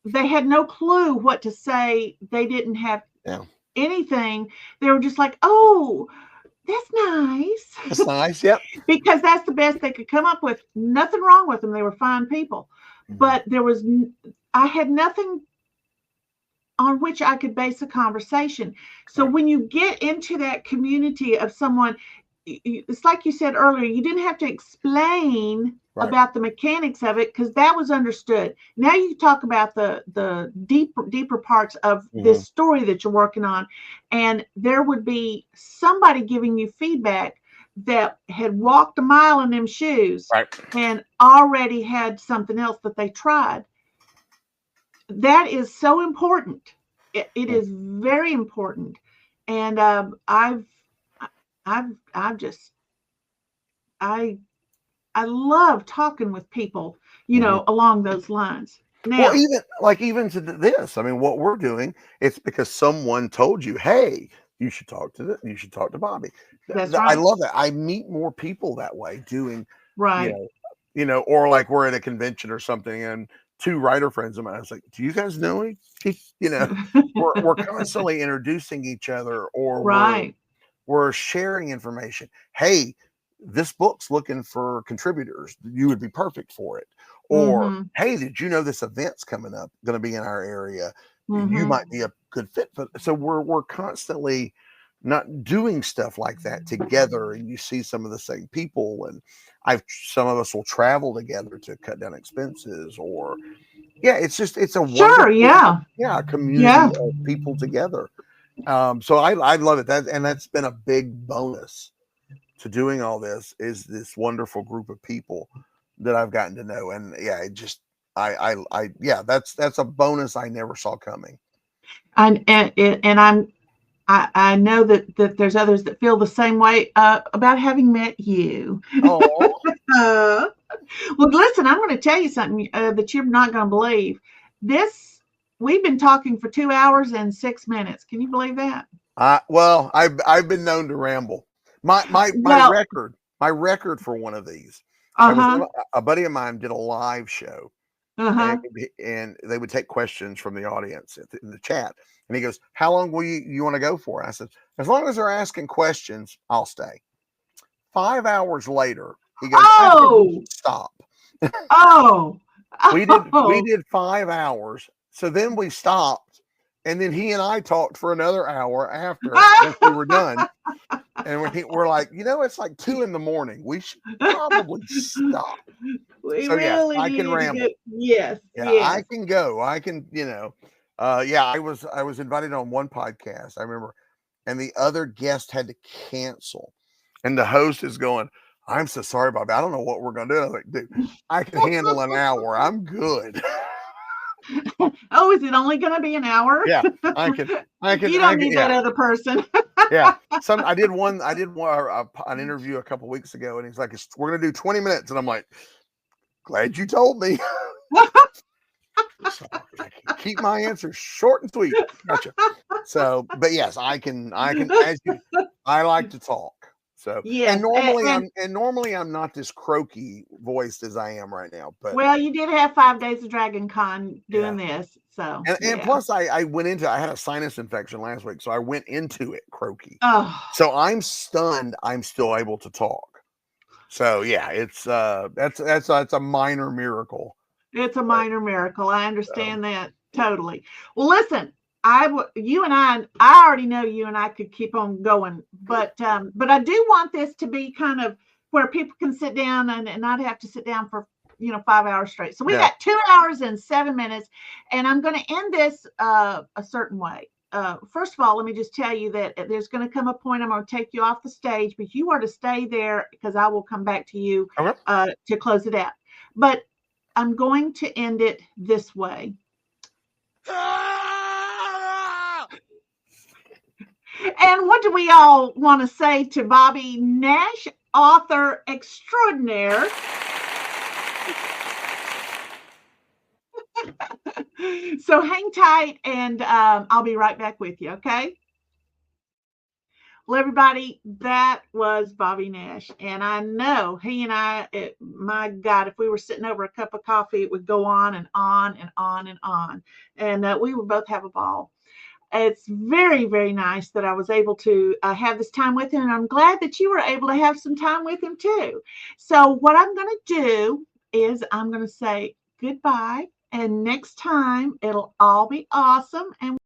They had no clue what to say. They didn't have Yeah. anything. They were just like, oh, that's nice. That's nice. Yep. Because that's the best they could come up with. Nothing wrong with them. They were fine people. But I had nothing on which I could base a conversation. So Right. when you get into that community of someone, it's like you said earlier, you didn't have to explain Right. about the mechanics of it because that was understood. Now you talk about the deeper parts of Mm-hmm. this story that you're working on, and there would be somebody giving you feedback that had walked a mile in them shoes Right. and already had something else that they tried. That is so important. It is very important, and I've just I I love talking with people, Mm-hmm. along those lines. Well, Now, even to this, I mean, what we're doing, it's because someone told you, hey, you should talk to Bobby. that's I right, love that. I meet more people that way doing, you right. know, or like we're at a convention or something, and two writer friends of mine, I was like, do you guys know each? We're constantly introducing each other, or Right. we're sharing information. Hey, this book's looking for contributors. You would be perfect for it. Or, Mm-hmm. hey, did you know this event's coming up, going to be in our area? You Mm-hmm. might be a good fit for. So we're constantly not doing stuff like that together, and you see some of the same people, and some of us will travel together to cut down expenses, or yeah, it's a Sure. wonderful Yeah. community Yeah. of people together. So I love it. That's been a big bonus to doing all this, is this wonderful group of people that I've gotten to know. And yeah, it just yeah, that's a bonus I never saw coming. And I know that there's others that feel the same way about having met you. Oh, Uh, well, listen, I'm going to tell you something that you're not going to believe. This We've been talking for 2 hours and 6 minutes. Can you believe that? well, I've been known to ramble. Well, My record for one of these. I was uh-huh, a buddy of mine did a live show, and uh-huh. they would take questions from the audience in the chat. And he goes, "How long will you want to go for?" I said, "As long as they're asking questions, I'll stay." 5 hours later, he goes, "I think we Oh, should stop." oh, We oh. did 5 hours. So then we stopped, and then he and I talked for another hour after, once we were done. And we're like, it's like 2 a.m. We should probably stop. We So yes, really I can need to ramble. get, yes, Yeah, I yes. can go. I can, yeah, I was invited on one podcast, I remember, and the other guest had to cancel. And the host is going, "I'm so sorry, Bobby. I don't know what we're gonna do." I was like, "Dude, I can handle an hour. I'm good." Oh, is it only going to be an hour? Yeah, I can, You don't need that yeah, other person. yeah. I did an interview a couple weeks ago, and he's like, "We're gonna do 20 minutes," and I'm like, "Glad you told me." So I can keep my answers short and sweet. Gotcha. So, but yes, I like to talk. So, Yes, and and normally I'm not this croaky voiced as I am right now, but well, you did have 5 days of Dragon Con yeah. doing this, so And yeah. plus I had a sinus infection last week, so I went into it croaky. Oh, So I'm stunned I'm still able to talk. So yeah, it's that's a minor miracle. it's a But minor miracle. I um, understand that totally. Well, listen, you and I already know you and I could keep on going, but I do want this to be kind of where people can sit down and not have to sit down for 5 hours straight. So we yeah. got 2 hours and 7 minutes, and I'm going to end this a certain way. First of all, let me just tell you that there's going to come a point I'm going to take you off the stage, but you are to stay there because I will come back to you Okay. to close it out. But I'm going to end it this way. And what do we all want to say to Bobby Nash, author extraordinaire? So hang tight, and I'll be right back with you, okay? Well, everybody, that was Bobby Nash. And I know he and my God, if we were sitting over a cup of coffee, it would go on and on and on and on. And we would both have a ball. It's very, very nice that I was able to have this time with him. And I'm glad that you were able to have some time with him too. So, what I'm going to do is I'm going to say goodbye. And next time, it'll all be awesome. And